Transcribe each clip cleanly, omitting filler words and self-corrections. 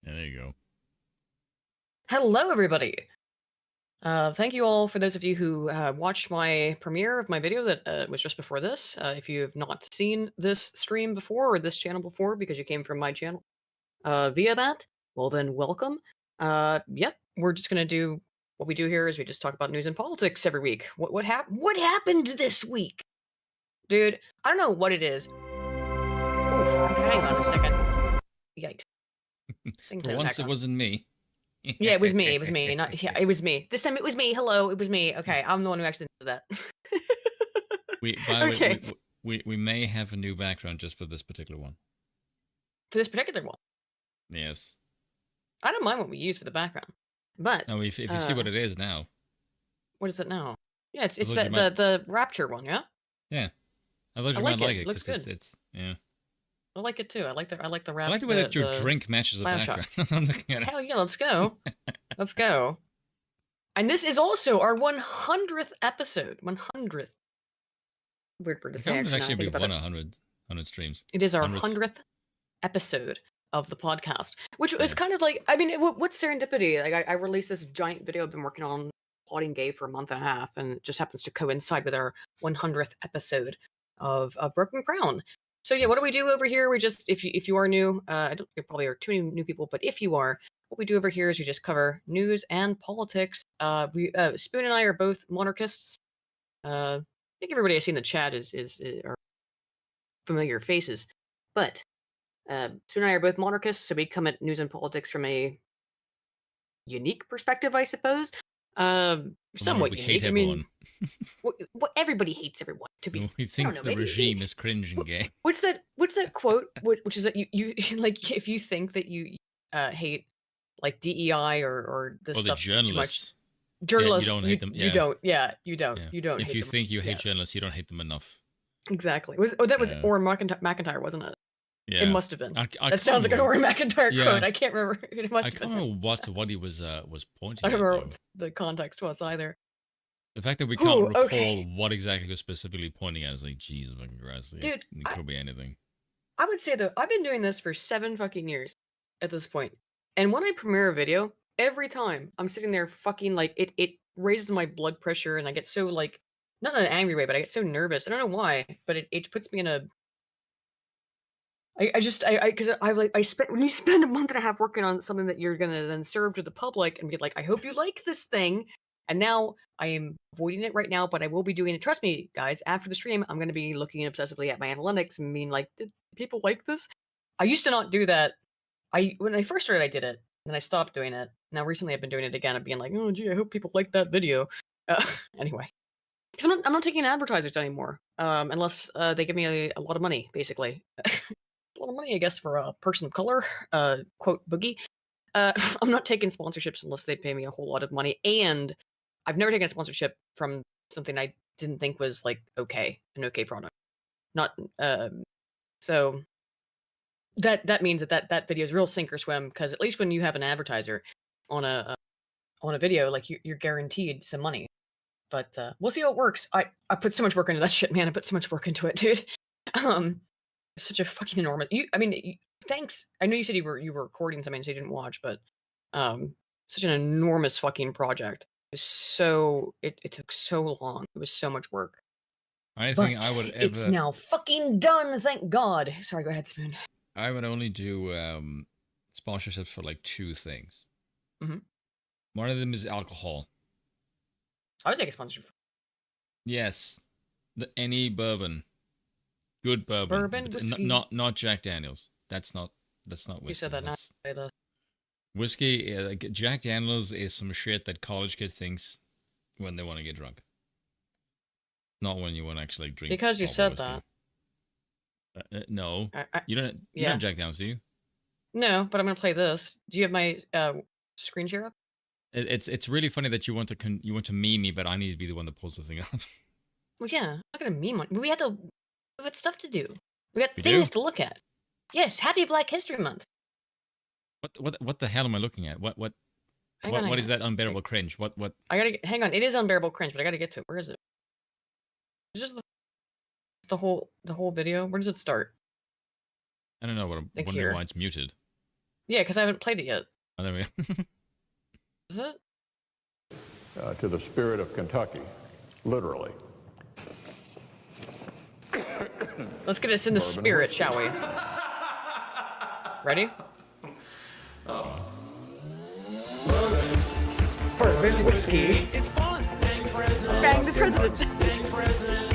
Yeah, there you go. Hello, everybody. Thank you all for those of you who watched my premiere of my video that was just before this. If you have not seen this stream before or this channel before because you came from my channel via that, well then welcome. Yep, we're just gonna do what we do here is we just talk about news and politics every week. What happened this week, dude? I don't know what it is. Oof, hang on a second. Yikes! For once, it wasn't me. Yeah, it was me. It was me. Not yeah, it was me. This time it was me. Hello, it was me. Okay, I'm the one who actually did that. By the Okay. way, we may have a new background just for this particular one. For this particular one, Yes. I don't mind what we use for the background, but No, if you see what it is now, what is it now? Yeah, it's I thought you the Rapture one. Yeah, yeah, I thought I you might like like it. it Looks because good. it's yeah. I like it too. I like the I rap. like the way that your the drink matches the Bioshock. background. I'm looking at it. Hell yeah, let's go. Let's go. And this is also our 100th episode. 100th. Weird word to I say. can't believe Actually, now I actually think we about won it. 100 streams. It is our 100th. 100th episode of the podcast, which was Yes. kind of like, I mean, what's serendipity? Like, I released this giant video I've been working on, plotting gay for a month and a half, and it just happens to coincide with our 100th episode of Broken Crown. So yeah, what do Yes. we do over here? We just, if you are new, I don't, there probably are too many new people, but if you are, what we do over here is we just cover news and politics. Spoon and I are both monarchists. I think everybody I see in the chat are familiar faces, but Spoon and I are both monarchists, so we come at news and politics from a unique perspective, I suppose. The one where Somewhat we unique. hate I mean, everyone. what everybody hates everyone. To be, We I think don't know. the Maybe regime is cringe and gay. what's that quote? Which is that you like if you think that you hate like DEI or this Or the stuff too much, journalists. Yeah, you journalists, don't hate them. you Yeah. don't. Yeah, you don't. Yeah. You don't If hate you them. think you hate Yes, journalists, you don't hate them enough. exactly. That was Orrin McIntyre, wasn't it? It Yeah. must have been. I That sounds like an Orrin McIntyre Yeah. quote. I can't remember. It must I have can't been. remember what he was pointing I at don't remember though. what the context was either. The fact that we can't recall Okay. what exactly he was specifically pointing at is like, Jesus fucking Christ. Dude, It could be anything. I would say though, I've been doing this for 7 fucking years at this point. And when I premiere a video, every time I'm sitting there fucking like it raises my blood pressure and I get so like not in an angry way, but I get so nervous. I don't know why, but it puts me in a because I spent when you spend a month and a half working on something that you're gonna then serve to the public and be like, I hope you like this thing. And now I am avoiding it right now, but I will be doing it. Trust me, guys. After the stream, I'm gonna be looking obsessively at my analytics and being like, did people like this? I used to not do that. When I first started, I did it, and I stopped doing it. Now recently, I've been doing it again and being like, oh gee, I hope people like that video. Anyway, because I'm not taking advertisers anymore, unless they give me a lot of money, basically. A lot of money, I guess, for a person of color, quote boogie. I'm not taking sponsorships unless they pay me a whole lot of money, and I've never taken a sponsorship from something I didn't think was like an okay product. Not so that means that video is real sink or swim because at least when you have an advertiser on a video, like you're guaranteed some money. But we'll see how it works. I put so much work into that shit, man. I put so much work into it, dude. Such a fucking enormous. Thanks. I know you said you were recording something, so you didn't watch, but such an enormous fucking project. It was so it took so long. It was so much work. I think I would It's now fucking done. Thank God. Sorry, go ahead, Spoon. I would only do sponsorships for like 2 things. Mm-hmm. One of them is alcohol. I would take a sponsorship. Yes, any bourbon, good bourbon, whiskey. not Jack Daniels. That's not whiskey. You said that now. Whiskey, like Jack Daniels, is some shit that college kid thinks when they want to get drunk. Not when you want to actually drink. Because you said whiskey. No, I, you don't. You don't have Jack Daniels, do you? No, but I'm gonna play this. Do you have my screen share up? It's really funny that you want to meme me, but I need to be the one that pulls the thing up. Well, yeah, I'm not gonna meme one. We had stuff to do. We got We things do? to look at. Yes, Happy Black History Month. What the hell am I looking at? What is that unbearable cringe? What? Hang on. It is unbearable cringe, but I gotta get to it. Where is it? It's just the whole video. Where does it start? I don't know. What I'm wondering why it's muted. Yeah, because I haven't played it yet. Oh, there we go. Is it? To the spirit of Kentucky, literally. Let's get us in the spirit, shall we? Ready? Bourbon whiskey. It's fun. Bang the president. Bang the president. Bang the president.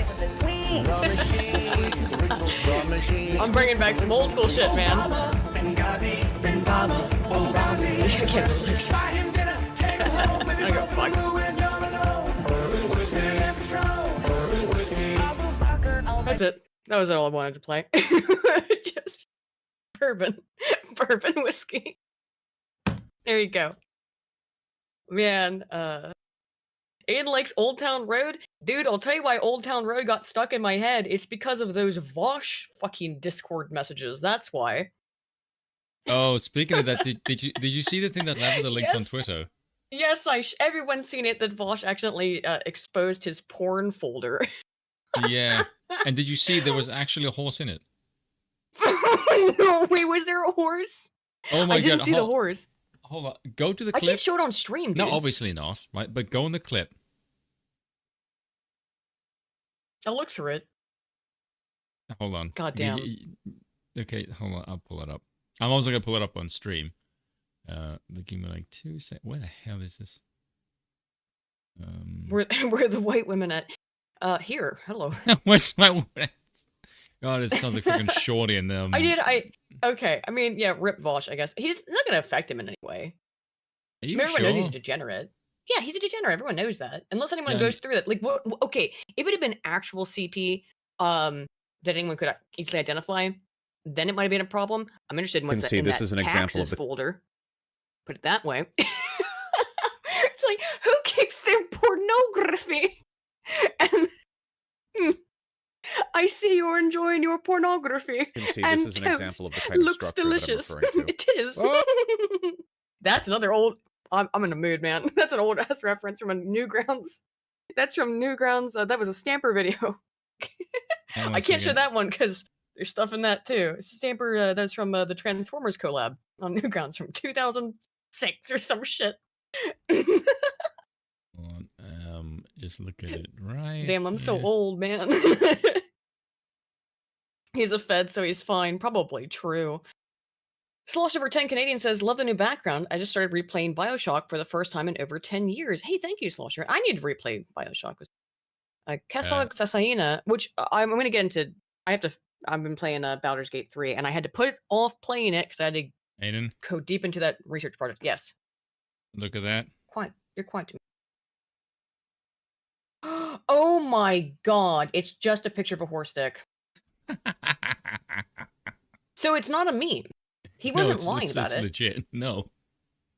I'm bringing back some old school shit, man. Benghazi. Benghazi. Benghazi. I can't believe Buy him dinner. Take him home with I go, fuck. Bourbon whiskey and patrol. Bourbon whiskey. That's it. That was all I wanted to play. Just bourbon whiskey. There you go. Man, Aiden likes Old Town Road. Dude, I'll tell you why Old Town Road got stuck in my head. It's because of those Vosh fucking Discord messages. That's why. Oh, speaking of that, did you see the thing that Lavender linked on Yes. Twitter? Yes, everyone's seen it that Vosh accidentally exposed his porn folder. Yeah. And did you see there was actually a horse in it? No, wait, was there a horse? Oh my I didn't god. see the horse. Hold on. Go to the I clip. can't show it on stream, dude. No, obviously not, right? But go in the clip. I'll look through it. Hold on. God damn. Okay, hold on. I'll pull it up. I'm also gonna pull it up on stream. Give me like 2 seconds. Where the hell is this? Where are the white women at? Here. Hello. Where's my? God, it sounds like freaking Shorty and them. Okay. I mean, yeah, Rip Vosh, I guess. He's not gonna affect him in any way. Are you Everyone sure? knows he's a degenerate. Yeah, he's a degenerate. Everyone knows that. Unless anyone Yeah. goes through that. Like, what? Okay, if it had been actual CP, that anyone could easily identify, then it might have been a problem. I'm interested in what's can see in this that is an example of taxes the folder. Put it that way. It's like, who keeps their pornography? And I see you're enjoying your pornography. You can see and this is an totes example of the kind of looks structure delicious. that I'm referring to. It is. Oh! That's another old. I'm in a mood, man. That's an old ass reference from a Newgrounds. That's from Newgrounds. That was a Stamper video. I can't show that one because there's stuff in that too. It's a Stamper that's from the Transformers collab on Newgrounds from 2006 or some shit. Hold on, just look at it right. Damn, I'm so here. old, man. He's a Fed, so he's fine. Probably true. Slosh over 10 Canadian says, love the new background. I just started replaying Bioshock for the first time in over 10 years. Hey, thank you, Slosher. I need to replay Bioshock. Kesog Sasaina, which I'm going to get into. I've been playing Baldur's Gate 3, and I had to put off playing it because I had to Aiden, go deep into that research project. Yes. look at that. Quiet. You're quiet to me. Oh my god. It's just a picture of a horse dick. So it's not a meme. He wasn't lying about it's it. Legit. No.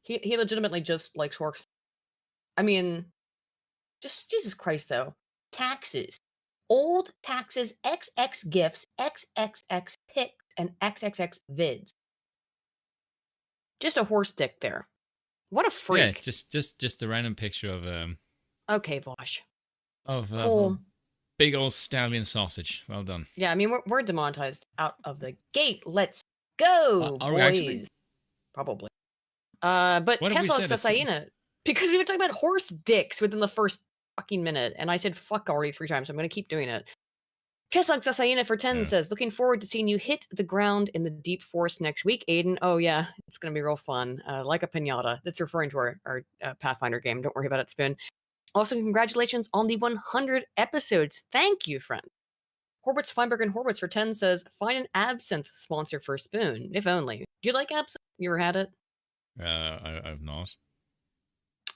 He legitimately just likes horse. I mean, just Jesus Christ, though. Taxes. Old taxes, XX gifts, XXX pics, and XXX vids. Just a horse dick there. What a freak. Yeah, just a random picture of Okay, Vosh. a big old stallion sausage. Well done. Yeah, I mean, we're demonetized out of the gate. Let's go, Are boys. we actually? Probably. But What have we Kessel's said? It's- Sasaina, because we were talking about horse dicks within the first fucking minute, and I said fuck already 3 times, so I'm gonna keep doing it. Kesog Sasaina for 10 Yeah. says, looking forward to seeing you hit the ground in the deep forest next week, Aiden. Oh yeah, it's gonna be real fun. Like a pinata. That's referring to our Pathfinder game. Don't worry about it, Spoon. Also, congratulations on the 100 episodes. Thank you, friend. Horwitz, Feinberg, and Horwitz for 10 says, find an absinthe sponsor for Spoon, if only. Do you like absinthe? You ever had it? I've not.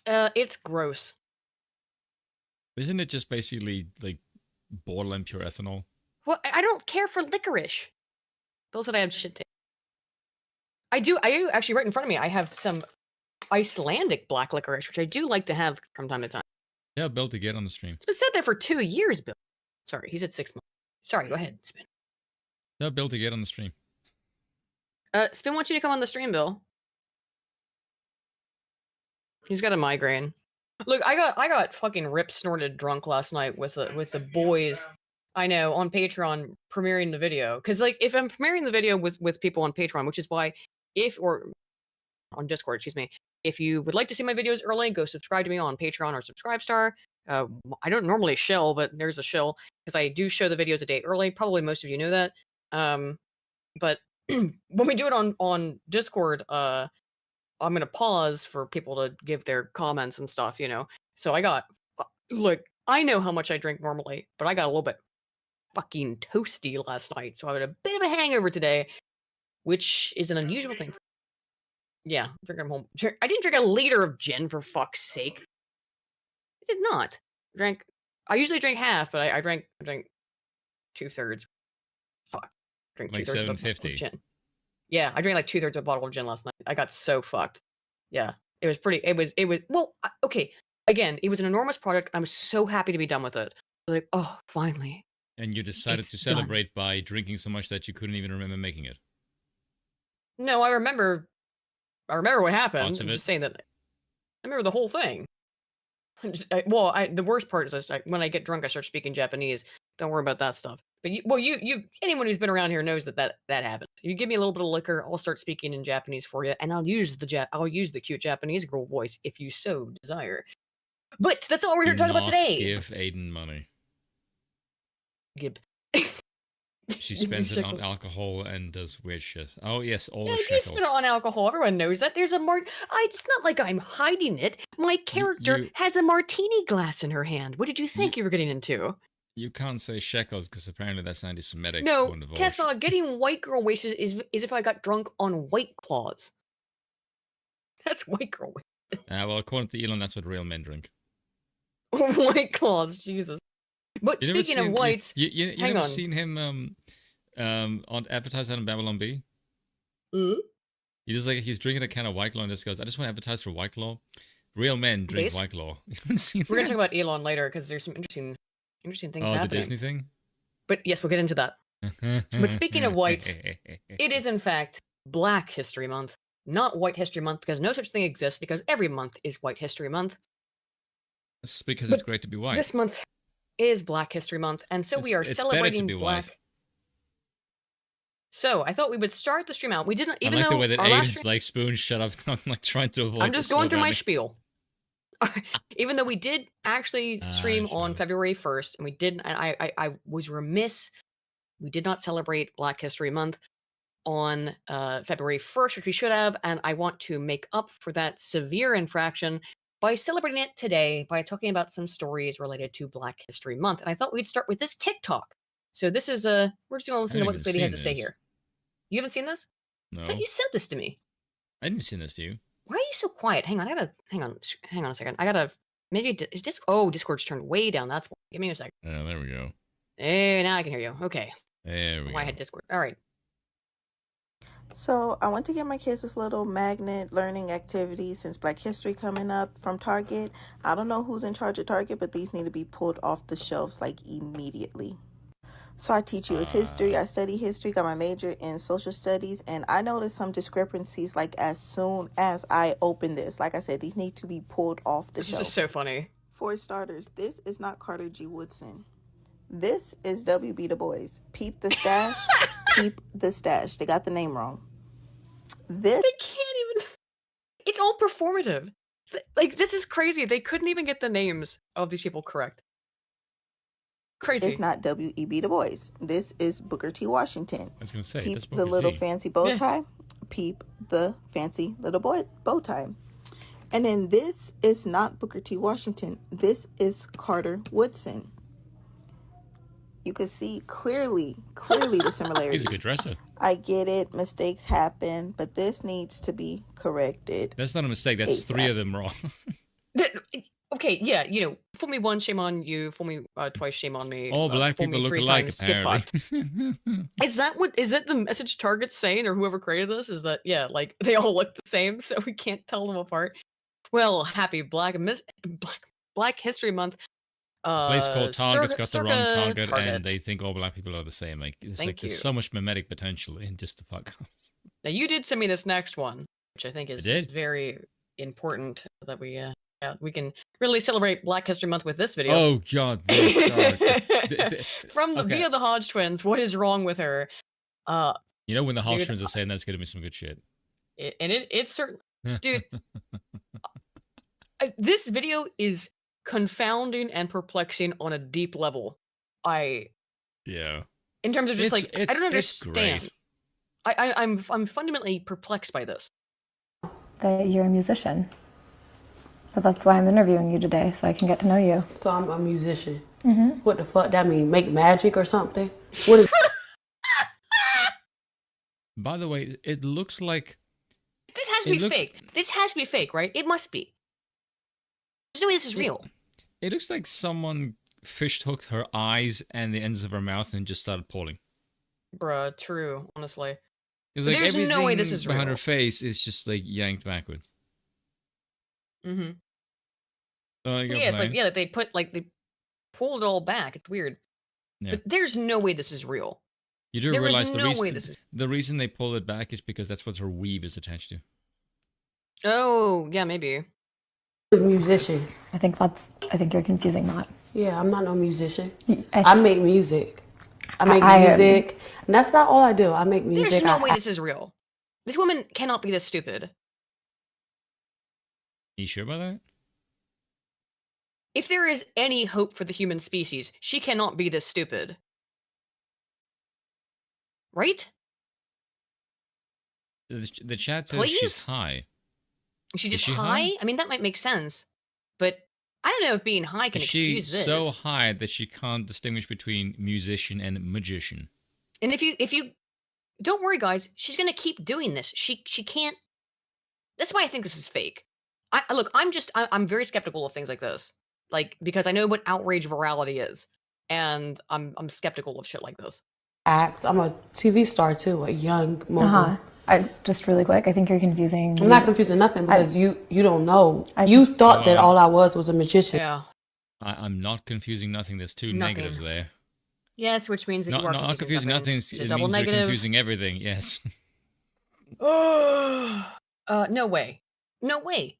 It's gross. Isn't it just basically like borderline pure ethanol? Well, I don't care for licorice. Bill said I have shit taste. I do actually, right in front of me, I have some Icelandic black licorice, which I do like to have from time to time. Yeah, Bill to get on the stream. It's been set there for 2 years, Bill. Sorry, he said 6 months. Sorry, go ahead, Spin. Yeah, Bill to get on the stream. Spin wants you to come on the stream, Bill. He's got a migraine. Look, I got fucking rip snorted drunk last night with the boys. I know, on Patreon, premiering the video. Because like, if I'm premiering the video with people on Patreon, which is why, on Discord, excuse me. If you would like to see my videos early, go subscribe to me on Patreon or Subscribestar. I don't normally shill, but there's a shill because I do show the videos a day early. Probably most of you know that. But when we do it on Discord, I'm gonna pause for people to give their comments and stuff, you know. So I got look, I know how much I drink normally, but I got a little bit fucking toasty last night, so I had a bit of a hangover today, which is an unusual thing. Yeah, drinking home. I didn't drink a liter of gin for fuck's sake. I did not. I usually drink half, but I drank 2/3. Fuck. Drink Like 2/3 of a bottle of 750. gin. Yeah, I drank like 2/3 of a bottle of gin last night. I got so fucked. Yeah, it was pretty. It was. Well, okay. Again, it was an enormous product. I was so happy to be done with it. I was like, oh, finally. And you decided It's to done. celebrate by drinking so much that you couldn't even remember making it. No, I remember what happened. Parts of I'm it? just saying that I remember the whole thing. The worst part is when I get drunk, I start speaking Japanese. Don't worry about that stuff. But anyone who's been around here knows that happens. You give me a little bit of liquor, I'll start speaking in Japanese for you, and I'll use the cute Japanese girl voice if you so desire. But that's not what we're here to talk about today. Give Aiden money. Gib. She Give me spends it on shekels. alcohol and does weird shit. Oh yes, all Yeah, the if you shekels. spend it on alcohol, everyone knows that. There's a it's not like I'm hiding it. My character you- has a martini glass in her hand. What did you think you were getting into? You can't say shekels because apparently that's anti-Semitic. No, Wonderful. Kessa, getting white girl wasted is if I got drunk on White Claws. That's white girl wasted. Well, according to Elon, that's what real men drink. White Claws, Jesus. But You never speaking of seen- whites, you hang never on. seen him on advertised on Babylon B? Mm? He's drinking a can of White Claw and just goes, I just want to advertise for White Claw. Real men drink Base? White Claw. You haven't seen We're gonna that? talk about Elon later because there's some interesting things Oh, the happening. Disney thing? But yes, we'll get into that. But speaking of whites, It is in fact Black History Month, not White History Month, because no such thing exists. Because every month is White History Month. It's because But it's great to be white. This month is Black History Month, and so we are It's better to celebrating be Black. white. So I thought we would start the stream out. We didn't I even like though the way that our last Aiden's stream- like, Spoon, shut up. I'm like trying to avoid I'm just this going so through my badly. spiel. Even though we did actually stream shut on up. February 1st, and we didn't, I was remiss. We did not celebrate Black History Month on February 1st, which we should have, and I want to make up for that severe infraction by celebrating it today by talking about some stories related to Black History Month. And I thought we'd start with this TikTok. So this is we're just gonna listen to what haven't this lady even has to seen say this. here. You haven't seen this? I No, thought you sent this to me. I didn't send this to you. Why are you so quiet? Hang on, hang on a second. I gotta maybe is Discord's turned way down. That's why. Give me a second. Oh, there we go. Hey, now I can hear you. Okay. There we Why I go. had Discord. All right. So I went to get my kids this little magnet learning activity since Black History coming up from Target. I don't know who's in charge of Target, but these need to be pulled off the shelves like immediately. So I teach you history, I study history, got my major in social studies, and I noticed some discrepancies like as soon as I open this. Like I said, these need to be pulled off the This is shelf. just so funny. For starters, this is not Carter G. Woodson. This is W.B. Du Bois. Peep the stash. Peep the stash. They got the name wrong. This They can't even. It's all performative. Like this is crazy. They couldn't even get the names of these people correct. Crazy. is not W.E.B. Du Bois. This is Booker T. Washington. I was gonna say Peep that's the Booker little T. fancy bow Yeah. tie. Peep the fancy little bow tie. And then this is not Booker T. Washington. This is Carter Woodson. You can see clearly the similarities. He's a good dresser. I get it. Mistakes happen, but this needs to be corrected. That's not a mistake. That's ASAP. 3 of them wrong. Okay, yeah, fool me once, shame on you. Fool me twice, shame on me. All black fool people me look 3 alike, times, get fucked. apparently. Is that the message Target's saying, or whoever created this? Is that like they all look the same, so we can't tell them apart? Well, happy Black History Month. Place called Target's got the wrong circa target, and they think all black people are the same. Like it's Thank like there's you. so much mimetic potential in just the fuck. Now you did send me this next one, which I think is did? very important that we can really celebrate Black History Month with this video. Oh god, this, From okay. via the Hodge twins, what is wrong with her? You know when the Dude, Hodgins are saying that's gonna be some good shit. It's certain. Dude, this video is confounding and perplexing on a deep level. Yeah. In terms of just like, I don't It's understand. great. I'm fundamentally perplexed by this. That you're a musician. But that's why I'm interviewing you today, so I can get to know you. So I'm a musician. What the fuck that mean? Make magic or something? What is By the way, it looks like This has to be fake. This has to be fake, right? It must be. There's no way this is real. it looks like someone fish hooked her eyes and the ends of her mouth and just started pulling. Bruh, true, honestly. It's like There's everything no way this is behind real. her face is just like yanked backwards. Mm-hmm. So, Yeah, it's like, yeah, they pulled it all back. It's weird. Yeah. But there's no way this is real. You do There realize is the no reason way this is... the reason they pulled it back is because that's what her weave is attached to. Oh, yeah, maybe. musician? I think you're confusing that. Yeah, I'm not no musician. I I make music. I make music. And that's not all I do. I make music. There's no way this is real. This woman cannot be this stupid. You sure about that? If there is any hope for the human species, she cannot be this stupid. Right? The chat says Please? she's high. Is she Is just she high? high? I mean, that might make sense. But I don't know if being high can Is she excuse this. so high that she can't distinguish between musician and magician? And if you don't worry, guys, she's gonna keep doing this. She can't. That's why I think this is fake. Look, I'm very skeptical of things like this, like because I know what outrage virality is, and I'm skeptical of shit like this. Act. I'm a TV star too, a young mogul. Just really quick, I think you're confusing. I'm not confusing nothing because you don't know. You thought that all I was a magician. Yeah. I'm not confusing nothing. There's two Nothing. negatives there. Yes, which means that you are Not confusing nothing. It's a It double means you're negative. confusing everything. Yes. No way. No way.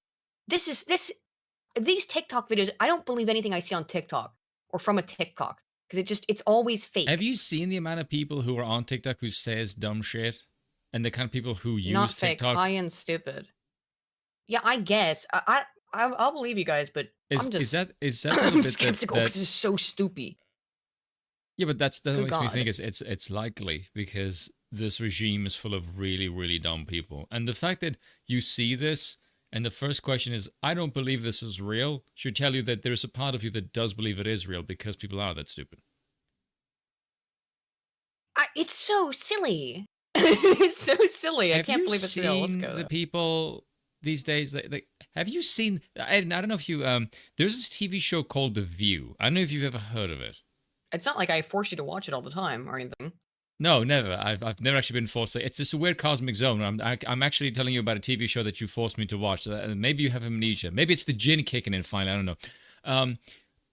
These TikTok videos, I don't believe anything I see on TikTok or from a TikTok because it's always fake. Have you seen the amount of people who are on TikTok who says dumb shit, and the kind of people who use Not fake, TikTok? high and stupid. Yeah, I guess. I'll believe you guys, but Is I'm just that a little I'm bit skeptical that because it's so stupid. yeah, but that Good makes me think God. it's likely because this regime is full of really, really dumb people. And the fact that you see this and the first question is, I don't believe this is real, should tell you that there's a part of you that does believe it is real because people are that stupid. It's so silly. It's so silly. I can't believe it's real. Let's go. The people these days, like, have you seen, I don't know if you, there's this TV show called The View. I don't know if you've ever heard of it. It's not like I force you to watch it all the time or anything. No, never. I've never actually been forced. It's this weird cosmic zone. I'm actually telling you about a TV show that you forced me to watch. Maybe you have amnesia. Maybe it's the gin kicking in finally. I don't know.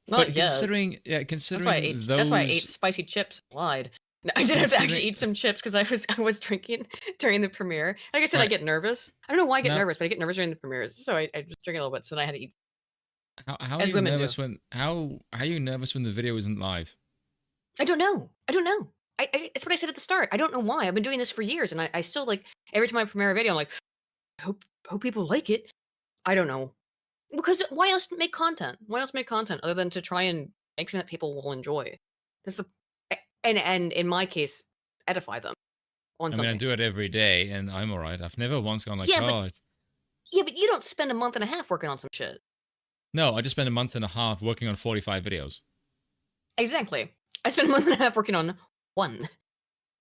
But yet. considering That's why I ate spicy chips. Lied. No, I did have to actually eat some chips because I was drinking during the premiere. Like I said, I get nervous. I don't know why I get nervous, but I get nervous during the premieres. So I just drink a little bit. So then I had to eat. How are you nervous when how are you nervous when the video isn't live? I don't know. It's what I said at the start. I don't know why. I've been doing this for years, and I still like every time I premiere a video, I'm like, hope people like it. I don't know, because why else make content? Why else make content other than to try and make something that people will enjoy? That's the and in my case, edify them on something. I do it every day, and I'm all right. I've never once gone like, Yeah, but you don't spend a month and a half working on some shit. No, I just spent a month and a half working on 45 videos. Exactly. I spent a month and a half working on one.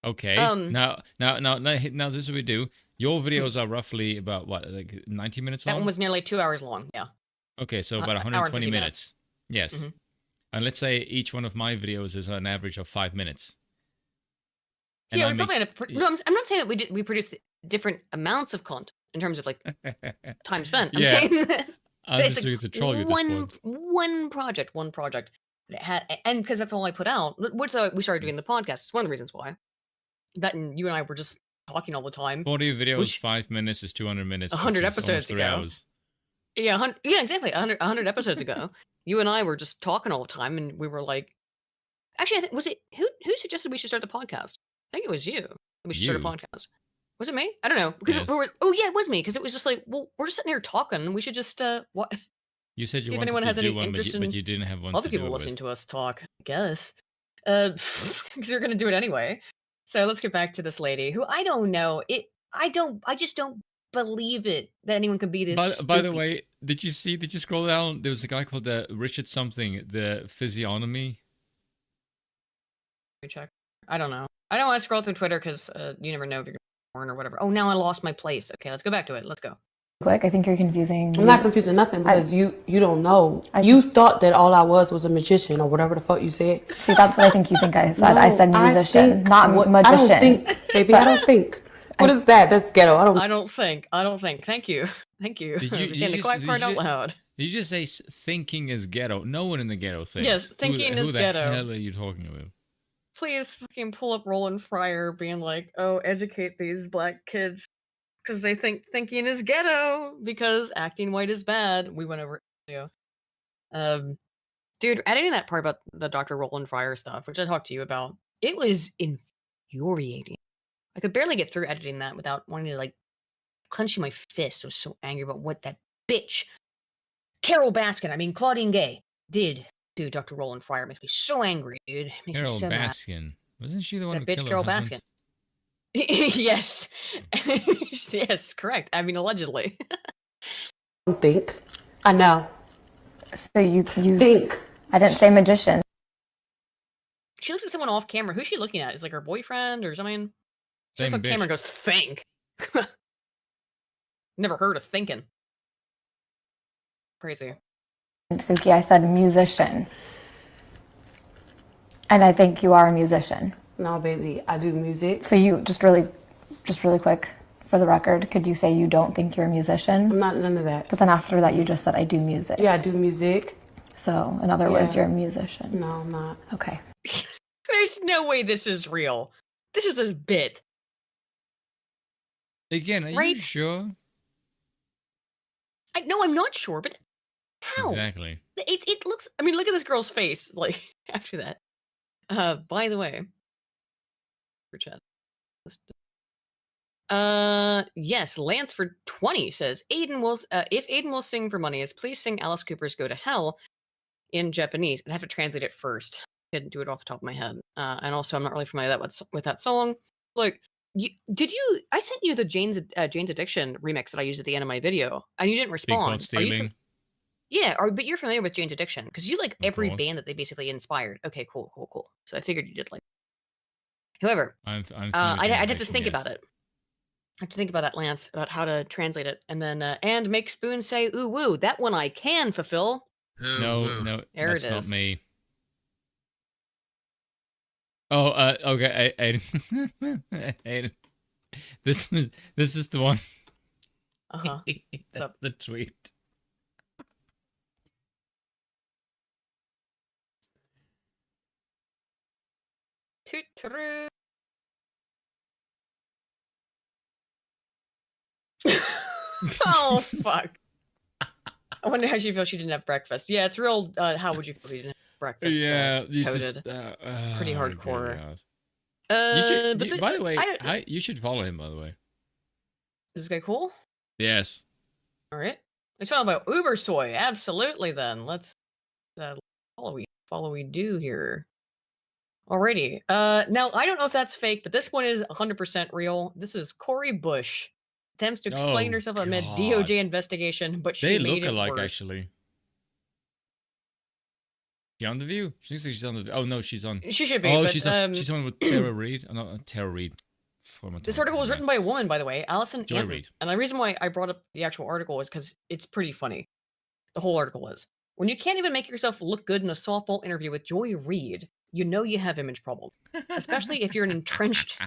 Okay. Now, this is what we do. Your videos are roughly about what, like 90 minutes long? That one was nearly 2 hours long. Yeah. Okay, so about 120 minutes. Yes. Mm-hmm. And let's say each one of my videos is an average of 5 minutes. And yeah, we probably had no, I'm not saying that we produce different amounts of content in terms of like time spent. I'm saying that I'm just doing it to troll you at this point. One project that had, and because that's all I put out. Which we started doing the podcast. It's one of the reasons why. That and you and I were just talking all the time. 40 videos, 5 minutes is 200 minutes. 100 episodes 3 hours. Yeah, exactly. 100 episodes ago, you and I were just talking all the time, and we were like, actually, I think was it who suggested we should start the podcast? I think it was you. We should start a podcast. Was it me? I don't know. Because Yes. oh yeah, it was me. Because it was just like, well, we're just sitting here talking. We should just what? You said See you if wanted anyone to has do any one, interest but in you didn't have one other to do people it listening with. to us talk. I guess. Because you're gonna do it anyway. So let's get back to this lady who I don't know. I just don't believe it that anyone could be this. By the stupid. way, did you scroll down? There was a guy called Richard something, the physiognomy. Let me check. I don't know. I don't want to scroll through Twitter because you never know if you're gonna be born or whatever. Oh, now I lost my place. Okay, let's go back to it. Let's go. Quick, I think you're confusing. I'm not confusing nothing because you don't know. You thought that all I was a magician or whatever the fuck you said. See, that's what I think you think I said. I said musician, not magician. I don't think, baby. I don't think. What is that? That's ghetto. I don't. I don't think. Thank you. Thank you. Did you- for did saying you the quiet just- part did out you- loud. Did you just say thinking is ghetto? No one in the ghetto thinks. Yes, thinking who is the ghetto. hell are you talking about? Please fucking pull up Roland Fryer being like, oh, educate these black kids because they think thinking is ghetto because acting white is bad. We went over it. Dude, editing that part about the Dr. Roland Fryer stuff, which I talked to you about, it was infuriating. I could barely get through editing that without wanting to like clenching my fist. I was so angry about what that bitch, Claudine Gay, did to Dr. Roland Fryer. Makes me so angry, dude. Makes Carol me so mad. Baskin. Wasn't she the one That who bitch killed her Carol husband? Baskin. Yes. Yes, correct. I mean, allegedly. Think. I know. So you Think. I didn't say magician. She looks at someone off camera. Who's she looking at? Is like her boyfriend or something? She looks Same on camera and bitch. goes, think. Never heard of thinking. Crazy. Suki, I said musician. And I think you are a musician. No, baby. I do music. So you just really quick for the record, could you say you don't think you're a musician? I'm not none of that. But then after that you just said I do music. Yeah, I do music. So in other words, Yeah. you're a musician. No, I'm not. Okay. There's no way this is real. This is a bit. Again, are Right? you sure? No, I'm not sure, but how? Exactly. It looks. I mean, look at this girl's face. Like after that. By the way, for chat. Yes, Lansford 20 says Aiden will. If Aiden will sing for money, is please sing Alice Cooper's "Go to Hell" in Japanese. And I have to translate it first. I didn't do it off the top of my head. And also, I'm not really familiar with that song. Like, did you? I sent you the Jane's Addiction remix that I used at the end of my video, and you didn't Being respond. caught Are you stealing. yeah, but you're familiar with Jane's Addiction because you like Of every course. band that they basically inspired. Okay, cool. So I figured you did like. However, I'm familiar with I'd Jane's have to Addiction, think yes. about it. I have to think about that, Lance, about how to translate it, and then and make Spoon say "ooh woo." That one I can fulfill. No, There that's it not is. me. Oh, okay, Aiden. This is the one. Uh huh. That's up? the tweet. Toot toot. Oh fuck! I wonder how she feels she didn't have breakfast. Yeah, it's real. How would you feel if you didn't have breakfast? Yeah, you coded. just Pretty oh, hardcore. God. But By the way, I you should follow him. By the way, is this guy cool? yes. All right. Let's talk about Uber Soy. Absolutely. Then let's follow we do here. Alrighty. Now I don't know if that's fake, but this one is 100% real. This is Cori Bush attempts to explain Oh, herself amid God. DOJ investigation, but she They made look it alike, worse. actually. She on the View? She looks like she's on the. Oh no, she's on. She should be. Oh, but, she's on with Tara Reid. Oh, not Tara Reid. What am I This talking article was about? written by a woman, by the way, Allison Joy Anton. Reid. And the reason why I brought up the actual article is because it's pretty funny. The whole article is. When you can't even make yourself look good in a softball interview with Joy Reid, you know you have image problem. Especially if you're an entrenched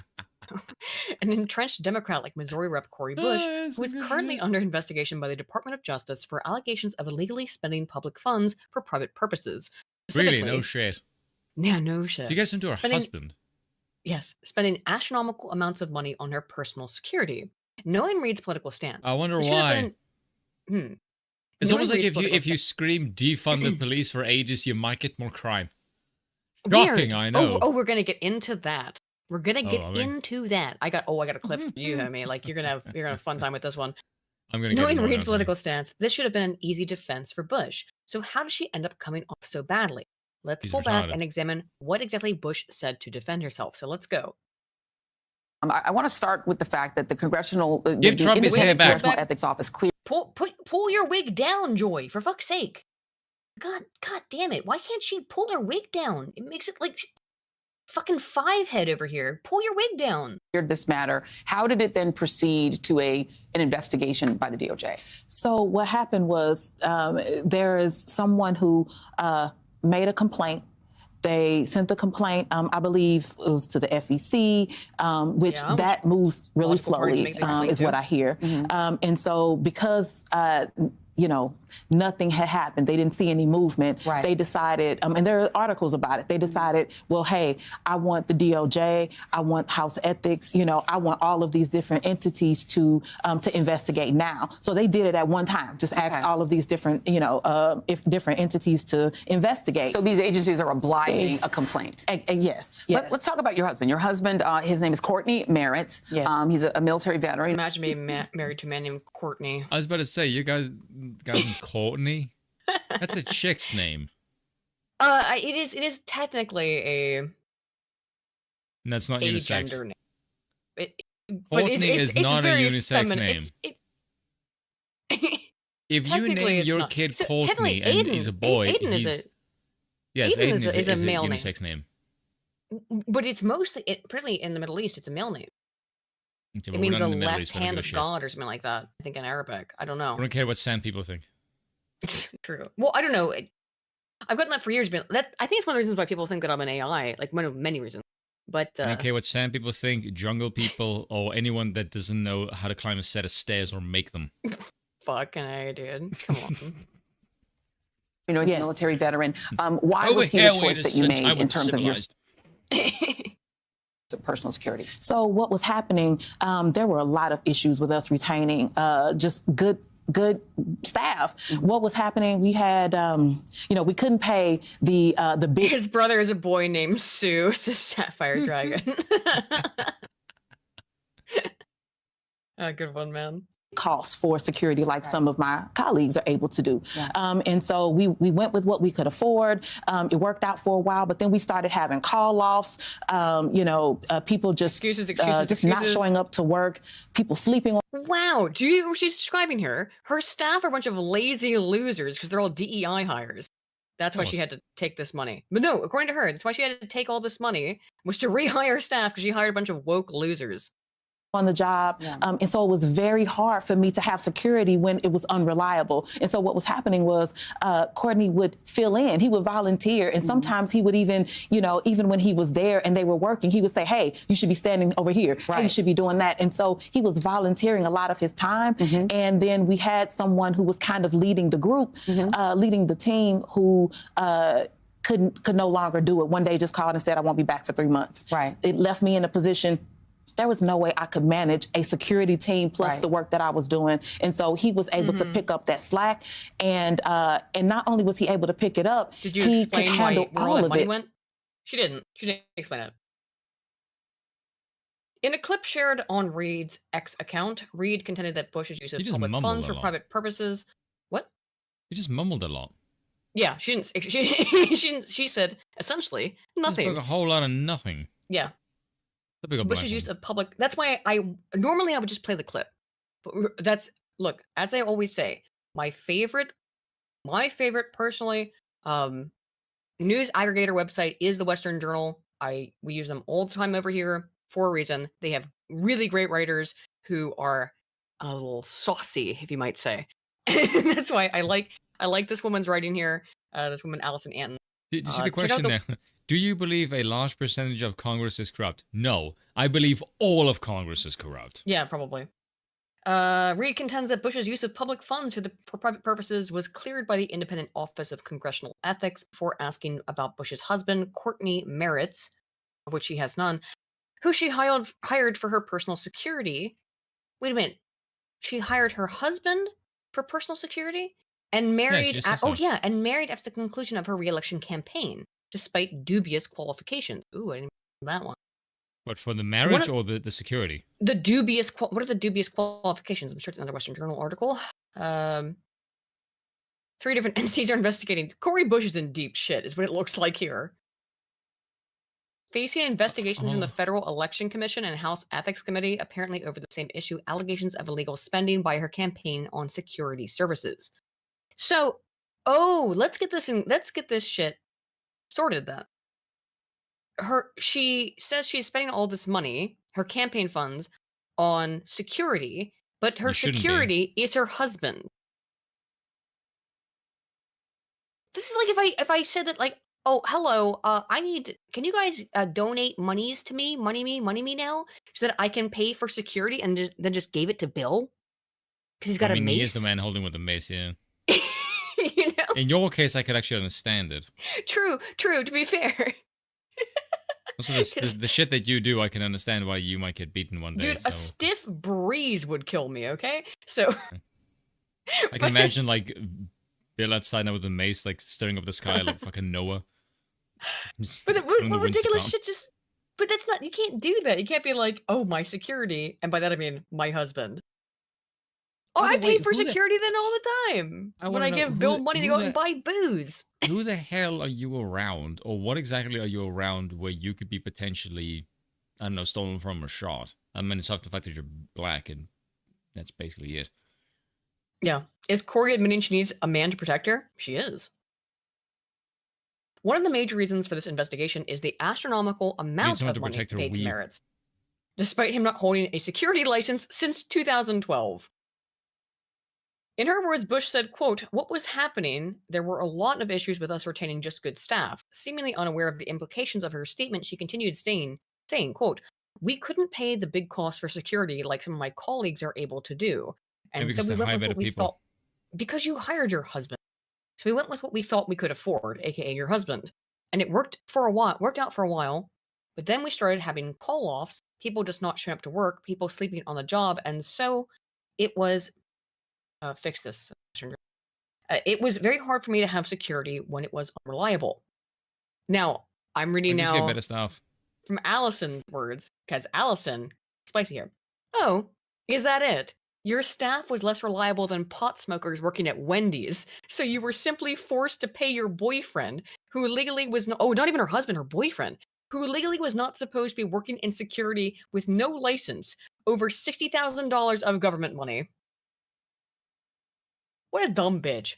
Democrat like Missouri Rep. Cori Bush, that's who is some good currently shit. under investigation by the Department of Justice for allegations of illegally spending public funds for private purposes. Really? No Specifically- shit. Yeah, no shit. Do you guys into her Spending- husband? Yes, spending astronomical amounts of money on her personal security. Knowing Reid's political stance. I wonder this should have why. been- It's Knowing almost like Reid's if you political scream defund the police for ages, you might get more crime. Weird. Shocking, I know. Oh, we're gonna get into that. We're gonna get are we? into that. I got a clip for you, homie. Like you're gonna have a fun time with this one. I'm gonna get Knowing annoyed, Reid's I'll tell you. political stance, this should have been an easy defense for Bush. So how does she end up coming off so badly? Let's He's pull back retarded. and examine what exactly Bush said to defend herself. So let's go. I want to start with the fact that the congressional, Give the Trump his hair Independent back. Congressional Ethics Office cleared Pull your wig down, Joy, for fuck's sake. God damn it. Why can't she pull her wig down? It makes it like fucking five head over here. Pull your wig down. this matter. How did it then proceed to an investigation by the DOJ? So what happened was there is someone who made a complaint. They sent the complaint, I believe it was to the FEC, which that moves really slowly, is what I hear. And so because nothing had happened. They didn't see any movement. Right. They decided, and there are articles about it. They decided, well, hey, I want the DOJ, I want House Ethics, I want all of these different entities to investigate now. So they did it at one time. Just asked all of these different, if different entities to investigate. So these agencies are obliging a complaint. Yes. Let's talk about your husband. Your husband, his name is Courtney Merritt. Yes. He's a military veteran. Imagine being married to a man named Courtney. I was about to say, you guys name's Courtney? That's a chick's name. It is technically a. And that's not unisex. Gender name. Courtney is not a very unisex feminine. name. If you name your kid Courtney and he's a boy, Aiden is a male unisex name. But it's mostly, particularly in the Middle East, it's a male name. Okay, it means the left hand of God or something like that. I think in Arabic. I don't know. I don't care what Sam people think. True. Well, I don't know. I've gotten that for years, but I think it's one of the reasons why people think that I'm an AI. Like one of many reasons. But I don't care what sand people think, jungle people, or anyone that doesn't know how to climb a set of stairs or make them. Fucking A, dude. Come on. He's a military veteran. Why was he the choice that you made in terms of your personal security? So what was happening, there were a lot of issues with us retaining just good staff. What was happening? We had, we couldn't pay the big. His brother is a boy named Sue. It's a sapphire dragon. Good one, man. Costs for security like some of my colleagues are able to do. Yeah. And so we went with what we could afford. It worked out for a while, but then we started having call-offs, people just excuses. not showing up to work, people sleeping. Wow, do you know what she's describing here? Her staff are a bunch of lazy losers because they're all DEI hires. That's why she had to take this money. But no, according to her, that's why she had to take all this money, was to rehire staff because she hired a bunch of woke losers on the job. And so it was very hard for me to have security when it was unreliable. And so what was happening was Courtney would fill in. He would volunteer. And sometimes he would even, even when he was there and they were working, he would say, hey, you should be standing over here. Right. Hey, you should be doing that. And so he was volunteering a lot of his time. And then we had someone who was kind of leading the group, leading the team who could no longer do it. One day just called and said, I won't be back for 3 months. Right. It left me in a position. There was no way I could manage a security team plus the work that I was doing. And so he was able to pick up that slack. And not only was he able to pick it up, Did you he explain could handle where all that of money it. went? She didn't explain it. In a clip shared on Reid's X account, Reid contended that Bush's use of public funds for private purposes. What? You just mumbled a lot. Yeah, she didn't. She said essentially nothing. You spoke a whole lot of nothing. Yeah. Bush's use of public. That's why I would just play the clip. But look, as I always say, my favorite personally, news aggregator website is the Western Journal. We use them all the time over here for a reason. They have really great writers who are a little saucy, if you might say. That's why I like this woman's writing here. This woman, Allison Anton. Did you see the question there? Do you believe a large percentage of Congress is corrupt? No. I believe all of Congress is corrupt. Yeah, probably. Reid contends that Bush's use of public funds for private purposes was cleared by the Independent Office of Congressional Ethics before asking about Bush's husband, Courtney Merritt, of which he has none, who she hired for her personal security. Wait a minute. She hired her husband for personal security? And married and married after the conclusion of her re-election campaign, despite dubious qualifications. Ooh, I didn't know that one. But for the marriage or the security? The dubious, what are the dubious qualifications? I'm sure it's another Western Journal article. 3 different entities are investigating. Cori Bush is in deep shit, is what it looks like here. Facing investigations from the Federal Election Commission and House Ethics Committee, apparently over the same issue, allegations of illegal spending by her campaign on security services. So, let's get this shit sorted then. She says she's spending all this money, her campaign funds, on security, but her security is her husband. This is like if I said that, like, oh, hello, can you guys donate monies to me, money me now, so that I can pay for security, and then just gave it to Bill because he's got a mace. He is the man holding with the mace, yeah. You know? In your case, I could actually understand it. True. To be fair. Also, the shit that you do, I can understand why you might get beaten one day. Dude, a stiff breeze would kill me, okay? So... I can imagine, like, Bill outside now with a mace, like, stirring up the sky like fucking Noah. But what ridiculous shit just... But that's not... You can't do that. You can't be like, oh, my security. And by that I mean my husband. Oh, I pay for security then all the time. When I give Bill money to go out and buy booze. Who the hell are you around? Or what exactly are you around where you could be potentially, I don't know, stolen from or shot? I mean, aside from the fact that you're black, and that's basically it. Yeah. Is Cori admitting she needs a man to protect her? She is. One of the major reasons for this investigation is the astronomical amount of money paid to Merritt's, despite him not holding a security license since 2012. In her words, Bush said, quote, "What was happening, there were a lot of issues with us retaining just good staff." Seemingly unaware of the implications of her statement, she continued saying, quote, "We couldn't pay the big cost for security like some of my colleagues are able to do. And so we went with what we thought, because you hired your husband. So we went with what we thought we could afford, aka your husband. And it worked out for a while, but then we started having call-offs, people just not showing up to work, people sleeping on the job, and so it was fix this. It was very hard for me to have security when it was unreliable." Now, I'm reading now get better stuff from Allison's words, because Allison, spicy here. "Oh, is that it? Your staff was less reliable than pot smokers working at Wendy's, so you were simply forced to pay your boyfriend, who legally was not even her husband, her boyfriend, who legally was not supposed to be working in security with no license, over $60,000 of government money." What a dumb bitch.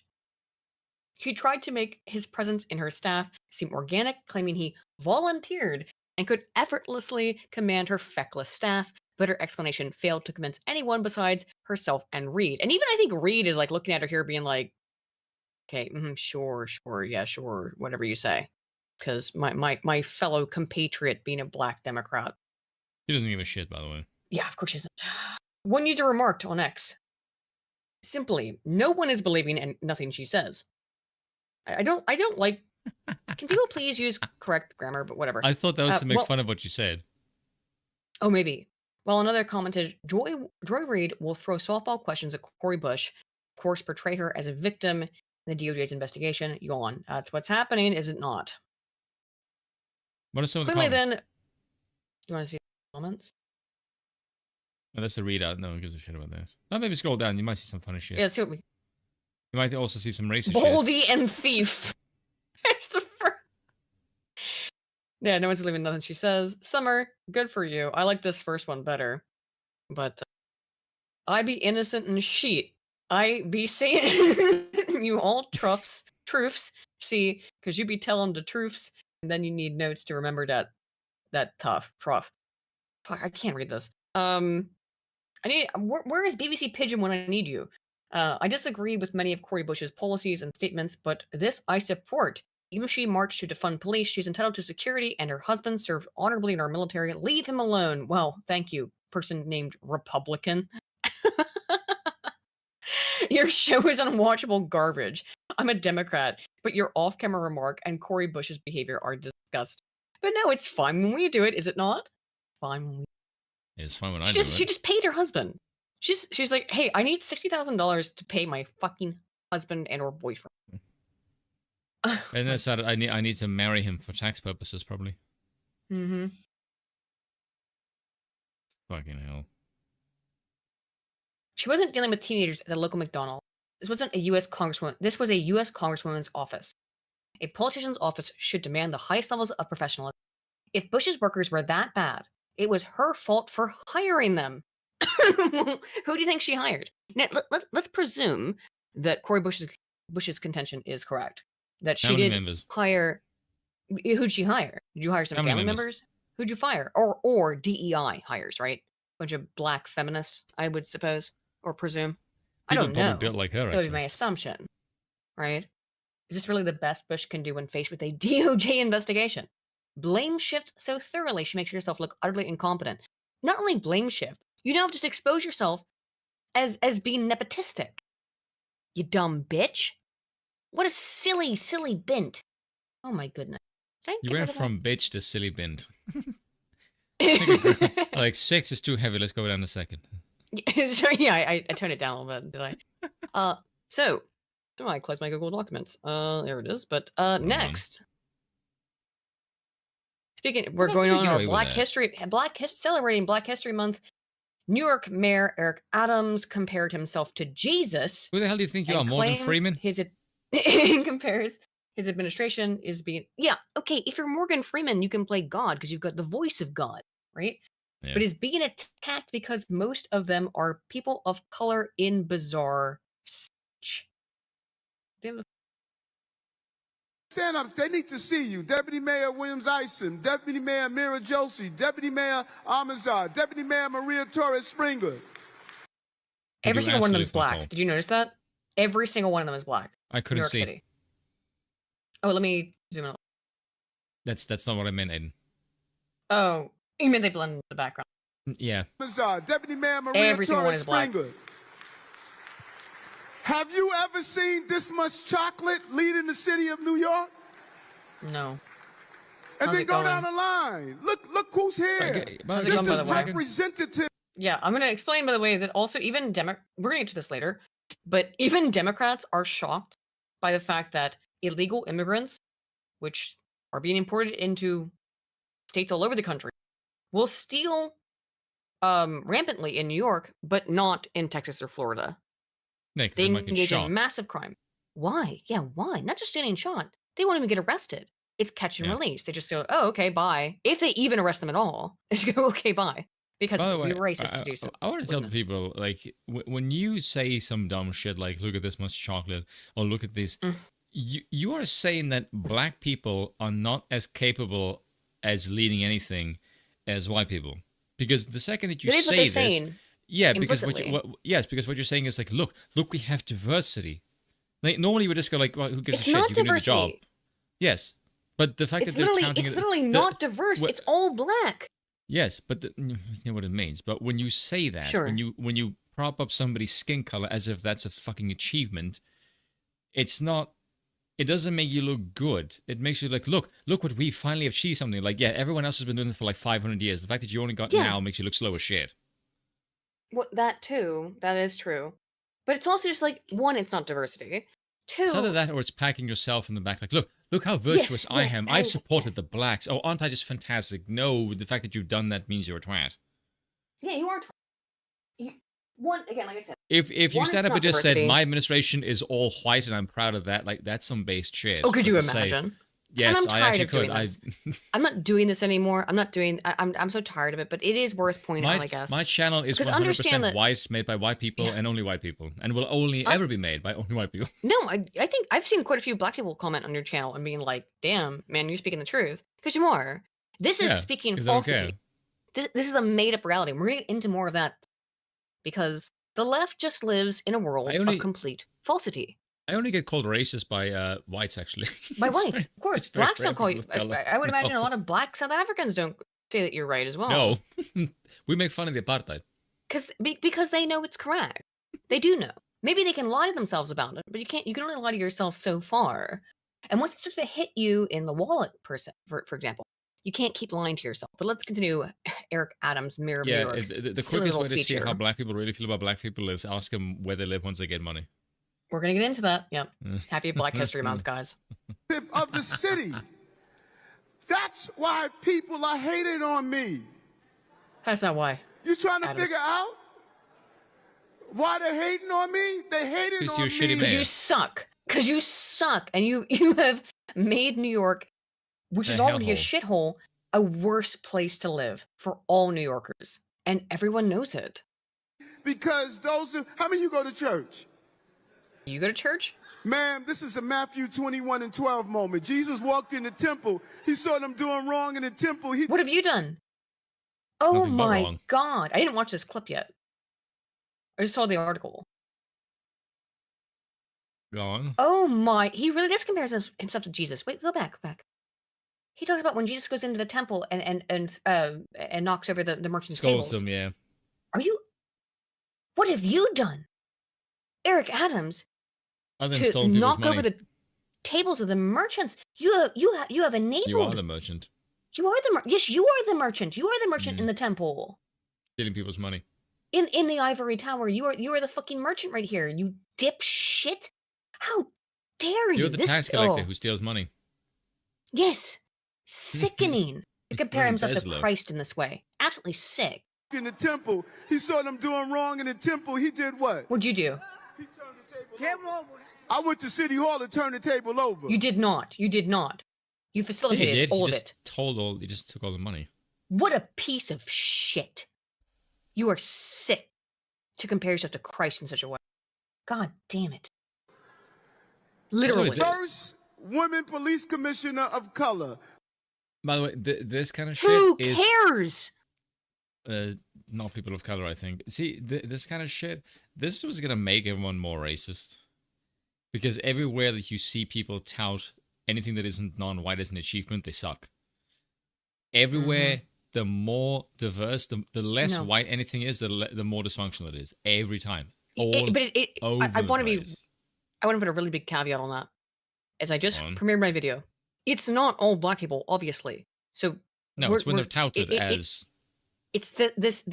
She tried to make his presence in her staff seem organic, claiming he volunteered and could effortlessly command her feckless staff, but her explanation failed to convince anyone besides herself and Reed. And even I think Reed is like looking at her here being like, okay, sure, yeah, sure, whatever you say. Because my fellow compatriot being a black Democrat. She doesn't give a shit, by the way. Yeah, of course she doesn't. One user remarked on X, simply, "No one is believing in nothing she says." I don't like... Can people please use correct grammar, but whatever. I thought that was to make fun of what you said. Oh, maybe. Well, another commented, Joy Reid will throw softball questions at Cori Bush, of course portray her as a victim in the DOJ's investigation. Yawn. That's what's happening, is it not? What are some of the Clearly comments? then... Do you want to see the comments? No, that's the readout. No one gives a shit about that. Oh, maybe scroll down. You might see some funny shit. Yeah, let's see what we... You might also see some racist Baldy shit. and thief. It's the first... Yeah, no one's believing nothing she says. Summer, good for you. I like this first one better. But I be innocent and sheet. I be saying you all truffs. See, because you be telling the truths, and then you need notes to remember that truff. Fuck, I can't read this. I need... Where is BBC Pigeon when I need you? I disagree with many of Cori Bush's policies and statements, but this I support. Even if she marched to defund police, she's entitled to security, and her husband served honorably in our military. Leave him alone. Well, thank you, person named Republican. Your show is unwatchable garbage. I'm a Democrat, but your off-camera remark and Cori Bush's behavior are disgusting. But no, it's fine when we do it, is it not? Fine when we... It's fine when I do it. She just paid her husband. She's like, hey, I need $60,000 to pay my fucking husband and or boyfriend. And that's that. I need to marry him for tax purposes, probably. Mm-hmm. Fucking hell. She wasn't dealing with teenagers at the local McDonald's. This wasn't a U.S. congresswoman. This was a U.S. congresswoman's office. A politician's office should demand the highest levels of professionalism. If Bush's workers were that bad, it was her fault for hiring them. Who do you think she hired? Now, let's presume that Cori Bush's contention is correct. That she did hire. Who'd she hire? Did you hire some family members? Who'd you fire? Or DEI hires, right? Bunch of black feminists, I would suppose, or presume. I don't know. Built like her, that would be my assumption, right? Is this really the best Bush can do when faced with a DOJ investigation? Blame shift so thoroughly she makes yourself look utterly incompetent. Not only blame shift, you now just expose yourself as being nepotistic. You dumb bitch. What a silly, silly bint. Oh my goodness. You went from bitch to silly bint. Like 6 is too heavy. Let's go down to 2nd. Yeah, I toned it down a little bit, did I? So I closed my Google Documents. There it is. But next, we're going on our celebrating Black History Month. New York Mayor Eric Adams compared himself to Jesus. Who the hell do you think you are, Morgan Freeman? Compares his administration is being okay. If you're Morgan Freeman, you can play God because you've got the voice of God, right? Yeah. But is being attacked because most of them are people of color in bizarre speech. Stand up. They need to see you. Deputy Mayor Williams Ison, Deputy Mayor Mira Josie, Deputy Mayor Amazar, Deputy Mayor Maria Torres Springer. Every single one of them is black. Did you notice that? Every single one of them is black. I couldn't see. City. Oh, let me zoom in. That's not what I meant, Aiden. Oh, you mean they blend the background? Yeah. Deputy Mayor Maria Every single one Torres is black. Springer. Have you ever seen this much chocolate leading the city of New York? No. And then go down the line. Look who's here. Okay, this is representative. Yeah, I'm going to explain, by the way, that also even we're going to get to this later, but even Democrats are shocked by the fact that illegal immigrants, which are being imported into states all over the country, will steal rampantly in New York, but not in Texas or Florida. Yeah, they engage in massive crime. Why? Yeah, why? Not just getting shot. They won't even get arrested. It's catch and release. They just go, oh, okay, bye. If they even arrest them at all, they just go, okay, bye. Because you're racist to do so. I want to tell the people, like, when you say some dumb shit like, look at this much chocolate, or look at this, you are saying that black people are not as capable as leading anything as white people. Because the second that you say this... Yeah, because because what you're saying is like, look, we have diversity. Like normally we just go like, well, who gives a shit? You can do the job. Yes, but the fact that they're counting it's literally not diverse. It's all black. Yes, but you know what it means. But when you say that, when you prop up somebody's skin color as if that's a fucking achievement, it's not. It doesn't make you look good. It makes you like, look what we finally achieved something. Like, yeah, everyone else has been doing it for like 500 years. The fact that you only got now makes you look slow as shit. Well, that too. That is true. But it's also just like, one, it's not diversity. Two... It's either that or it's packing yourself in the back. Like, look how virtuous I am. I supported the blacks. Oh, aren't I just fantastic? No, the fact that you've done that means you're a twat. Yeah, you are again, like I said. If you stand up and just said, my administration is all white and I'm proud of that, like, that's some base shit. Oh, could you imagine? Yes, I actually could. I'm not doing this anymore. I'm so tired of it, but it is worth pointing out, I guess. My channel is 100% white, made by white people and only white people, and will only ever be made by only white people. No, I think I've seen quite a few black people comment on your channel and being like, damn, man, you're speaking the truth. Because you are. This is speaking falsity. This is a made-up reality. We're going to get into more of that because the left just lives in a world of complete falsity. I only get called racist by whites, actually. By whites, of course. Blacks don't call you. I would imagine a lot of black South Africans don't say that you're right as well. No. We make fun of the apartheid. Because they know it's correct. They do know. Maybe they can lie to themselves about it, but you can't. You can only lie to yourself so far. And once it starts to hit you in the wallet, for example, you can't keep lying to yourself. But let's continue Eric Adams' mirror. Yeah, the quickest way to see how black people really feel about black people is ask them where they live once they get money. We're going to get into that. Yep. Happy Black History Month, guys. Of the city. That's why people are hating on me. That's not why. You trying to figure out why they're hating on me? They hated on me. Because you suck. Because you suck. And you have made New York, which is already a shithole, a worse place to live for all New Yorkers. And everyone knows it. Because how many of you go to church? You go to church? Ma'am, this is a Matthew 21:12 moment. Jesus walked in the temple. He saw them doing wrong in the temple. What have you done? Oh my God. I didn't watch this clip yet. I just saw the article. Go on. Oh my. He really does compare himself to Jesus. Wait, go back. He talks about when Jesus goes into the temple and knocks over the merchant's tables. Scolds them, yeah. What have you done? Eric Adams, Other than to stolen people's knock over money. the tables of the merchants. You have enabled. You are the merchant. You are the yes. You are the merchant. You are the merchant in the temple. Stealing people's money. In the ivory tower. You are the fucking merchant right here. You dipshit. How dare you? You're the tax collector who steals money. Yes. Sickening to compare himself to Bezler. Christ in this way. Absolutely sick. In the temple, he saw them doing wrong in the temple. He did what? What'd you do? He turned the table over. I went to City Hall to turn the table over. You did not. You did not. You facilitated all of it. He just took all the money. What a piece of shit. You are sick to compare yourself to Christ in such a way. God damn it. Literally. First woman police commissioner of color. By the way, this kind of shit Who is... cares? Not people of color, I think. See, this kind of shit, this was going to make everyone more racist. Because everywhere that you see people tout anything that isn't non-white as an achievement, they suck. Everywhere, the more diverse, the less white anything is, the more dysfunctional it is. Every time. I want to put a really big caveat on that. As I just premiered my video. It's not all black people, obviously. So no, it's when they're touted as... It's this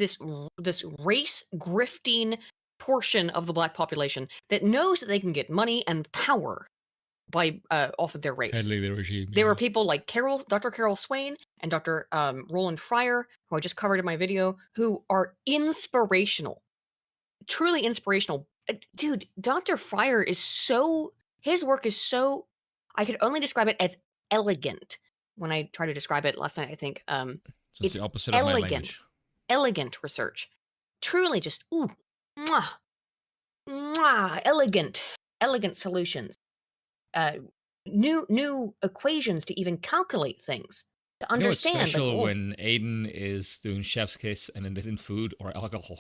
race grifting portion of the black population that knows that they can get money and power by off of their race. Peddling the regime. There were people like Dr. Carol Swain and Dr. Roland Fryer, who I just covered in my video, who are inspirational, truly inspirational. Dude, Dr. Fryer is his work is so, I could only describe it as elegant. When I tried to describe it last night, I think so it's the opposite of my language. Elegant research. Truly just, elegant solutions. New equations to even calculate things. To understand. You know, it's special when Aiden is doing chef's kiss and it isn't food or alcohol.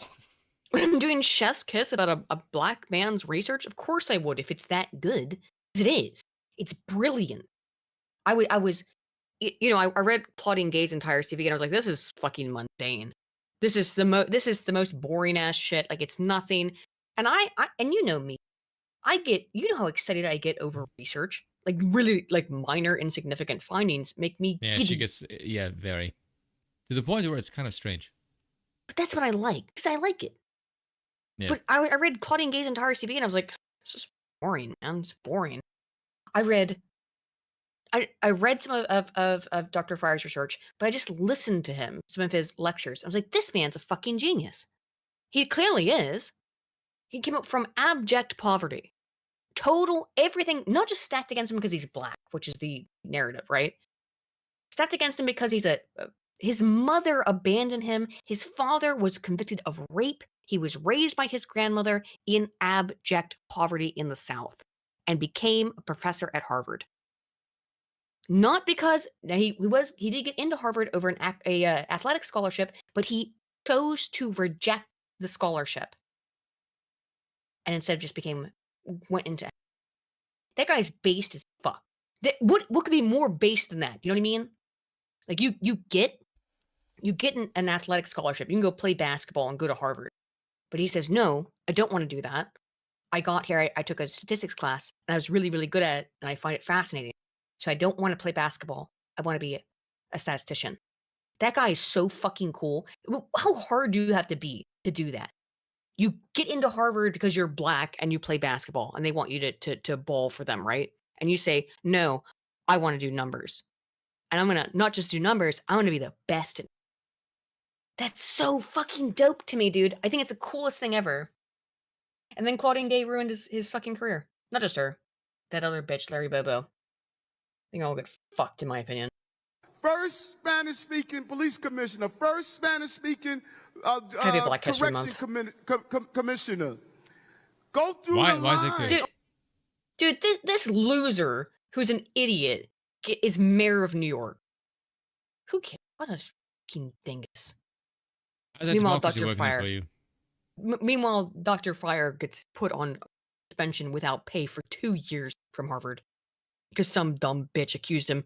When I'm doing chef's kiss about a black man's research, of course I would if it's that good. It is. It's brilliant. I read Claudine Gay's entire CV and I was like, this is fucking mundane. This is the most boring ass shit. Like, it's nothing. And and you know me, you know how excited I get over research. Like, really, like, minor insignificant findings make me Yeah, giddy. she gets, very. To the point where it's kind of strange. But that's what I like, because I like it. Yeah. But I read Claudine Gay's entire CV and I was like, this is boring, man. It's boring. I read some of Dr. Fryer's research, but I just listened to some of his lectures. I was like, this man's a fucking genius. He clearly is. He came up from abject poverty. Total everything, not just stacked against him because he's black, which is the narrative, right? Stacked against him because his mother abandoned him. His father was convicted of rape. He was raised by his grandmother in abject poverty in the South and became a professor at Harvard. Not because he did get into Harvard over an athletic scholarship, but he chose to reject the scholarship and instead just went into. That guy's based as fuck. What could be more based than that? You know what I mean? Like you get an athletic scholarship. You can go play basketball and go to Harvard. But he says, no, I don't want to do that. I got here, I took a statistics class, and I was really, really good at it, and I find it fascinating. So I don't want to play basketball. I want to be a statistician. That guy is so fucking cool. How hard do you have to be to do that? You get into Harvard because you're black and you play basketball, and they want you to ball for them, right? And you say, no, I want to do numbers. And I'm going to not just do numbers, I want to be the best. That's so fucking dope to me, dude. I think it's the coolest thing ever. And then Claudine Gay ruined his fucking career. Not just her. That other bitch, Larry Bobo. I think I'll get fucked, in my opinion. First Spanish-speaking police commissioner. First Spanish-speaking correction commissioner. Go through the line. Why is it good? Dude, this loser who's an idiot is mayor of New York. Who cares? What a fucking dingus. How's that democracy working out for you? Meanwhile, Dr. Fryer gets put on suspension without pay for 2 years from Harvard because some dumb bitch accused him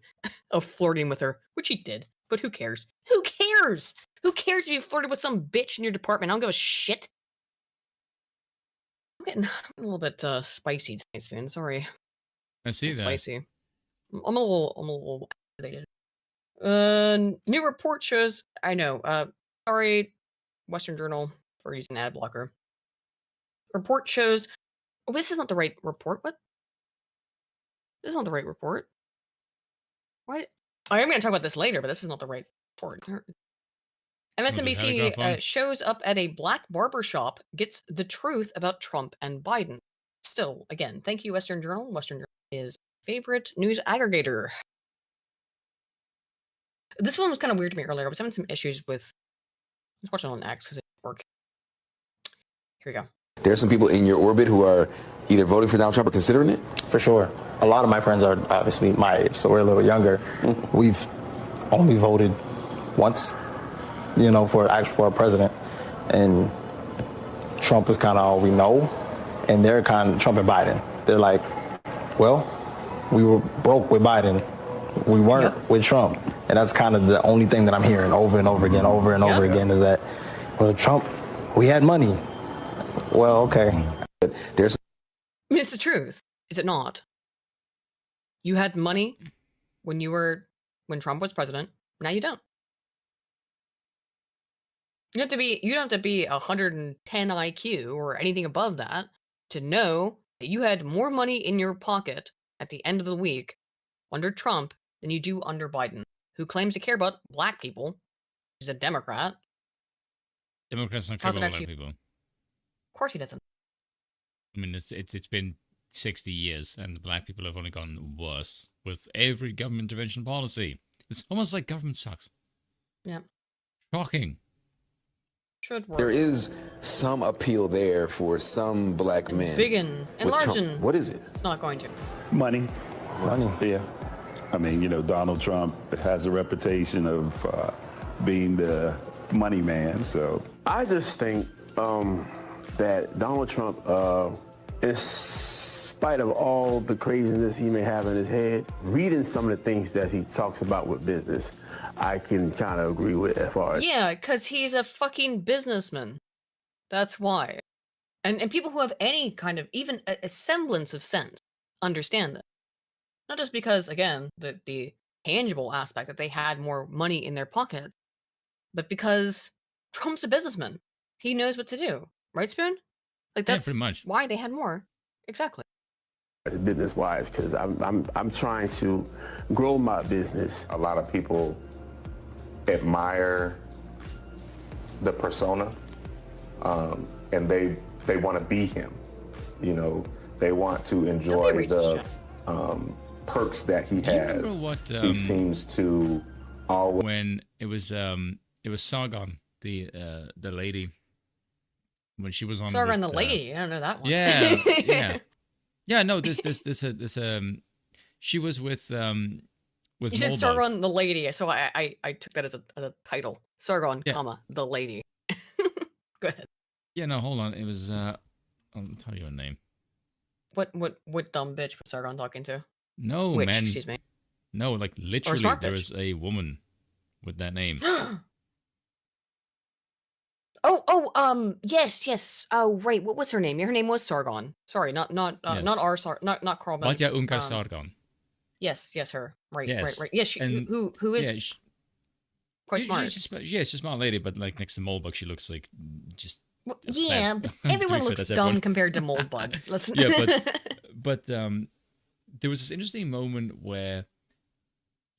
of flirting with her, which he did. But who cares? Who cares? Who cares if you flirted with some bitch in your department? I don't give a shit. I'm getting a little bit spicy tonight, Spoon. Sorry. I see that. Spicy. I'm a little activated. New report shows. I know. Sorry, Western Journal, for using ad blocker. Report shows. Oh, this is not the right report. What? This is not the right report. What? I am going to talk about this later, but this is not the right report. MSNBC shows up at a black barber shop, gets the truth about Trump and Biden. Still, again, thank you, Western Journal. Western Journal is favorite news aggregator. This one was kind of weird to me earlier. I was having some issues with. I was watching on X because it didn't work. Here we go. There's some people in your orbit who are either voting for Donald Trump or considering it? For sure. A lot of my friends are obviously my age, so we're a little younger. We've only voted once, for a president. And Trump is kind of all we know. And they're Trump and Biden. They're like, well, we were broke with Biden. We weren't with Trump. And that's kind of the only thing that I'm hearing over and over again, again, is that, well, Trump, we had money. Well, okay. It's the truth, is it not? You had money when Trump was president. Now you don't. You don't have to be 110 IQ or anything above that to know that you had more money in your pocket at the end of the week under Trump than you do under Biden, who claims to care about black people. He's a Democrat. Democrats don't care about black people. Of course he doesn't. I mean, it's been 60 years, and the black people have only gotten worse with every government intervention policy. It's almost like government sucks. Yeah. Shocking. Should work. There is some appeal there for some black men. Big and enlarging. What is it? It's not going to. Money. Yeah. I mean, Donald Trump has a reputation of being the money man, so. I just think that Donald Trump, in spite of all the craziness he may have in his head, reading some of the things that he talks about with business, I can kind of agree with as far as. Yeah, because he's a fucking businessman. That's why. And people who have any kind of, even a semblance of sense, understand that. Not just because, again, the tangible aspect that they had more money in their pocket, but because Trump's a businessman. He knows what to do. Right, Spoon? Like, that's pretty much why they had more. Exactly. Business-wise, because I'm trying to grow my business. A lot of people admire the persona, and they want to be him. They want to enjoy the perks that he has. He seems to always. When it was Sargon, the lady. When she was on Sargon the lady, I don't know that one. Yeah. No, this she was with you said Sargon the lady, so I took that as a title. Sargon, the lady. Go ahead. Yeah, no, hold on. It was I'll tell you her name. What dumb bitch was Sargon talking to? No, Which, man. Excuse me. No, like literally there was a woman with that name. Yes. Oh, right. What was her name? Her name was Sargon. Sorry, not our not Carl. Matja Ungar Sargon. Yes, her. Right. Yes. Right. Yes, who is quite smart. Well, yeah, but everyone looks dumb compared to Moldbug. Let's. Yeah, but there was this interesting moment where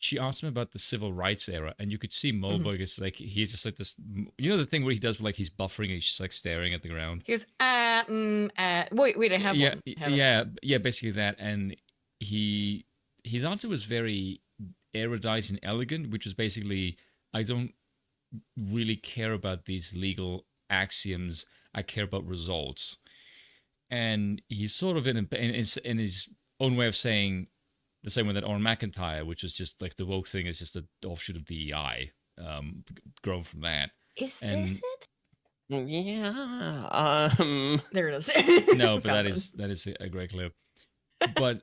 she asked him about the civil rights era, and you could see Moberg is like, he's just like this, you know, the thing where he does, like, he's buffering, he's just like staring at the ground. He goes, wait, I have one. Yeah, basically that. And his answer was very erudite and elegant, which was basically, I don't really care about these legal axioms, I care about results. And he's sort of in his own way of saying the same way that Oren McIntyre, which is just like the woke thing is just an offshoot of DEI, grown from that. Is and this it? Yeah. There it is. No, but that is a great clip. But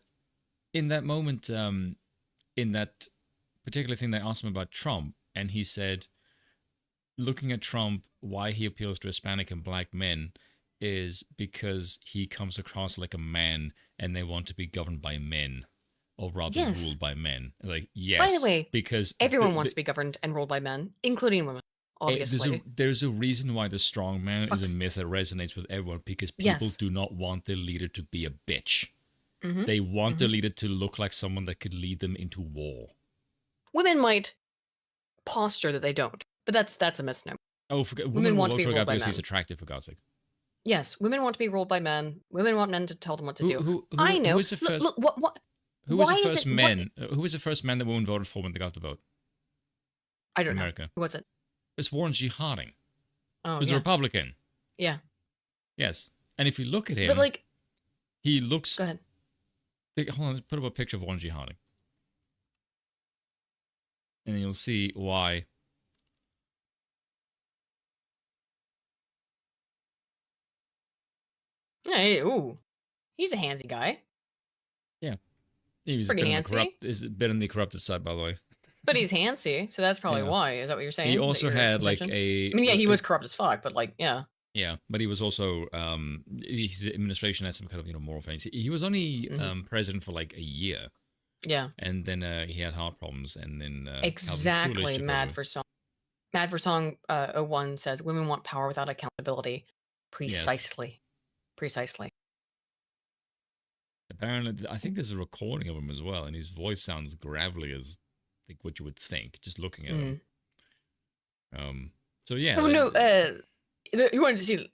in that moment, in that particular thing, they asked him about Trump, and he said, looking at Trump, why he appeals to Hispanic and black men is because he comes across like a man, and they want to be governed by men. Or rather, ruled by men. Like, yes. By the way, because everyone wants to be governed and ruled by men, including women, obviously. There's a reason why the strong man is a myth that resonates with everyone, because people do not want their leader to be a bitch. Mm-hmm. They want their leader to look like someone that could lead them into war. Women might posture that they don't, but that's a misnomer. Oh, women want to be ruled by because men. he's attractive, for God's sake. Yes, women want to be ruled by men. Women want men to tell them what to do. I know. Who was the first? Who was the first man? Who was the first man that women voted for when they got the vote? I don't in know. America. Who was it? It's Warren G. Harding. Oh, He was a Republican. Yeah. Yes, and if you look at him, But like, he looks. Go ahead. Hold on, let's put up a picture of Warren G. Harding, and you'll see why. Hey, ooh, he's a handsy guy. Yeah, he was pretty handsy. Is a bit on the corrupted side, by the way. But he's handsy, so that's probably why. Is that what you're saying? He also had like I mean, yeah, he was corrupt as fuck, but like, yeah. Yeah, but he was also his administration had some kind of moral things. He was only president for like a year. Yeah. And then he had heart problems, and then exactly. Mad for Song 01 says women want power without accountability. Precisely. Yes. Precisely. Apparently, I think there's a recording of him as well, and his voice sounds gravelly as like what you would think just looking at him. So yeah. Oh no. You wanted to see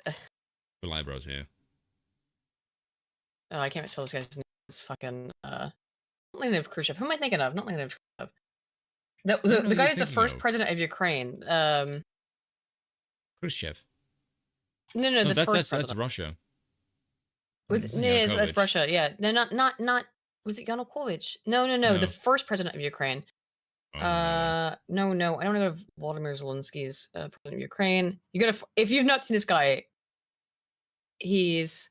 full eyebrows here. Oh, I can't spell this guy's name. It's fucking Leonid Khrushchev. Who am I thinking of? Not Leonid Khrushchev. The guy who's the first president of Ukraine. Khrushchev. No, the first president. That's Russia. That's Russia. Yeah. No, not. Was it Yanukovych? No. The first president of Ukraine. No. I don't want to go to Volodymyr Zelensky's president of Ukraine. If you've not seen this guy, his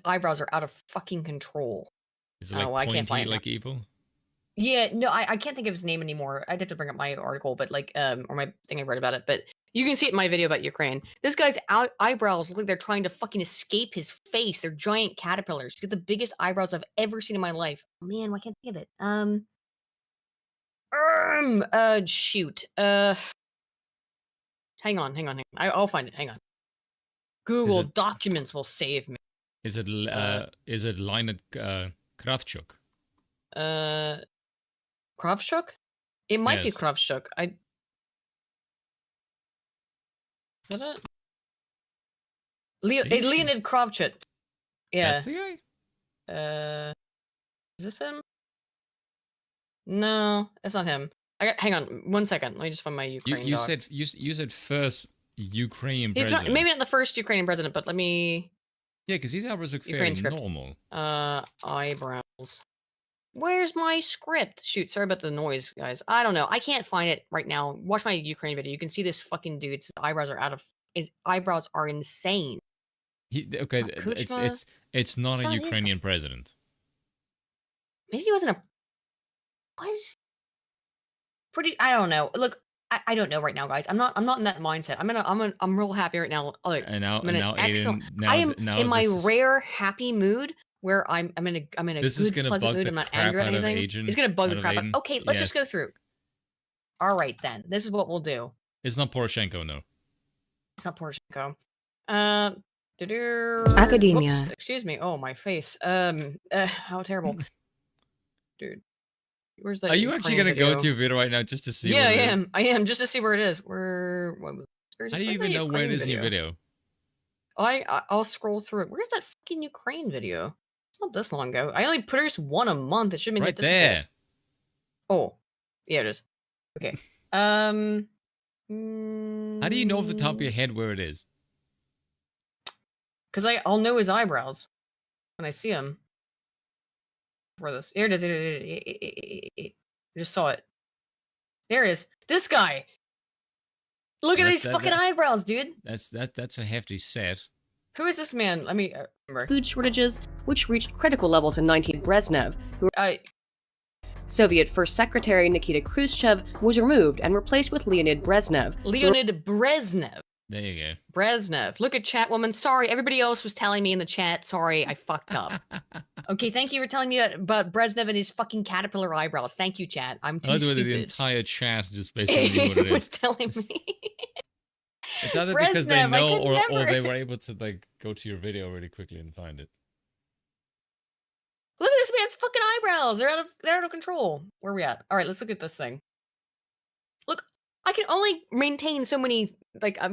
eyebrows are out of fucking control. Is it like pointy, I can't find like evil? Yeah, no, I can't think of his name anymore. I'd have to bring up my article, but like, or my thing I read about it. But you can see it in my video about Ukraine. This guy's eyebrows look like they're trying to fucking escape his face. They're giant caterpillars. He's got the biggest eyebrows I've ever seen in my life. Oh, man, why can't I think of it? Shoot. Hang on. I'll find it. Hang on. Google Documents will save me. Is it Leonid Kravchuk? Kravchuk? It might be Kravchuk. Is that it? Leonid Kravchuk. Yeah. That's the guy? Is this him? No, that's not him. Hang on 1 second. Let me just find my Ukraine. You said first Ukrainian He's president. maybe not the first Ukrainian president, but let me. Yeah, because his eyebrows look fairly normal. Eyebrows. Where's my script? Shoot, sorry about the noise, guys. I don't know. I can't find it right now. Watch my Ukraine video. You can see this fucking dude. His eyebrows are insane. It's not a Ukrainian president. Maybe he wasn't I don't know. Look, I don't know right now, guys. I'm not in that mindset. I'm real happy right now. Like, I am in my rare happy mood where I'm in a good pleasant mood. I'm not angry at anything. It's gonna bug the crap out. Okay, let's just go through. All right then. This is what we'll do. It's not Poroshenko, no. It's not Poroshenko. Academia. Whoops, excuse me. Oh, my face. How terrible. Dude. Where's the? Are you actually Ukraine gonna go video? to a video right now just to see? Yeah, what I it is? am. I am just to see where it is. Where? How do you even know where it is in your video? I'll scroll through it. Where's that fucking Ukraine video? It's not this long ago. I only produce one a month. It should be Right that difficult. there. Oh, yeah, it is. Okay. How do you know off the top of your head where it is? Because I'll know his eyebrows when I see him. Where this? Here it is. I just saw it. There it is. This guy. Look at these fucking eyebrows, dude. That's a hefty set. Who is this man? Let me remember. Food shortages, which reached critical levels in 19. Brezhnev, who Soviet First Secretary Nikita Khrushchev, was removed and replaced with Leonid Brezhnev. Leonid Brezhnev. There you go. Brezhnev. Look at chat, woman. Sorry, everybody else was telling me in the chat. Sorry, I fucked up. Okay, thank you for telling me about Brezhnev and his fucking caterpillar eyebrows. Thank you, chat. I'm too stupid. The entire chat just basically knew what it is. was telling me. It's either Brezhnev, because they know or never. they were able to like go to your video really quickly and find it. Look at this man's fucking eyebrows. They're out of control. Where are we at? All right, let's look at this thing. Look, I can only maintain so many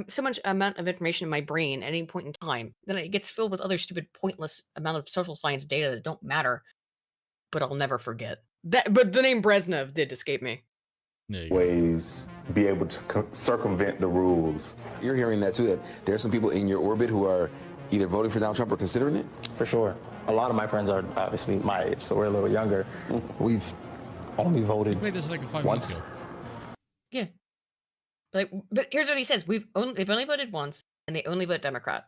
so much amount of information in my brain at any point in time. Then it gets filled with other stupid, pointless amount of social science data that don't matter. But I'll never forget that. But the name Brezhnev did escape me. Ways be able to circumvent the rules. You're hearing that too, that there are some people in your orbit who are either voting for Donald Trump or considering it? For sure. A lot of my friends are obviously my age, so we're a little younger. We've only voted this like 5 once. minutes ago. Yeah. But here's what he says: they've only voted once, and they only vote Democrat.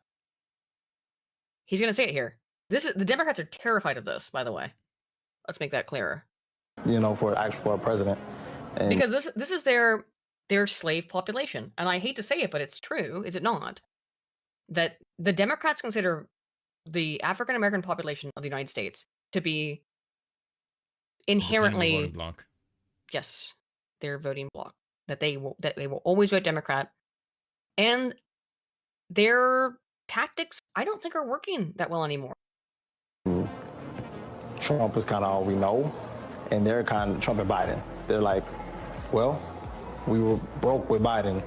He's gonna say it here. The Democrats are terrified of this, by the way. Let's make that clearer. You know, for a president. And Because this is their slave population, and I hate to say it, but it's true, is it not? That the Democrats consider the African American population of the United States to be inherently voting bloc. Yes, their voting bloc. That they will always vote Democrat, and their tactics I don't think are working that well anymore. Trump is kind of all we know, and they're kind of Trump and Biden. They're like, well, we were broke with Biden.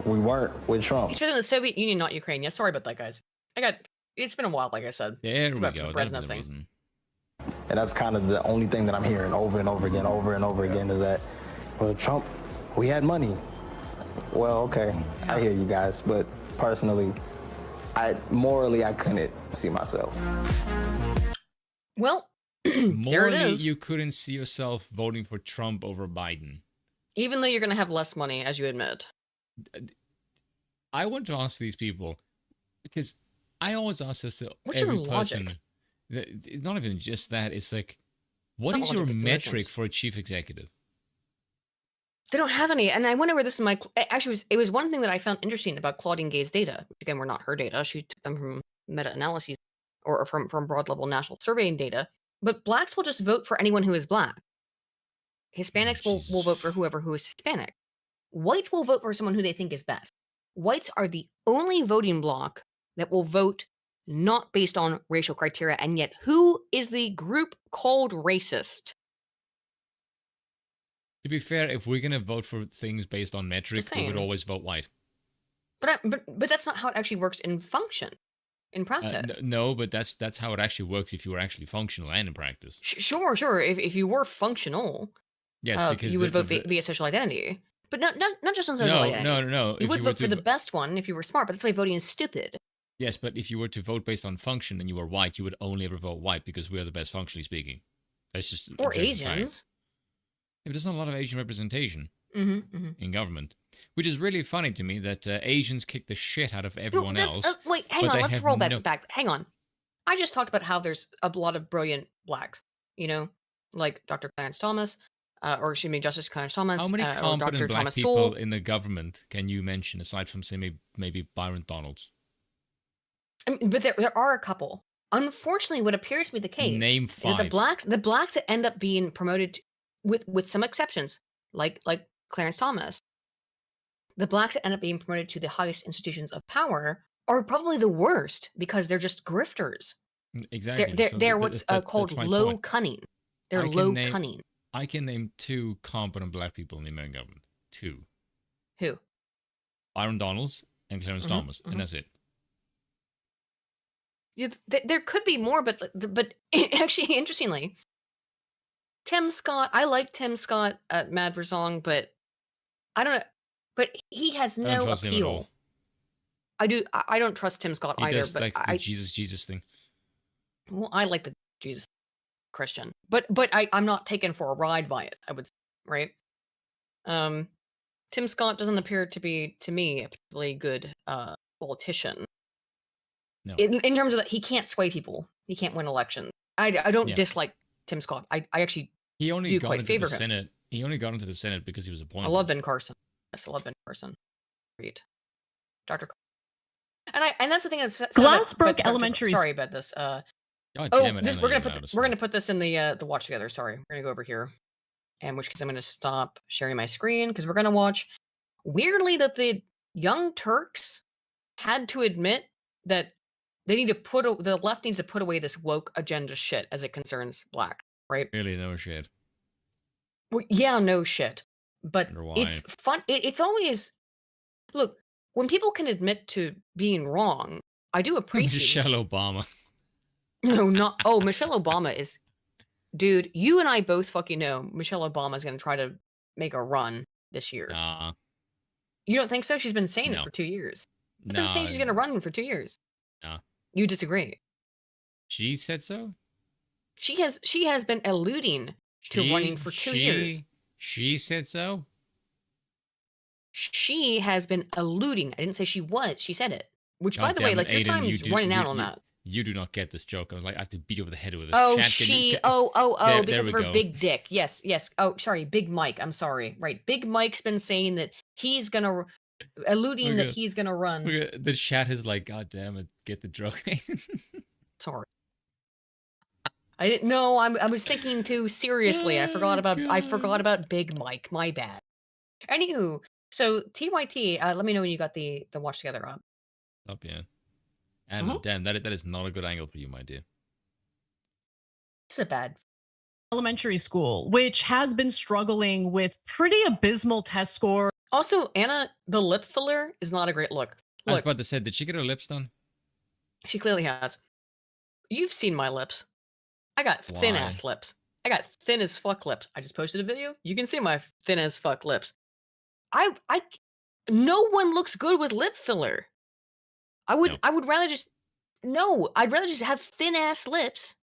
We weren't with Trump. He's in the Soviet Union, not Ukraine. Yeah, sorry about that, guys. It's been a while, like I said. There we about go. The That's Brezhnev the thing. reason. And that's kind of the only thing that I'm hearing over and over again is that, well, Trump, we had money. Well, okay, I hear you guys, but personally, morally, I couldn't see myself. Well, there it Morally, is. you couldn't see yourself voting for Trump over Biden. Even though you're going to have less money, as you admit. I want to ask these people, because I always ask this to What's your every logic? person. It's not even just that. It's like, what It's is not your logic, it's metric emotions. for a chief executive? They don't have any, and I wonder where this is. It was one thing that I found interesting about Claudine Gay's data. Which again, were not her data. She took them from meta-analyses or from broad-level national surveying data. But blacks will just vote for anyone who is black. Hispanics will vote for whoever who is Hispanic. Whites will vote for someone who they think is best. Whites are the only voting bloc that will vote not based on racial criteria, and yet who is the group called racist? To be fair, if we're gonna vote for things based on metric, Just we would saying. always vote white. But that's not how it actually works in function, in practice. No, but that's how it actually works if you were actually functional and in practice. Sure. If you were functional, Yes, because you would vote via social identity. But not just on social identity. No. You If would were vote for the best one if you were smart, but that's why voting is stupid. Yes, but if you were to vote based on function and you were white, you would only ever vote white because we are the best functionally speaking. That's just Or objective fact. Asians. Yeah, but there's not a lot of Asian representation Mm-hmm. in government, which is really funny to me that Asians kick the shit out of everyone else. Wait, hang but on. they Let's have roll no- back. Hang on. I just talked about how there's a lot of brilliant blacks. You know, like Dr. Clarence Thomas, Justice Clarence Thomas. How many or competent Dr. black Thomas people Sowell. in the government can you mention aside from say maybe Byron Donalds? But there are a couple. Unfortunately, what appears to be the case Name is that five. the blacks that end up being promoted, with some exceptions, like Clarence Thomas, the blacks that end up being promoted to the highest institutions of power are probably the worst because they're just grifters. Exactly. They're So they're that- what's that- called that's my low point. cunning. They're I can low name- cunning. I can name 2 competent black people in the American government. 2. Who? Byron Donalds and Clarence Thomas, and that's it. Yeah, there could be more, but actually, interestingly, Tim Scott. I like Tim Scott at Mad for Song, but I don't know. But he has I don't no trust him at all. appeal. I do. I don't trust Tim Scott He either. does But like the Jesus thing. well, I like the Jesus Christian, but I'm not taken for a ride by it. I would say, right? Tim Scott doesn't appear to be, to me, a particularly good politician. No. In terms of that, he can't sway people. He can't win elections. I don't Yeah. dislike Tim Scott. I actually He only do got quite into favor the him. Senate. He only got into the Senate because he was I appointed. love Ben Carson. Yes, I love Ben Carson. Great, Dr. And that's the thing that's Glassbrook Elementary. Sorry about this. God damn it, Anna, we're you're gonna loud as we're gonna put this in the watch together. Sorry, we're gonna go over here, in which case I'm gonna stop sharing my screen because we're gonna watch. Weirdly, that the Young Turks had to admit that they need to the left needs to put away this woke agenda shit as it concerns black, right? Really, no shit. Well, yeah, no shit. But Wonder why. it's fun. It's always look when people can admit to being wrong. I do appreciate. Michelle Obama. No, not. Oh, Michelle Obama is, dude. You and I both fucking know Michelle Obama is going to try to make a run this year. Nah. You don't think so? She's been saying No. it for 2 years. She's No. been saying she's going to run for 2 years. No. You disagree? She said so? She has been alluding to running for 2 years. She said so? She has been alluding. I didn't say she was. She said it. Which, by the way, damn like it, your Aiden, time's running out on that. You do not get this joke. I was like, I have to beat you over the head with this. Oh, chat. There because we of her go. big dick. Yes. Oh, sorry, Big Mike. I'm sorry. Right, Big Mike's been saying that he's alluding that he's gonna run. Look at, the chat is like, God damn it, get the joke. Sorry, I didn't know. I was thinking too seriously. I forgot about Big Mike. My bad. Anywho, so TYT. Let me know when you got the watch together up. Up, yeah. And damn, that is not a good angle for you, my dear. This is a bad Elementary school, which has been struggling with pretty abysmal test scores. Also, Anna, the lip filler is not a great look. I was about to say, did she get her lips done? She clearly has. You've seen my lips. I got thin ass lips. I got thin as fuck lips. I just posted a video. You can see my thin as fuck lips. No one looks good with lip filler. I would rather just I'd rather just have thin ass lips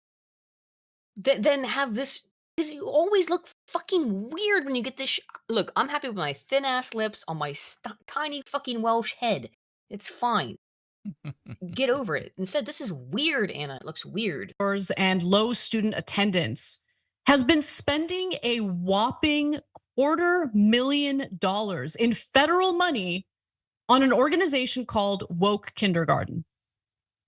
than have this. Because you always look fucking weird when you get this. Look, I'm happy with my thin ass lips on my tiny fucking Welsh head. It's fine. Get over it. Instead, this is weird, Anna. It looks weird. And low student attendance has been spending a whopping $250,000 in federal money on an organization called Woke Kindergarten.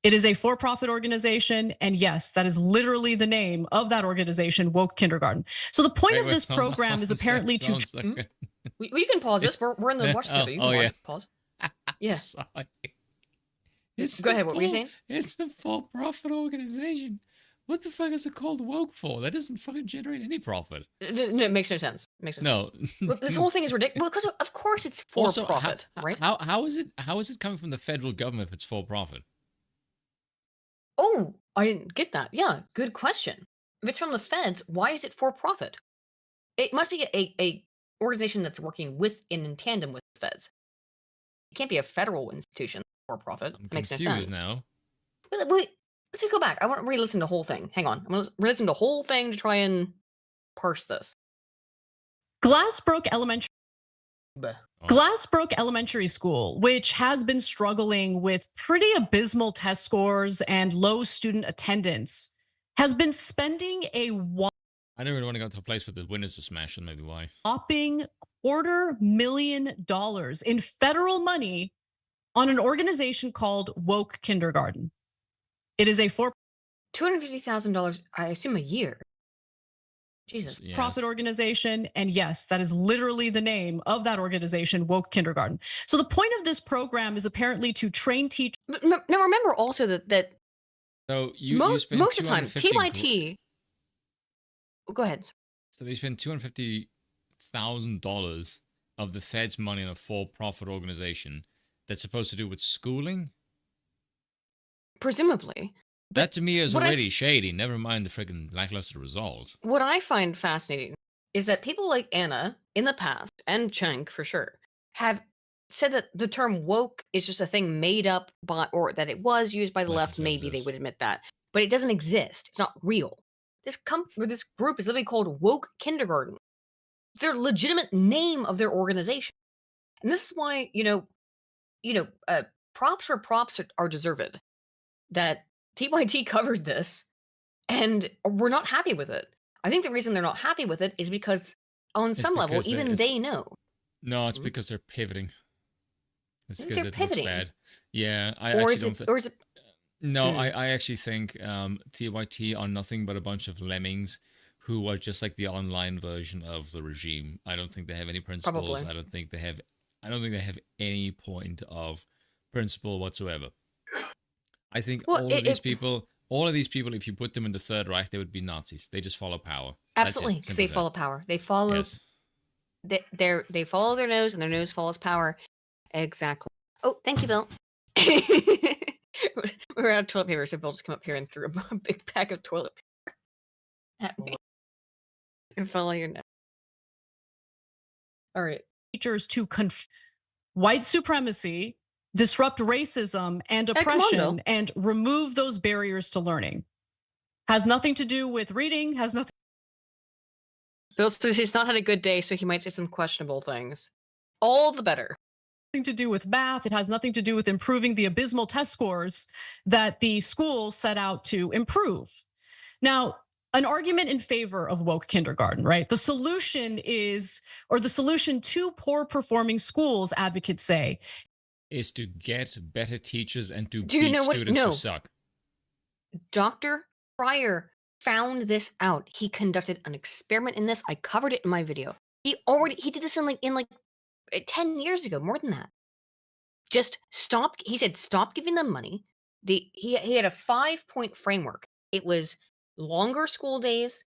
It is a for-profit organization, and yes, that is literally the name of that organization, Woke Kindergarten. So the point of this program is apparently to. We can pause this. We're in the watch together. You can pause. Yeah. Go ahead. What were you saying? It's a for-profit organization. What the fuck is it called woke for? That doesn't fucking generate any profit. It makes no sense. No. This whole thing is ridiculous. Because of course it's for profit, right? How is it coming from the federal government if it's for profit? Oh, I didn't get that. Yeah, good question. If it's from the feds, why is it for profit? It must be a organization that's working with and in tandem with the feds. It can't be a federal institution for profit. That makes no sense. Now. Wait, let's go back. I want to re-listen to the whole thing. Hang on. I'm going to re-listen to the whole thing to try and parse this. Glassbrook Elementary School, which has been struggling with pretty abysmal test scores and low student attendance, has been spending I never really want to go to a place with the windows are smashed, and maybe why. whopping $250,000 in federal money on an organization called Woke Kindergarten. It is a $250,000, I assume, a year. Jesus. Profit organization, and yes, that is literally the name of that organization, Woke Kindergarten. So the point of this program is apparently to train teachers. Now remember also that so you most of the time $250,000 TYT. Go ahead. So they spend $250,000 of the Fed's money on a for-profit organization that's supposed to do with schooling. Presumably. That to me is already shady. Never mind the freaking lackluster results. What I find fascinating is that people like Anna in the past, and Cheng for sure, have said that the term woke is just a thing made up by, or that it was used by the left. Maybe they would admit that, but it doesn't exist. It's not real. This group is literally called Woke Kindergarten. It's their legitimate name of their organization, and this is why props where props are deserved. That TYT covered this, and we're not happy with it. I think the reason they're not happy with it is because, on some level, even they know. No, it's because they're pivoting. It's because They're it pivoting. looks bad. Yeah, I Or actually is don't. it? Or is it? No, I actually think TYT are nothing but a bunch of lemmings who are just like the online version of the regime. I don't think they have any principles. Probably. I don't think they have any point of principle whatsoever. I think Well, all of these people, if you put them in the Third Reich, they would be Nazis. They just follow power. Absolutely, because they follow power. They follow. Yes. They follow their nose, and their nose follows power. Exactly. Oh, thank you, Bill. We're out of toilet paper, so Bill just come up here and threw a big pack of toilet paper at me and follow your nose. All right. Teachers to white supremacy, disrupt racism and come on, oppression, Bill. and remove those barriers to learning. Has nothing to do with reading, has nothing. Bill says he's not had a good day, so he might say some questionable things. All the better. To do with math. It has nothing to do with improving the abysmal test scores that the school set out to improve. Now, an argument in favor of woke kindergarten, right? The solution to poor performing schools, advocates say, is to get better teachers and to Do you beat know what? students No. who suck. Dr. Fryer found this out. He conducted an experiment in this. I covered it in my video. He did this in like 10 years ago, more than that. Just he said, stop giving them money. He had a 5-point framework. It was longer school days,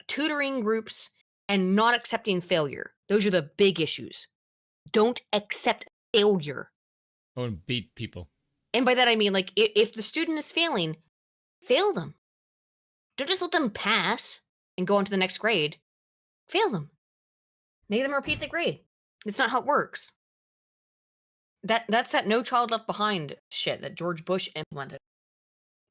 tutoring groups, and not accepting failure. Those are the big issues. Don't accept failure. Or beat people. And by that I mean, like, if the student is failing, fail them. Don't just let them pass and go on to the next grade. Fail them. Make them repeat the grade. It's not how it works. That's that No Child Left Behind shit that George Bush implemented.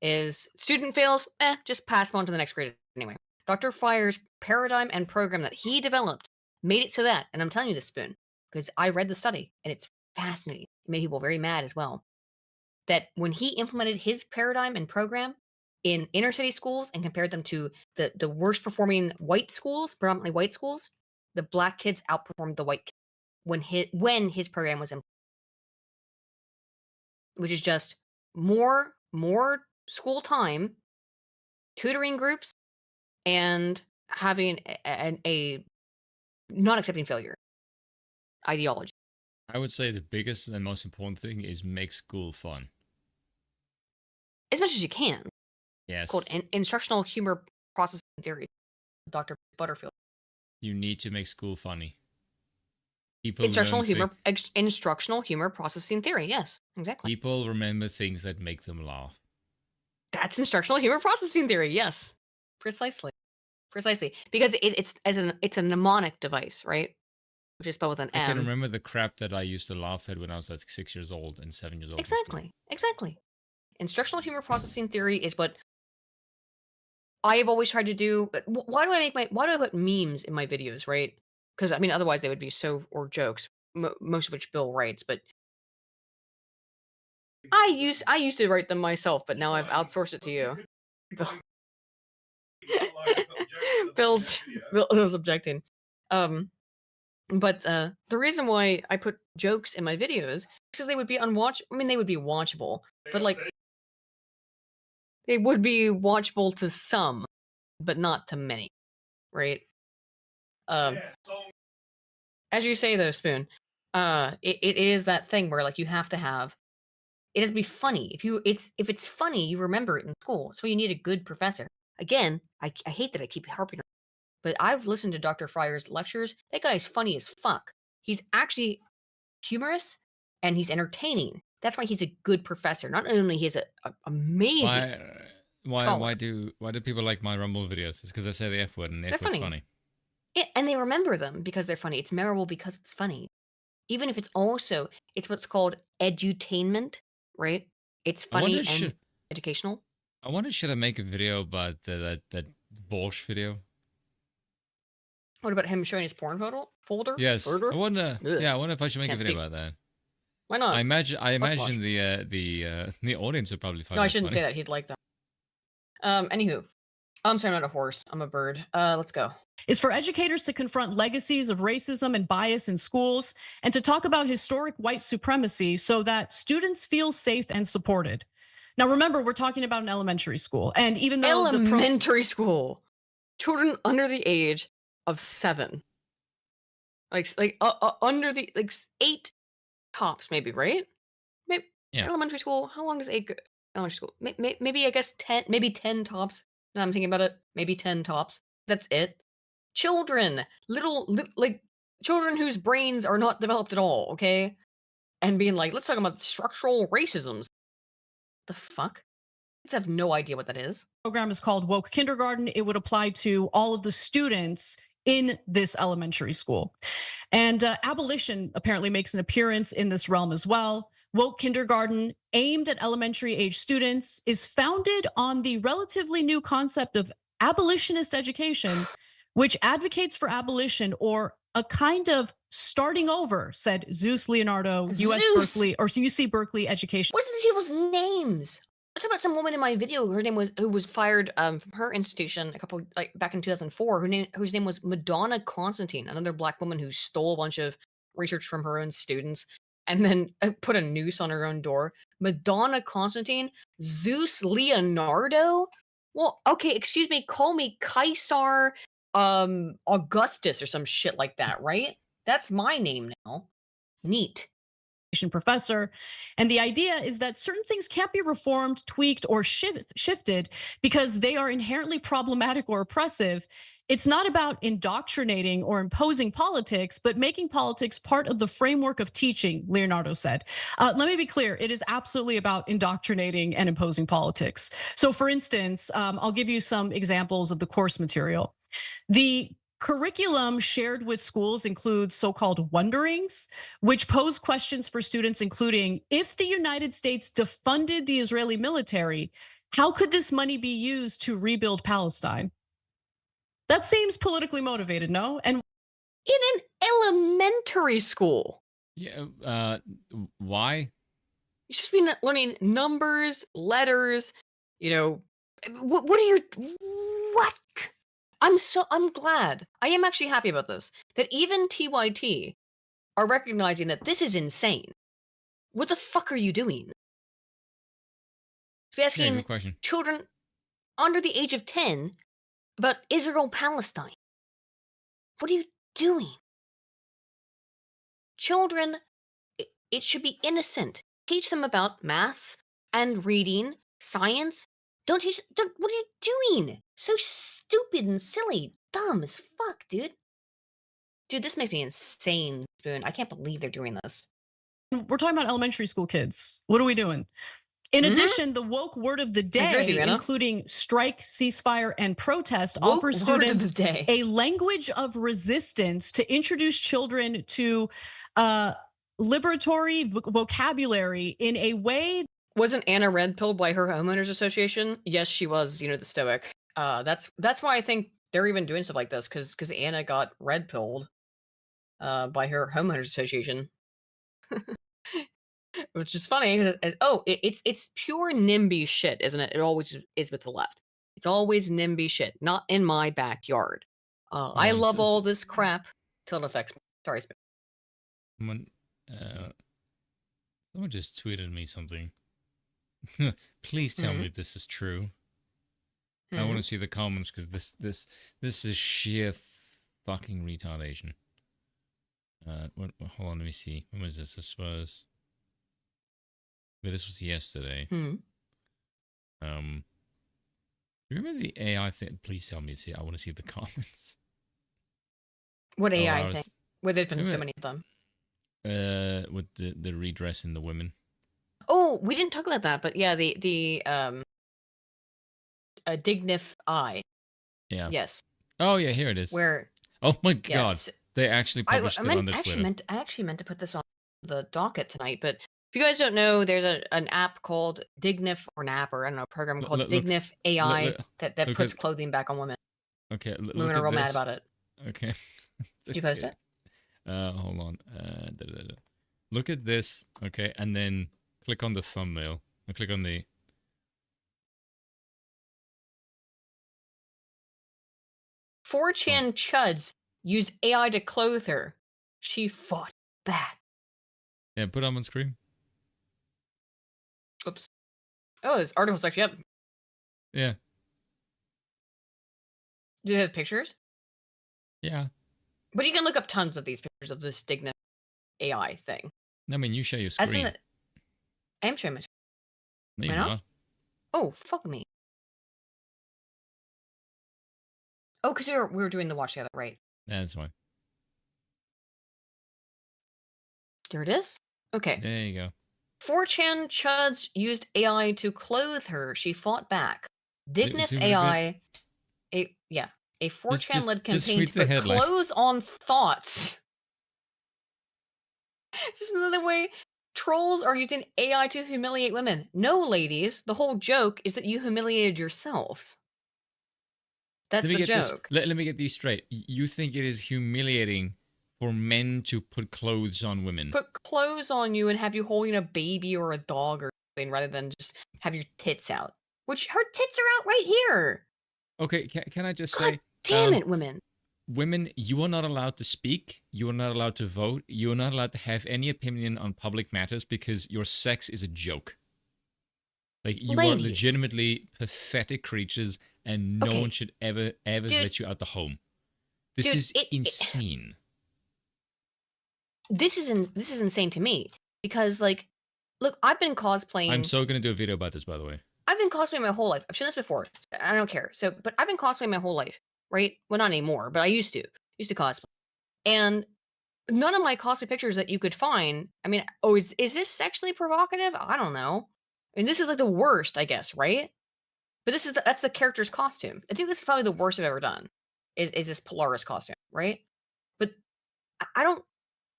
Is student fails, just pass them on to the next grade anyway. Dr. Fryer's paradigm and program that he developed made it so that, and I'm telling you this, Spoon, because I read the study and it's fascinating. It made people very mad as well. That when he implemented his paradigm and program in inner city schools and compared them to the worst performing white schools, predominantly white schools, the black kids outperformed the white kids when his program was implemented. Which is just more school time, tutoring groups, and having a not accepting failure ideology. I would say the biggest and most important thing is make school fun. As much as you can. Yes. It's called instructional humor processing theory. Dr. Butterfield. You need to make school funny. Instructional humor processing theory. Yes, exactly. People remember things that make them laugh. That's instructional humor processing theory. Yes, precisely. Because it's a mnemonic device, right? Which is spelled with an M. I can remember the crap that I used to laugh at when I was like 6 years old and 7 years old. Exactly. Instructional humor processing theory is what I have always tried to do. But why do I put memes in my videos, right? Because I mean, otherwise they would be or jokes, most of which Bill writes. But I used to write them myself, but now I've outsourced it to you. Bill's objecting. But the reason why I put jokes in my videos is because they would be they would be watchable, but like they would be watchable to some, but not to many, right? As you say though, Spoon, it is that thing where like you have to have it has to be funny. If it's funny, you remember it in school. So you need a good professor. Again, I hate that I keep harping on it, but I've listened to Dr. Fryer's lectures. That guy's funny as fuck. He's actually humorous and he's entertaining. That's why he's a good professor. Not only he's a amazing Why do people like my Rumble videos? It's because I say the F word and the F word's funny. Yeah, and they remember them because they're funny. It's memorable because it's funny. Even if it's what's called edutainment, right? It's funny and educational. I wonder, should I make a video about that Borscht video? What about him showing his porn folder? Yes. Folder? I wonder if I should make Can't a video speak. about that. Why not? I imagine the audience would probably find No, I it shouldn't funny. say that. He'd like that. Anywho. I'm sorry, I'm not a horse. I'm a bird. Let's go. Is for educators to confront legacies of racism and bias in schools and to talk about historic white supremacy so that students feel safe and supported. Now, remember, we're talking about an elementary school. And even though elementary school, children under the age of 7, under the 8 tops, maybe, right? Maybe elementary school. How long does 8 go? Elementary school? Maybe I guess 10. Maybe 10 tops. Now I'm thinking about it. Maybe 10 tops. That's it. Children, little children whose brains are not developed at all. Okay, and being like, let's talk about structural racisms. The fuck? Kids have no idea what that is. Program is called Woke Kindergarten. It would apply to all of the students in this elementary school. And abolition apparently makes an appearance in this realm as well. Woke Kindergarten, aimed at elementary age students, is founded on the relatively new concept of abolitionist education, which advocates for abolition or a kind of starting over, said Zeus Leonardo, UC Berkeley Education. What's these people's names? I talked about some woman in my video. Her name who was fired from her institution back in 2004. Whose name was Madonna Constantine, another black woman who stole a bunch of research from her own students and then put a noose on her own door. Madonna Constantine, Zeus Leonardo. Well, okay, excuse me. Call me Caesar Augustus or some shit like that, right? That's my name now. Neat. Professor. And the idea is that certain things can't be reformed, tweaked, or shifted because they are inherently problematic or oppressive. It's not about indoctrinating or imposing politics, but making politics part of the framework of teaching, Leonardo said. Let me be clear, it is absolutely about indoctrinating and imposing politics. So for instance, I'll give you some examples of the course material. The curriculum shared with schools includes so-called wonderings, which pose questions for students, including, if the United States defunded the Israeli military, how could this money be used to rebuild Palestine? That seems politically motivated, no? And in an elementary school. Yeah, why? You're supposed to be learning numbers, letters, what are you, what? I'm glad. I am actually happy about this. That even TYT are recognizing that this is insane. What the fuck are you doing? To be asking children under the age of 10 about Israel Palestine. What are you doing? Children, it should be innocent. Teach them about maths and reading, science. What are you doing? So stupid and silly. Dumb as fuck, dude. Dude, this makes me insane, Spoon. I can't believe they're doing this. We're talking about elementary school kids. What are we doing? In addition, the woke word of the day, including strike, ceasefire, and protest, offers students a language of resistance to introduce children to liberatory vocabulary in a way. Wasn't Anna red-pilled by her homeowners association? Yes, she was, the stoic. That's why I think they're even doing stuff like this, because Anna got red-pilled by her homeowners association. Which is funny. It's pure NIMBY shit, isn't it? It always is with the left. It's always NIMBY shit. Not in my backyard. I love all this crap till it affects me. Sorry, Someone just tweeted me something. Please tell me this is true. I want to see the comments because this is sheer fucking retardation. Hold on, let me see. When was this? This was yesterday. You remember the AI thing? Please tell me it's here. I want to see the comments. What Oh, AI I was- thing? Where there's been so Remember- many of them. With the redress in the women. Oh, we didn't talk about that, but yeah, the Dignif Eye. Yeah. Yes. Oh yeah, here it is. Where? Oh my Yeah, god, they actually published it on their Twitter. I actually meant to put this on the docket tonight, but if you guys don't know, there's an app called Dignif, or an app, or I don't know, a program called Dignif AI that puts clothing back on women. Okay, Women are real mad about it. Okay. Did you post it? Hold on. Look at this. Okay, and then click on the thumbnail. And click on the. 4chan chuds used AI to clothe her. She fought back. Yeah, put them on screen. Oops. Oh, this article's actually up. Yeah. Do they have pictures? Yeah. But you can look up tons of these pictures of this Dignif AI thing. I mean, you share your As screen. in, I am showing my screen. No, you're Am I not. Oh, fuck me. Oh, because we were doing the watch together, right? Yeah, that's fine. There it is. Okay. There you go. 4chan chuds used AI to clothe her. She fought back. Dignif zoom in a AI, a 4chan led just campaign read to the put headline. clothes on thoughts. Just another way trolls are using AI to humiliate women. No, ladies, the whole joke is that you humiliated yourselves. That's the joke. Let me get these straight. You think it is humiliating for men to put clothes on women? Put clothes on you and have you holding a baby or a dog or something rather than just have your tits out. Which her tits are out right here. Okay, can I just God say? damn it, women. Women, you are not allowed to speak. You are not allowed to vote. You are not allowed to have any opinion on public matters because your sex is a joke. Like, you are legitimately pathetic creatures, and no one should ever let you out the home. This is insane. This is insane to me because, like, look, I've been cosplaying. I'm so gonna do a video about this, by the way. I've been cosplaying my whole life. I've shown this before. I don't care. But I've been cosplaying my whole life, right? Well, not anymore, but I used to cosplay. And none of my cosplay pictures that you could find. I mean, is this sexually provocative? I don't know. I mean, this is like the worst, I guess, right? But that's the character's costume. I think this is probably the worst I've ever done. Is this Polaris costume, right? But I don't.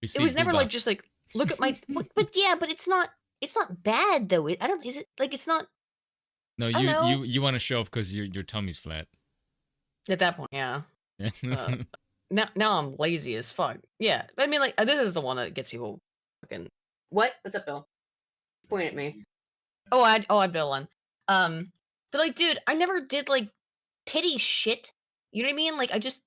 It was never like just like look at my. but yeah, but it's not bad though. I don't. Is it like it's not. No, you want to show off because your tummy's flat. At that point, yeah. Now I'm lazy as fuck. Yeah, I mean, like this is the one that gets people fucking. What? What's up, Bill? Point at me. Oh, I Bill on. But like, dude, I never did like titty shit. You know what I mean? Like, I just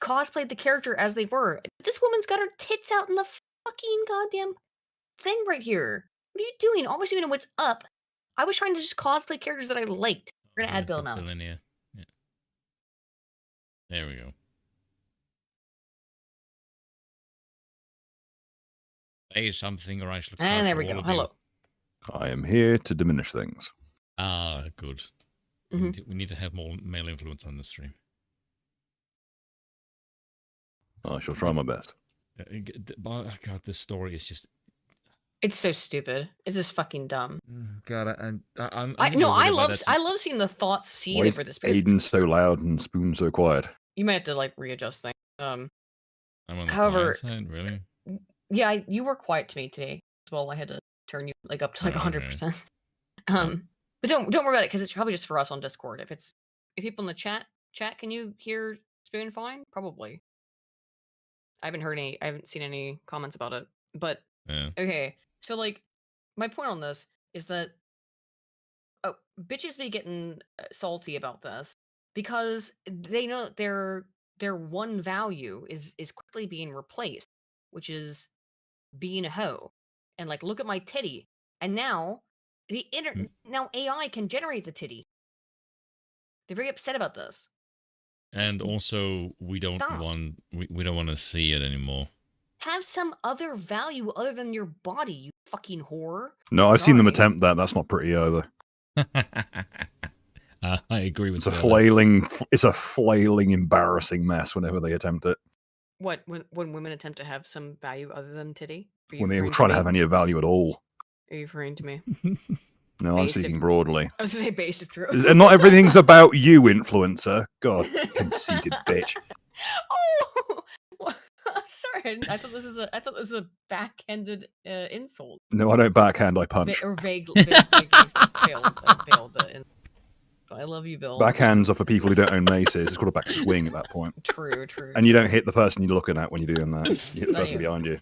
cosplayed the character as they were. This woman's got her tits out in the fucking goddamn thing right here. What are you doing? Always even know what's up. I was trying to just cosplay characters that I liked. We're gonna add Bill now. Yeah. There we go. Say something or I shall crush And there we go. Hello. I am here to diminish things. Ah, good. We need to have more male influence on the stream. I shall try my best. Oh, God, this story is just... It's so stupid. It's just fucking dumb. God, I love seeing the thoughts seed Why is over this. Aiden so loud and Spoon so quiet? You might have to like readjust things. I'm on the however, quiet side, really? Yeah, you were quiet to me today as well. I had to turn you like up to like 100%. But don't worry about it because it's probably just for us on Discord. If people in the chat, can you hear Spoon fine? Probably. I haven't seen any comments about it. But okay, so like my point on this is that bitches be getting salty about this because they know that their one value is quickly being replaced, which is being a hoe. And like, look at my titty. And now now AI can generate the titty. They're very upset about this. And also, we don't want to see it anymore. Have some other value other than your body, you fucking whore. No, I've seen them attempt that. That's not pretty either. I agree with It's a flailing, embarrassing mess whenever they attempt it. What when women attempt to have some value other than titty? Are you When they were referring trying to me? have any value at all. Are you referring to me? No, I'm Based speaking if- broadly. I was gonna say based of truth. And not everything's about you, influencer. God, conceited bitch. Oh, well, sorry. I thought this was a backhanded insult. No, I don't backhand, I punch. Or vaguely veiled. I love you, Bill. Backhands are for people who don't own maces. It's called a back swing at that point. True. And you don't hit the person you're looking at when you're doing that. You hit the Not person you. behind you.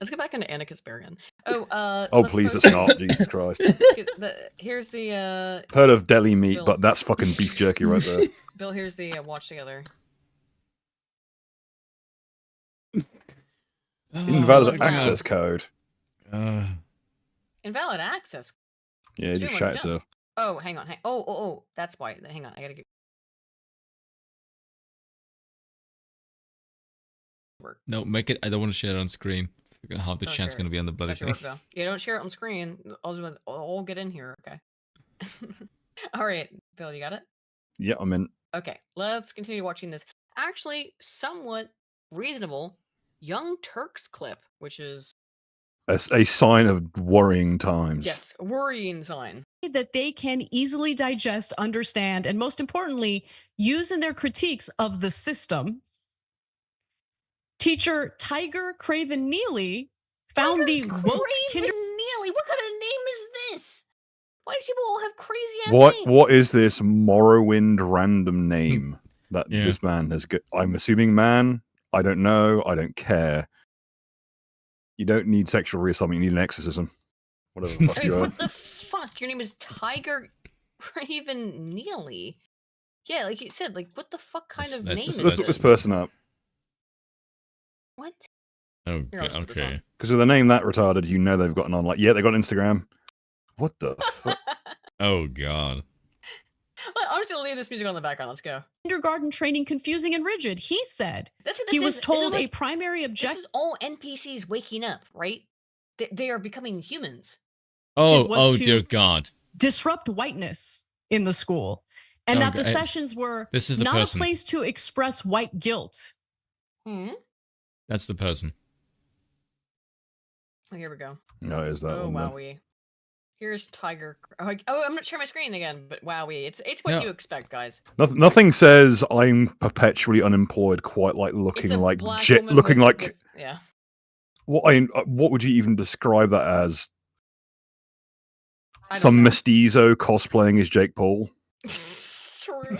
Let's get back into Anarchist Bergen. Oh, let's please, post- it's not. Jesus Christ. Here's the Heard of deli meat, Bill. but that's fucking beef jerky right there. Bill. Here's the watch together. Invalid God. access code. Invalid access. Yeah, It's just doing shout what it it to. does. Oh, hang on. Oh, that's why. Hang on, I gotta get. No, make it. I don't want to share it on screen. Figure out how the Don't chat's share going to be on the bloody That's your thing. work, though. Yeah, don't share it on screen. I'll get in here. Okay. All right, Bill, you got it. Yeah, I'm in. Okay, let's continue watching this. Actually, somewhat reasonable Young Turks clip, which is A sign of worrying times. yes, a worrying sign. That they can easily digest, understand, and most importantly, use in their critiques of the system. Teacher Tiger Craven Neely found the woke Craven Neely, what kind of name is this? Why do people all have crazy ass names? What is this Morrowind random name that Yeah. this man has got? I'm assuming man. I don't know. I don't care. You don't need sexual reassignment. You need an exorcism. Whatever the fuck Wait, you are. what the fuck? Your name is Tiger Craven Neely. Yeah, like you said, like what the fuck kind of name is Let's look this? this person up. What? Oh, Here, I'll just put this okay. on. Because with a name that retarded, you know they've got an online. Yeah, they got an Instagram. What the fuck? Oh, God. I'm just gonna leave this music on the background. Let's go. Kindergarten training confusing and rigid. He said That's what this he is. was This is told a like- primary This objective is all NPCs waking up, right? They are becoming humans. Oh, was oh, to- dear God. disrupt whiteness in the school, and Oh, that the God. sessions were This is the not person. a place to express white guilt. Hmm. That's the person. Oh, here we go. No, it is that Oh, one. then. wowie. Here's Tiger. Oh, I'm not sharing my screen again, but wowie. It's what No. you expect, guys. Nothing says I'm perpetually unemployed quite like It's looking a like black jet, woman looking with- like with- yeah. what would you even describe that as? I don't Some know. mestizo cosplaying as Jake Paul. True.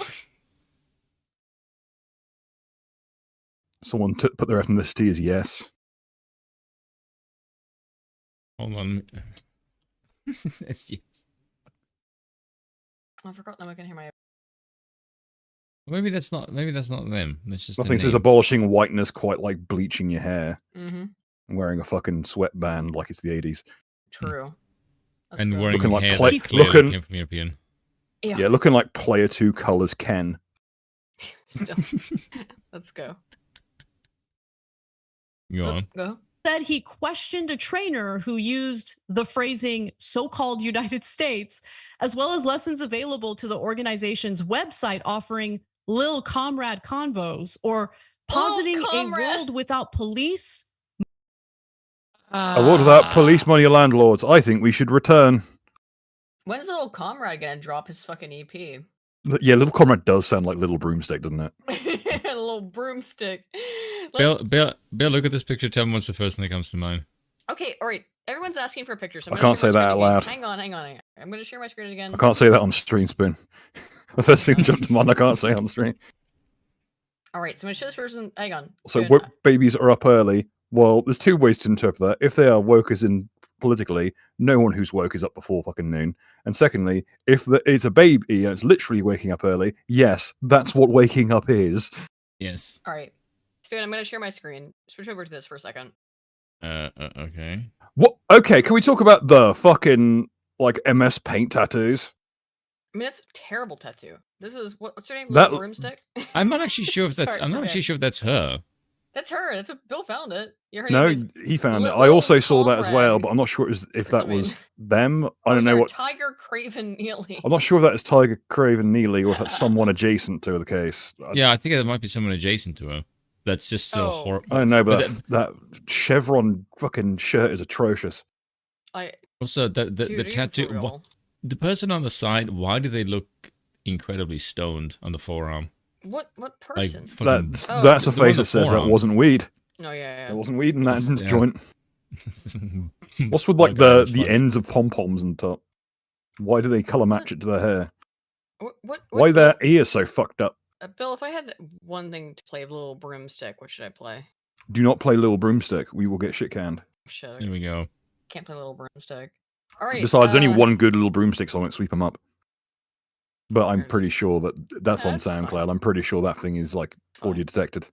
Someone put their ethnicity as yes. Hold on. It's yes. I forgot. Now I can hear my. Maybe that's not. Maybe that's not them. That's just. Nothing the says name. abolishing whiteness quite like bleaching your hair Mm-hmm. and wearing a fucking sweatband like it's the 80s. True. Let's And go. wearing Looking like hair play- that clearly looking- came from European. Yeah, looking like Player 2 Colors Ken. Still. Let's go. Go on. Go. Said he questioned a trainer who used the phrasing so-called United States, as well as lessons available to the organization's website offering Lil Comrade convos or positing a Comrade. world without police. A world without police money landlords. I think we should return. When's little comrade gonna drop his fucking EP? Yeah, Little Comrade does sound like Little Broomstick, doesn't it? A little broomstick. Bill, look at this picture. Tell me what's the first thing that comes to mind. Okay, all right. Everyone's asking for pictures. So I'm I gonna can't share say my that screen out again. loud. Hang on. I'm gonna share my screen again. I can't say that on stream, Spoon. The first thing that jumped to mind, I can't say on stream. All right, so I'm gonna show this person. Hang on. So Good. woke babies are up early. Well, there's two ways to interpret that. If they are woke as in politically, no one who's woke is up before fucking noon. And secondly, if it's a baby and it's literally waking up early, yes, that's what waking up is. Yes. All right, Spoon. I'm gonna share my screen. Switch over to this for a second. Okay. What? Okay, can we talk about the fucking like MS Paint tattoos? I mean, that's a terrible tattoo. This is what's her name? That- Little broomstick. I'm not actually sure if that's. Sorry, I'm not okay. actually sure if that's her. That's her. That's what Bill found it. Yeah, her No, name is he found it. I Little also saw that as well, Comrade. but I'm not sure if that something. was them. I Oh, don't know sorry, what. Tiger Craven Neely. I'm not sure if that is Tiger Craven Neely or if that's someone adjacent to the case. Yeah, I think there might be someone adjacent to her. That's just still horrible. I don't know, but that chevron fucking shirt is atrocious. Also, the tattoo. The person on the side, why do they look incredibly stoned on the forearm? What person? That's a face that says that wasn't weed. Oh yeah. There wasn't weed in that joint. What's with like the ends of pom poms and top? Why do they color match it to their hair? Why their ears so fucked up? Bill, if I had one thing to play a little broomstick, what should I play? Do not play Little Broomstick. We will get shit canned. Shit. Here we go. Can't play Little Broomstick. All right. Besides, there's only one good Little Broomstick song. Sweep them up. But I'm pretty sure that's on SoundCloud. I'm pretty sure that thing is like audio detected.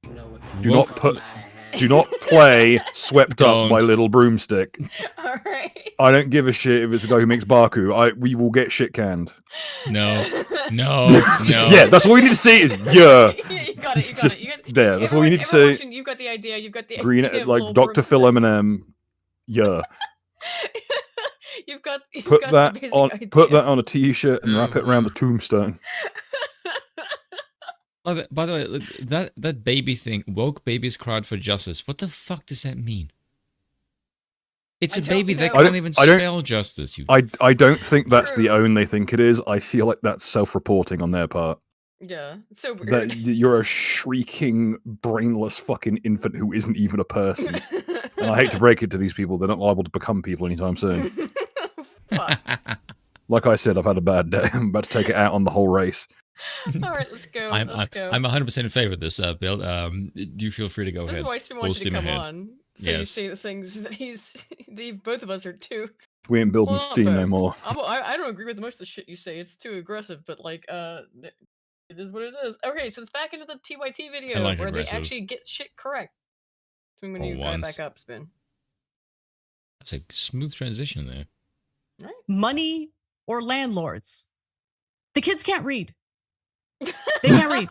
Do not play Swept Up by Little Broomstick. All right. I don't give a shit if it's a guy who makes Baku. We will get shit canned. No. Yeah, that's all you need to see is yeah. You got it. Just there. That's all you need to say. You've got the idea. You've got the Green, idea like Dr. Phil Eminem. Yeah. You've got Put the basic idea. that on a t-shirt and wrap it around the tombstone. By the way, look, that baby thing, woke babies cried for justice. What the fuck does that mean? It's a baby that can't even spell justice. I don't think that's the only thing it is. I feel like that's self-reporting on their part. Yeah, it's so weird. That you're a shrieking, brainless fucking infant who isn't even a person. And I hate to break it to these people, they're not liable to become people anytime soon. Like I said, I've had a bad day. I'm about to take it out on the whole race. All right, let's go. I'm 100% in favor of this, Bill. Do you feel free to go ahead? This is why Spin wants you to come on. So yes. you say the things that both of us are too. We ain't building steam no more. I don't agree with most of the shit you say. It's too aggressive, but like, it is what it is. Okay, so it's back into the TYT video where they actually get shit correct. When you got it back up, Spin. That's a smooth transition there. Right. Money or landlords? The kids can't read. They can't read.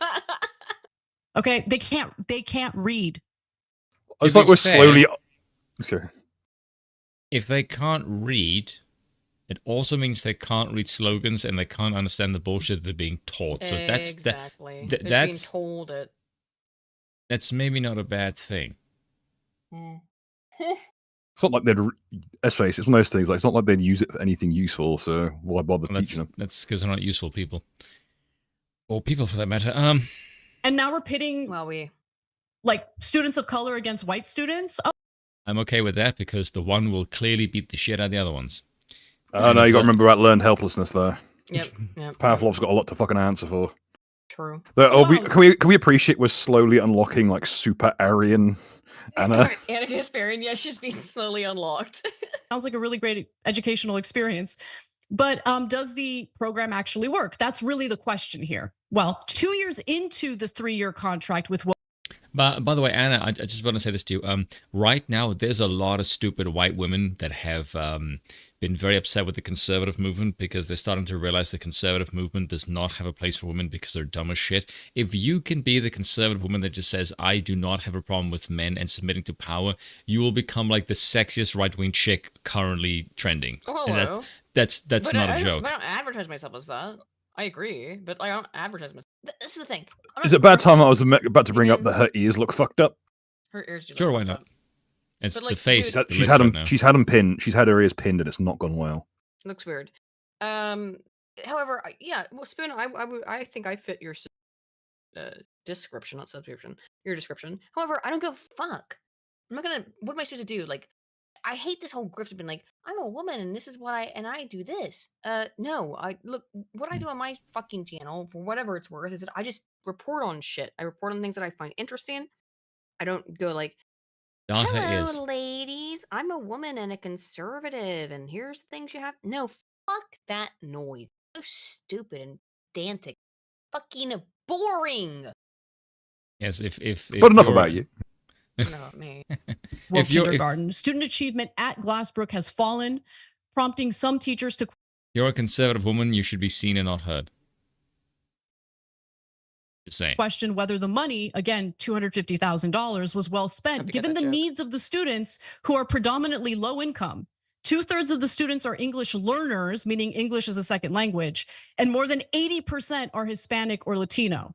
Okay, they can't read. It's like we're slowly. Sure. If they can't read, it also means they can't read slogans and they can't understand the bullshit they're being taught. So that's exactly. That's being told it. That's maybe not a bad thing. It's not like they'd. Let's face it, it's one of those things. Like it's not like they'd use it for anything useful. So why bother teaching them? That's because they're not useful people, or people for that matter. And now we're pitting like students of color against white students. Oh. I'm okay with that because the one will clearly beat the shit out of the other ones. Oh no, you got to remember about learned helplessness there. Yep. Pavlov's got a lot to fucking answer for. True. Can we appreciate we're slowly unlocking like super Aryan Anna? Anna Gasparian, yeah, she's being slowly unlocked. Sounds like a really great educational experience. But does the program actually work? That's really the question here. Well, 2 years into the 3-year contract with By the way, Anna, I just want to say this to you. Right now, there's a lot of stupid white women that have been very upset with the conservative movement because they're starting to realize the conservative movement does not have a place for women because they're dumb as shit. If you can be the conservative woman that just says, I do not have a problem with men and submitting to power, you will become like the sexiest right-wing chick currently trending. Oh, hello. And that's not a joke. I don't advertise myself as that. I agree, but I don't advertise myself. This is the thing. Is it a bad time I was about to bring up that her ears look fucked up? Her ears do. Sure, why not? It's the face. She's had them. She's had them pinned. She's had her ears pinned, and it's not gone well. Looks weird. However, yeah. Well, Spoon, I think I fit your description, not subscription. Your description. However, I don't give a fuck. I'm not gonna. What am I supposed to do? Like, I hate this whole grift of being like, I'm a woman and this is what I do this. No, what I do on my fucking channel, for whatever it's worth, is that I just report on shit. I report on things that I find interesting. I don't go like, hello, ladies, I'm a woman and a conservative, and here's things you have. No, fuck that noise. So stupid and pedantic. Fucking boring. Yes, if but enough about you. Not me. Well, kindergarten. Student achievement at Glassbrook has fallen, prompting some teachers to... You're a conservative woman, you should be seen and not heard. Just saying. Question whether the money, again, $250,000, was well spent, given the needs of the students who are predominantly low income. 2/3 of the students are English learners, meaning English as a second language, and more than 80% are Hispanic or Latino.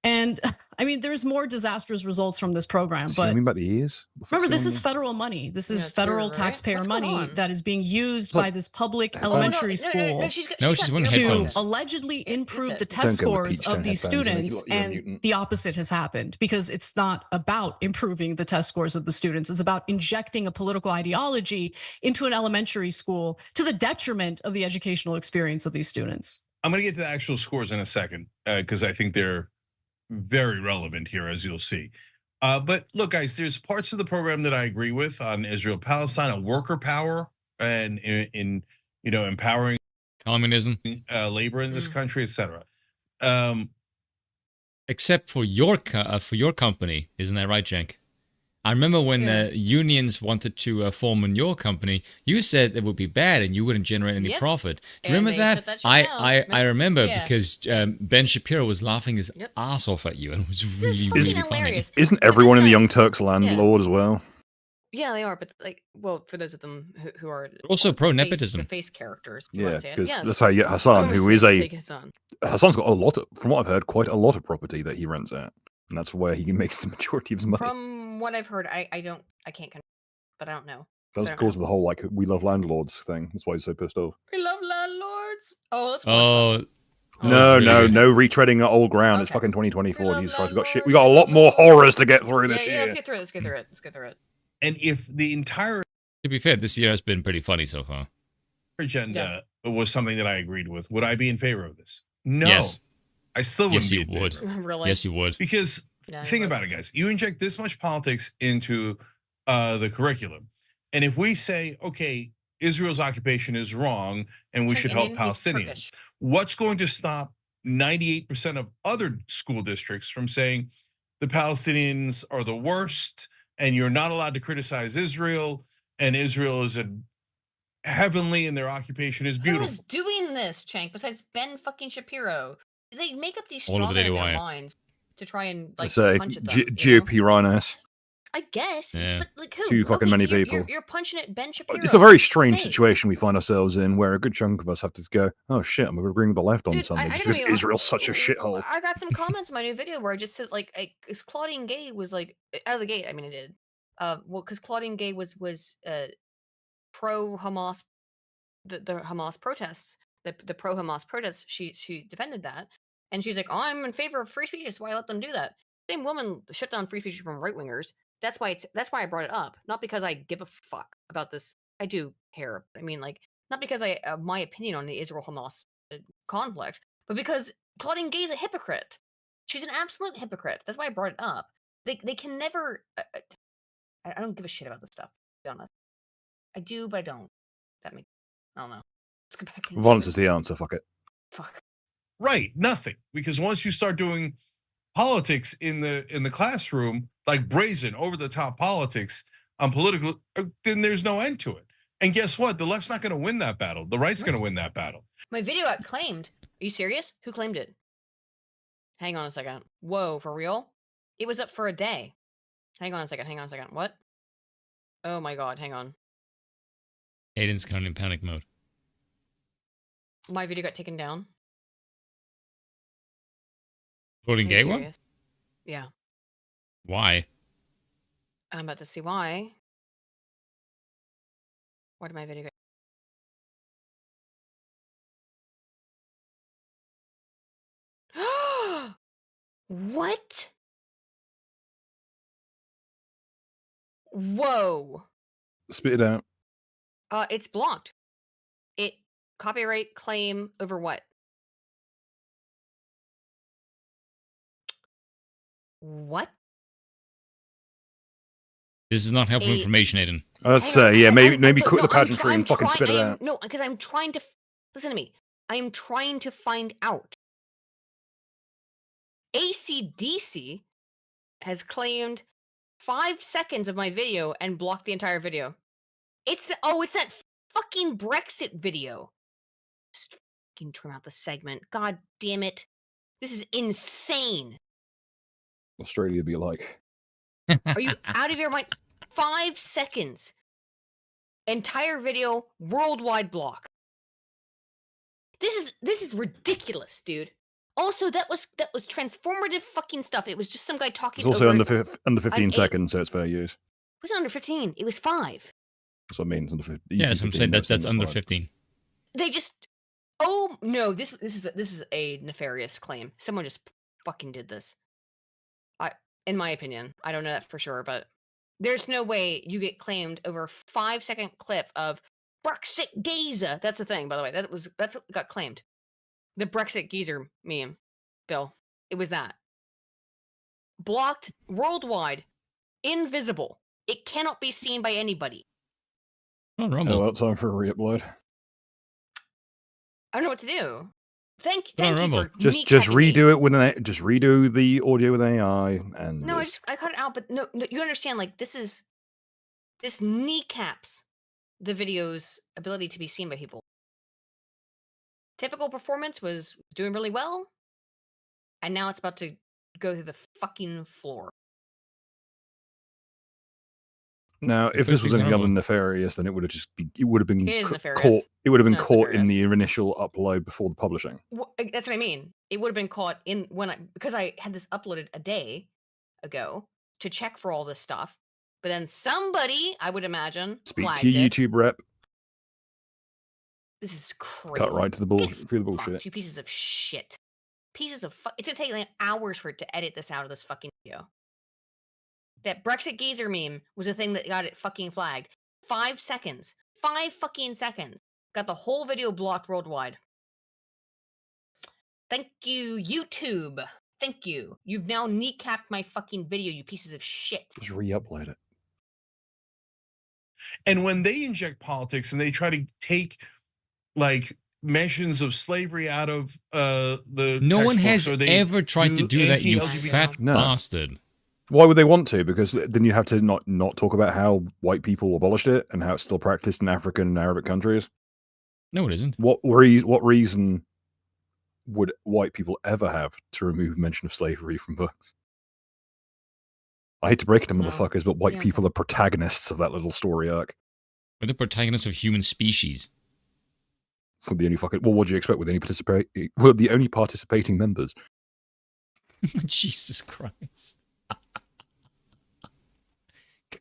And I mean, there's more disastrous results from this program, See what I but mean about the ears? remember, this is federal money. This is federal taxpayer money that is being used by this public elementary school to allegedly improve the test scores of these students, and the opposite has happened because it's not about improving the test scores of the students. It's about injecting a political ideology into an elementary school to the detriment of the educational experience of these students. I'm going to get to the actual scores in a second because I think they're very relevant here, as you'll see. But look, guys, there's parts of the program that I agree with on Israel-Palestine, on worker power, and in empowering communism, labor in this country, etc. Except for your company, isn't that right, Cenk? I remember when unions wanted to form in your company, you said it would be bad and you wouldn't generate any profit. Do you remember that? I remember because Ben Shapiro was laughing his ass off at you and it was really funny. Isn't everyone in the Young Turks landlord as well? Yeah, they are, but like, well, for those of them who are also pro nepotism, the face characters. Yeah, because that's how you get Hassan, who is Hassan's got a lot of, from what I've heard, quite a lot of property that he rents out, and that's where he makes the majority of his money. From what I've heard, I can't, but I don't know. That's the cause of the whole like we love landlords thing. That's why he's so pissed off. We love landlords. Oh, that's no, no retreading old ground. It's fucking 2024. Jesus Christ, we got a lot more horrors to get through this year. Let's get through it. And if the entire, to be fair, this year has been pretty funny so far. Agenda was something that I agreed with, would I be in favor of this? No. Yes. I still wouldn't be in would. favor. Really? Yes, you would. Because think about it, guys. You inject this much politics into the curriculum. And if we say, okay, Israel's occupation is wrong and we should help Palestinians, what's going to stop 98% of other school districts from saying the Palestinians are the worst and you're not allowed to criticize Israel and Israel is a heavenly and their occupation is beautiful? Who's doing this, Cenk, besides Ben fucking Shapiro? They make up these straw men in their minds to try and like punch at them. GOP rhinos. I guess, yeah. but like who? Too fucking many people. You're punching at Ben Shapiro. It's a very strange situation we find ourselves in, where a good chunk of us have to go, "Oh shit, I'm agreeing with the left on something because Israel's such a shithole." I got some comments in my new video where I just said like, because Claudine Gay was like out of the gate. I mean, it did. Well, because Claudine Gay was pro Hamas, the Hamas protests, the pro Hamas protests. She defended that, and she's like, "Oh, I'm in favor of free speech. That's why I let them do that." Same woman shut down free speech from right wingers. That's why I brought it up, not because I give a fuck about this. I do care. I mean, like, not because I my opinion on the Israel-Hamas conflict, but because Claudine Gay's a hypocrite. She's an absolute hypocrite. That's why I brought it up. They can never. I don't give a shit about this stuff. To be honest, I do, but I don't. I don't know. Let's go back. Violence is the answer. Fuck it. Fuck. Right, nothing. Because once you start doing politics in the classroom, like brazen, over the top politics on political, then there's no end to it. And guess what? The left's not going to win that battle. The right's going to win that battle. My video got claimed. Are you serious? Who claimed it? Hang on a second. Whoa, for real? It was up for a day. Hang on a second. What? Oh my god, hang on. Aiden's kind of in panic mode. My video got taken down. Claudine Gay one? Yeah. Why? I'm about to see why. Why did my video get... What? Whoa. Spit it out. It's blocked. Copyright claim over what? What? This is not helpful information, Aiden. I'd say, yeah, maybe quit the pageantry and fucking spit it out. No, because I'm trying to listen to me. I am trying to find out. AC/DC has claimed 5 seconds of my video and blocked the entire video. It's that fucking Brexit video. Just fucking trim out the segment. God damn it. This is insane. Australia be like. Are you out of your mind? 5 seconds. Entire video, worldwide block. This is ridiculous, dude. Also, that was transformative fucking stuff. It was just some guy talking. It's also over under 15 seconds, so it's fair use. It wasn't under 15. It was 5. That's what I mean. It's under 15. Yeah, that's what I'm saying. That's under 15. They just. Oh no! This is a nefarious claim. Someone just fucking did this. In my opinion, I don't know that for sure, but there's no way you get claimed over a 5-second clip of Brexit geezer. That's the thing, by the way. That's what got claimed. The Brexit geezer meme, Bill. It was that. Blocked worldwide, invisible. It cannot be seen by anybody. Oh, Rumble. Oh, well, time for a re-upload. I don't know what to do. Thank Oh, you Rumble. for Just redo it with just redo the audio with AI and. No, I cut it out, but no, you understand? Like this kneecaps the video's ability to be seen by people. Typical performance was doing really well, and now it's about to go through the fucking floor. Now, if this was anything other than nefarious, then it would have been It is caught. nefarious. It would have been No, it's caught in nefarious. the initial upload before the publishing. Well, that's what I mean. It would have been caught in because I had this uploaded a day ago to check for all this stuff, but then somebody, I would imagine, Speak flagged to your it. YouTube rep. This is crazy. Cut right to the bullshit. Through the bullshit. Fuck, you pieces of shit. Pieces of It's gonna take like hours for it to edit this out of this fucking video. That Brexit geezer meme was the thing that got it fucking flagged. 5 seconds. 5 fucking seconds. Got the whole video blocked worldwide. Thank you, YouTube. Thank you. You've now kneecapped my fucking video, you pieces of shit. Just re-upload it. And when they inject politics and they try to take like mentions of slavery out of the No one textbooks, has or they ever tried to do that, you anti-LGBT fat No. bastard. Why would they want to? Because then you have to not talk about how white people abolished it and how it's still practiced in African and Arabic countries. No, it isn't. What reason would white people ever have to remove mention of slavery from books? I hate to break it to motherfuckers, but white people are protagonists of that little story arc. We're the protagonists of human species. With the only fucking what do you expect with any the only participating members? Jesus Christ.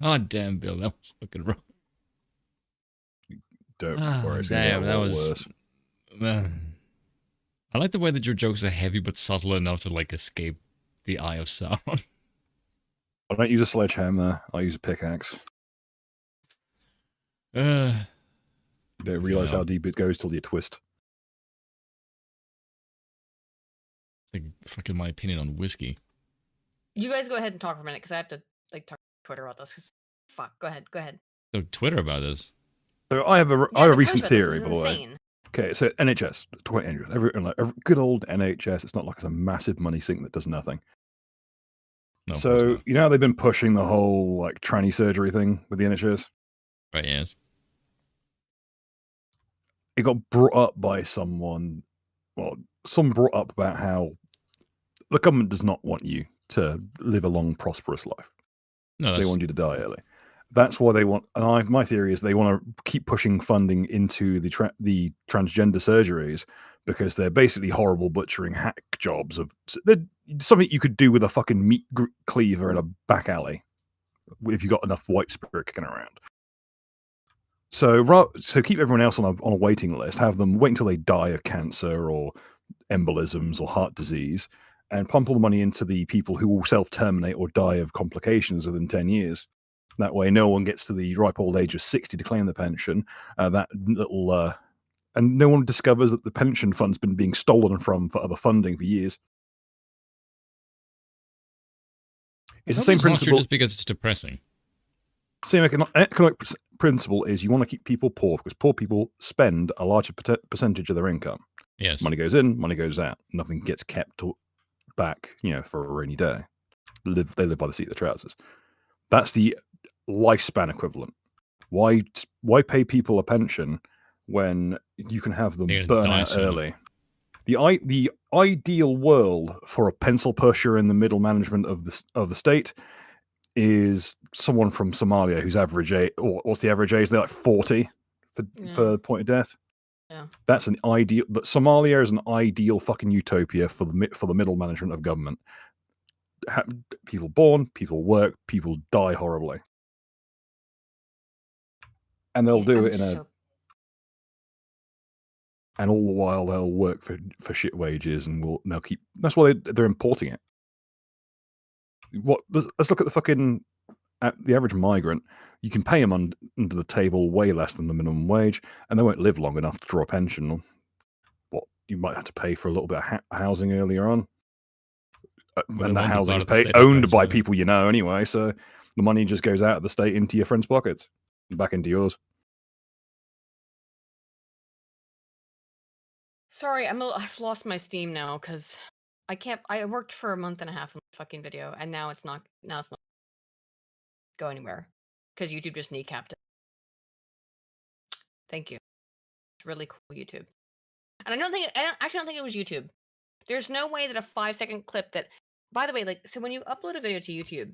God damn, Bill, that was fucking wrong. Don't worry, it's damn, that was worse. I like the way that your jokes are heavy but subtle enough to like escape the eye of Sauron. I don't use a sledgehammer. I use a pickaxe. You don't realize how deep it goes till you twist. It's like fucking my opinion on whiskey. You guys go ahead and talk for a minute because I have to like talk to Twitter about this. Because fuck, go ahead. So Twitter about this. So I have a recent theory, by the way. insane. Okay, so NHS, every good old NHS. It's not like it's a massive money sink that does nothing. No, of course so not. you know how they've been pushing the whole like tranny surgery thing with the NHS. Right? Yes. It got brought up by someone. Well, someone brought up about how the government does not want you to live a long, prosperous life. No, they want you to die early. That's why they want. And my theory is they want to keep pushing funding into the transgender surgeries because they're basically horrible butchering hack jobs of something you could do with a fucking meat cleaver in a back alley if you got enough white spirit kicking around. So keep everyone else on a waiting list. Have them wait until they die of cancer or embolisms or heart disease, and pump all the money into the people who will self-terminate or die of complications within 10 years. That way, no one gets to the ripe old age of 60 to claim the pension. And no one discovers that the pension fund's been being stolen from for other funding for years. It's the same principle. Just because it's depressing. Same economic principle is you want to keep people poor because poor people spend a larger percentage of their income. Yes. Money goes in, money goes out. Nothing gets kept back, for a rainy day. They live by the seat of their trousers. That's the lifespan equivalent. Why pay people a pension when you can have them burn out early? The ideal world for a pencil pusher in the middle management of the state is someone from Somalia whose average age, or what's the average age? They're like 40 for point of death. Yeah. That's an ideal. That Somalia is an ideal fucking utopia for the middle management of government. People born, people work, people die horribly, and they'll do it in a. And all the while they'll work for shit wages, and they'll keep. That's why they're importing it. Let's look at the fucking. At the average migrant, you can pay them under the table way less than the minimum wage, and they won't live long enough to draw a pension. What you might have to pay for a little bit of housing earlier on, and that housing is owned by people you know anyway. So the money just goes out of the state into your friends' pockets, and back into yours. Sorry, I've lost my steam now because I can't. I worked for a month and a half on the fucking video, and now it's not. Now it's not go anywhere because YouTube just kneecapped it. Thank you. It's really cool, YouTube. And I actually don't think it was YouTube. There's no way that a 5-second clip that, by the way, like, so when you upload a video to YouTube,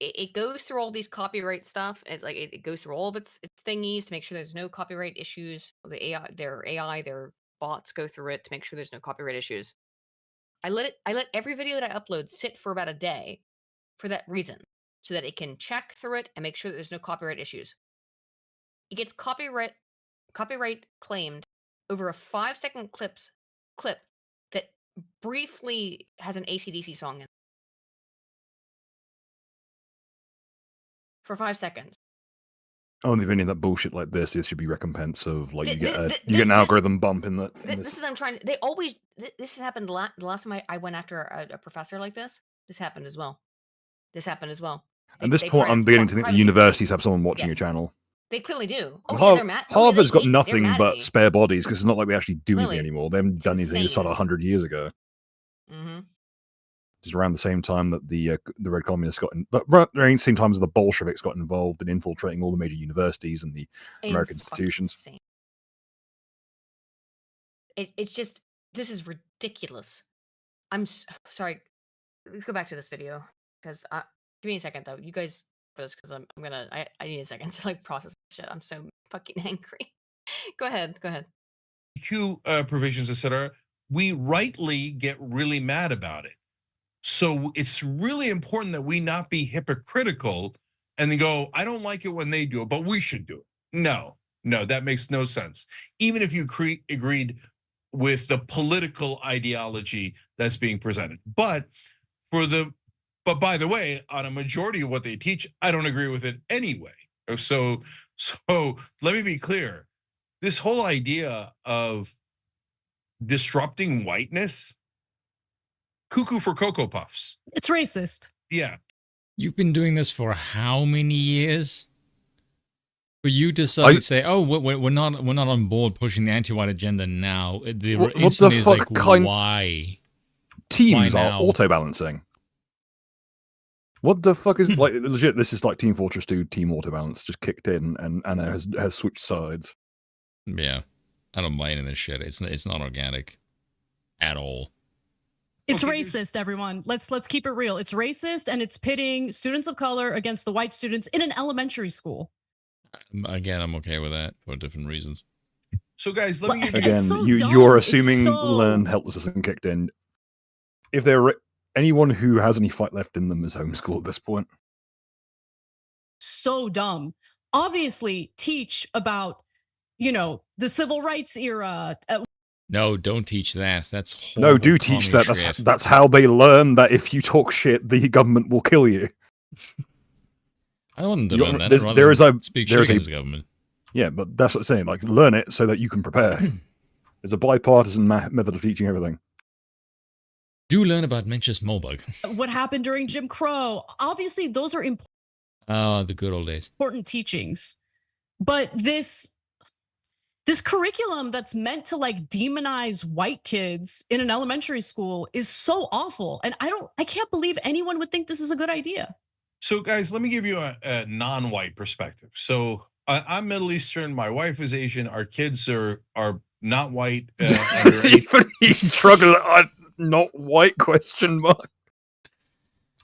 it goes through all these copyright stuff. It's like it goes through all of its thingies to make sure there's no copyright issues. Their bots go through it to make sure there's no copyright issues. I let every video that I upload sit for about a day for that reason, so that it can check through it and make sure that there's no copyright issues. It gets copyright claimed over a 5-second clip that briefly has an AC/DC song in it. For 5 seconds. Only if any of that bullshit like this should be recompense of like you get an algorithm bump in the. This is I'm trying. They always. This has happened the last time I went after a professor like this. This happened as well. At this point, I'm beginning to think the universities have someone watching your channel. They clearly do. Harvard's got nothing but spare bodies because it's not like they actually do anything anymore. They haven't done anything that started 100 years ago. Mm-hmm. Just around the same time that the Red Communists around the same time as the Bolsheviks got involved in infiltrating all the major universities and the American institutions. It's just, this is ridiculous. I'm sorry. Let's go back to this video because give me a second though. You guys for this because I need a second to like process this shit. I'm so fucking angry. Go ahead. Q provisions, etc. We rightly get really mad about it. So it's really important that we not be hypocritical and then go, I don't like it when they do it, but we should do it. No, that makes no sense. Even if you agreed with the political ideology that's being presented. But by the way, on a majority of what they teach, I don't agree with it anyway. So let me be clear. This whole idea of disrupting whiteness, cuckoo for Cocoa Puffs. It's racist. Yeah. You've been doing this for how many years? For you to suddenly say, "Oh, we're not on board pushing the anti-white agenda now." The instant is like, why? Teams are auto-balancing. What the fuck is like legit? This is like Team Fortress 2 Team Auto-Balance just kicked in and has switched sides. Yeah, I don't mind in this shit. It's not organic at all. It's racist, everyone. Let's keep it real. It's racist, and it's pitting students of color against the white students in an elementary school. Again, I'm okay with that for different reasons. So, guys, let me give you again. You're assuming learned helplessness isn't kicked in. If there anyone who has any fight left in them is homeschooled at this point. So dumb. Obviously, teach about the civil rights era. No, don't teach that. That's no. Do teach that. That's how they learn that if you talk shit, the government will kill you. I don't want them to learn that. There is a government. Yeah, but that's what I'm saying. Like, learn it so that you can prepare. There's a bipartisan method of teaching everything. Do learn about Mencius Moberg. What happened during Jim Crow? Obviously, those are important. Oh, the good old days. Important teachings, but this curriculum that's meant to like demonize white kids in an elementary school is so awful. And I can't believe anyone would think this is a good idea. So guys, let me give you a non-white perspective. So I'm Middle Eastern, my wife is Asian, our kids are not white. Even he's struggling on not white question mark.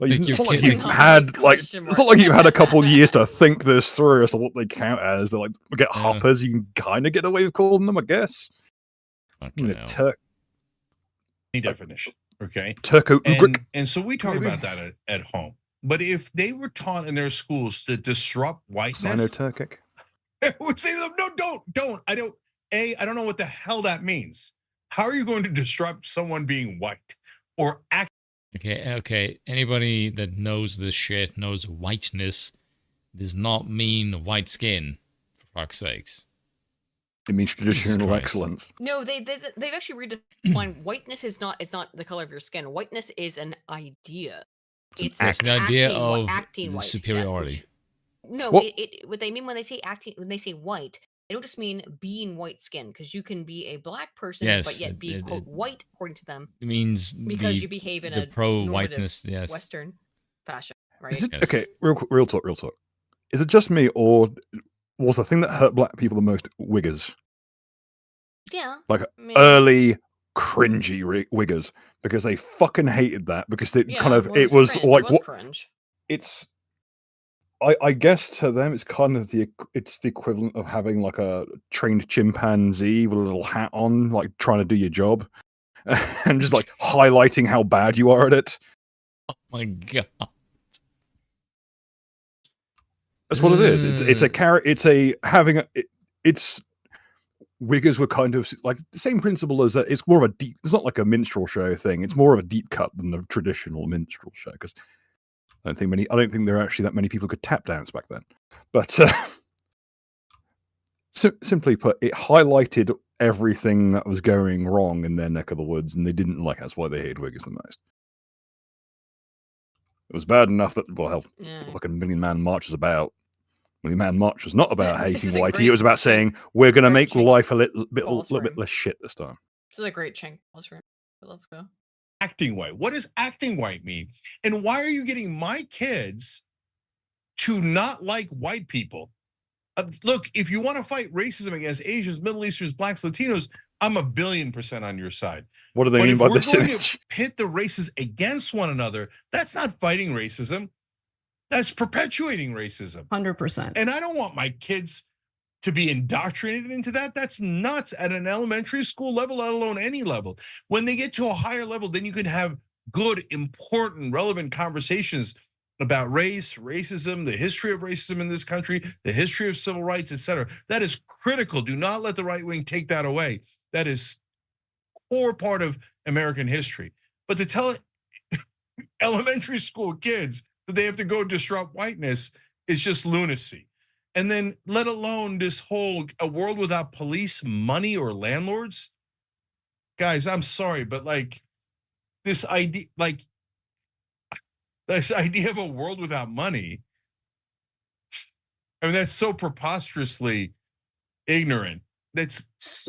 Like, Make it's your not like kid- you've had like it's not like you've had a couple of years to think this through as to what they count as. They're like, we get hoppers, you can kind of get away with calling them, I guess. Turk. Any definition, okay? Turco-Ugric. And so we talk maybe? about that at home. But if they were taught in their schools to disrupt whiteness, Sino-Turkic. I would say to them, no, don't. I don't know what the hell that means. How are you going to disrupt someone being white or act? Okay. Anybody that knows this shit knows whiteness does not mean white skin, for fuck's sakes. It means traditional Christ. excellence. No, they've actually redefined whiteness is not the color of your skin. Whiteness is an idea. It's the idea of acting white. superiority. No, What? What they mean when they say acting, when they say white, they don't just mean being white skinned, because you can be a black person Yes, but yet be quote white according to them. It means because you behave in the a pro-whiteness, yes. Western fashion, right? Is it, okay, real talk. Is it just me, or was the thing that hurt black people the most Wiggers? Yeah. Like maybe. early cringy Wiggers, because they fucking hated that because it Yeah, kind of well, it was cringe. like It was what cringe. it's. I guess to them it's kind of the equivalent of having like a trained chimpanzee with a little hat on, like trying to do your job, and just like highlighting how bad you are at it. Oh my god. That's what it is. It's a carrot. It's Wiggers were kind of like the same principle as it's more of a deep. It's not like a minstrel show thing. It's more of a deep cut than a traditional minstrel show, because I don't think there are actually that many people could tap dance back then. But simply put, it highlighted everything that was going wrong in their neck of the woods, and they didn't like. That's why they hated Wiggers the most. It was bad enough that fucking Million Man March was about. Million Man March was not about hating whitey. It was about saying we're going to make life a little bit less shit this time. This is a great chink. Let's go. Acting white. What does acting white mean? And why are you getting my kids to not like white people? Look, if you want to fight racism against Asians, Middle Easterns, Blacks, Latinos, I'm 1,000,000,000% on your side. What do they mean by this If we're going image? to pit the races against one another, that's not fighting racism. That's perpetuating racism. 100%. And I don't want my kids to be indoctrinated into that. That's nuts at an elementary school level, let alone any level. When they get to a higher level, then you can have good, important, relevant conversations about race, racism, the history of racism in this country, the history of civil rights, etc. That is critical. Do not let the right wing take that away. That is core part of American history. But to tell elementary school kids that they have to go disrupt whiteness is just lunacy. And then let alone this whole a world without police, money, or landlords. Guys, I'm sorry, but like this idea of a world without money, I mean, that's so preposterously ignorant.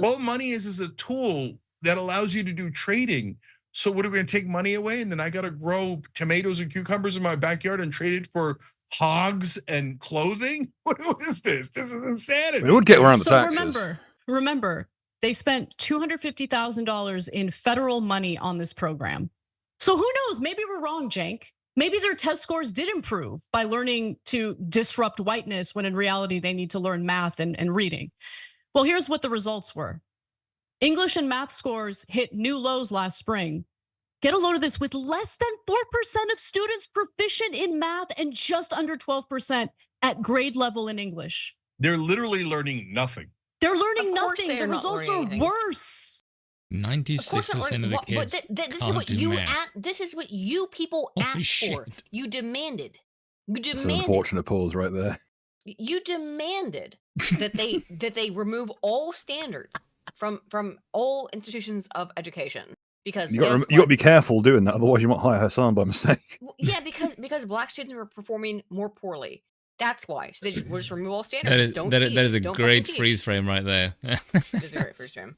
All money is a tool that allows you to do trading. So what are we gonna take money away? And then I gotta grow tomatoes and cucumbers in my backyard and trade it for hogs and clothing? What is this? This is insanity. It would get around the So taxes. remember, they spent $250,000 in federal money on this program. So who knows? Maybe we're wrong, Jank. Maybe their test scores did improve by learning to disrupt whiteness when in reality they need to learn math and reading. Well, here's what the results were. English and math scores hit new lows last spring. Get a load of this, with less than 4% of students proficient in math and just under 12% at grade level in English. They're literally learning nothing. They're learning Of course nothing. they The are not results learning are anything. worse. 96% of the kids This is can't what do you math. This is what you people Holy asked for. shit. You demanded. You It's an demanded. unfortunate pause right there. You demanded that they remove all standards from all institutions of education, because You got to be careful doing that, otherwise you might hire Hassan by mistake. yeah, because black students were performing more poorly. That's why. So we'll just remove all standards. That is a Don't great fucking teach. freeze frame right there. It is a great freeze frame.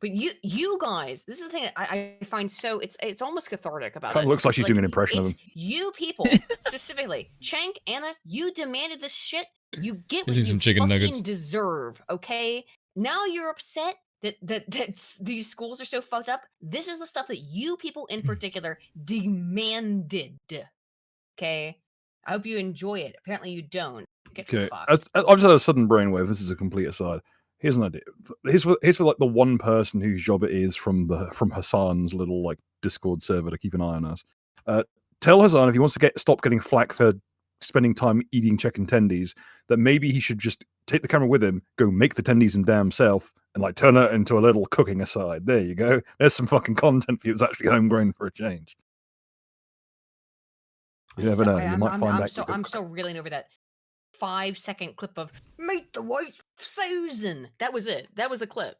But you guys, this is the thing I find so it's almost cathartic about Kind it. of looks like she's doing an impression of It's him. you people specifically, Chank, Anna, you demanded this shit. You get what Eating you some chicken fucking nuggets. deserve. Okay, now you're upset that these schools are so fucked up. This is the stuff that you people in particular demanded. Okay, I hope you enjoy it. Apparently, you don't. Get Okay, fucked. I've just had a sudden brainwave. This is a complete aside. Here's an idea. Here's for like the one person whose job it is from Hassan's little like Discord server to keep an eye on us. Tell Hassan if he wants to stop getting flack for spending time eating chicken tendies, that maybe he should just take the camera with him, go make the tendies him damn self, and like turn it into a little cooking aside. There you go. There's some fucking content for you that's actually homegrown for a change. You never know. You might find out. I'm still reeling over that 5-second clip of "Meet the wife, Susan." That was it. That was the clip.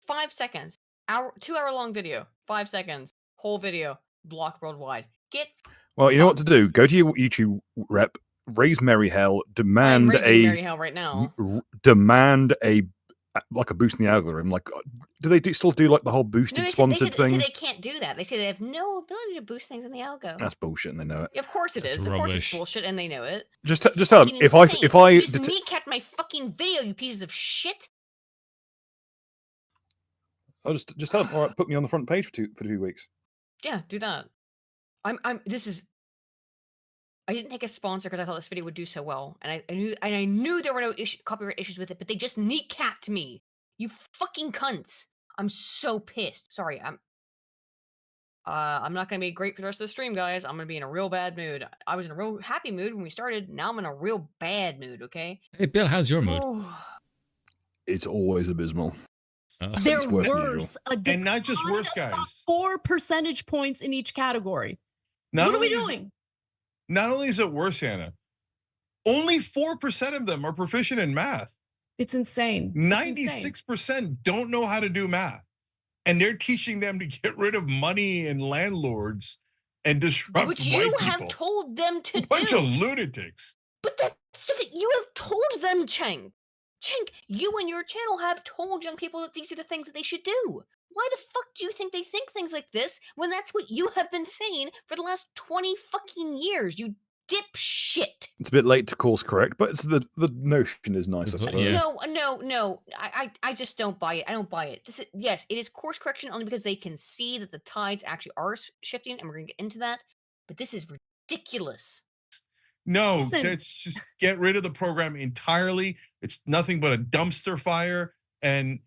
5 seconds. 2-hour long video. 5 seconds. Whole video. Blocked worldwide. Get. Well, you know what to do. Go to your YouTube rep, raise merry hell, demand Merry hell right now. Demand a boost in the algorithm. Like, do they still do like the whole boosted sponsored thing? They say they can't do that. They say they have no ability to boost things in the algo. That's bullshit, and they know it. Of course it is. Of course it's bullshit, and they know it. Just tell them if I you just kneecapped my fucking video, you pieces of shit. I'll just tell them. All right, put me on the front page for 2 weeks. Yeah, do that. I didn't take a sponsor because I thought this video would do so well, and I knew there were no copyright issues with it, but they just kneecapped me. You fucking cunts! I'm so pissed. Sorry, I'm not gonna be great for the rest of the stream, guys. I'm gonna be in a real bad mood. I was in a real happy mood when we started. Now I'm in a real bad mood. Okay. Hey, Bill, how's your mood? It's always abysmal. They're worse. And not just worse, guys. 4 percentage points in each category. What are we doing? Not only is it worse, Anna, only 4% of them are proficient in math. It's insane. 96% don't know how to do math. And they're teaching them to get rid of money and landlords and disrupt which white you people. have told them to do. Bunch of lunatics. But that's you have told them, Cheng. Cheng, you and your channel have told young people that these are the things that they should do. Why the fuck do you think they think things like this when that's what you have been saying for the last 20 fucking years, you dipshit? It's a bit late to course correct, but it's the notion is nice, I suppose. Yeah. No. I just don't buy it. I don't buy it. Yes, it is course correction only because they can see that the tides actually are shifting, and we're gonna get into that. But this is ridiculous. No, let's just get rid of the program entirely. It's nothing but a dumpster fire, and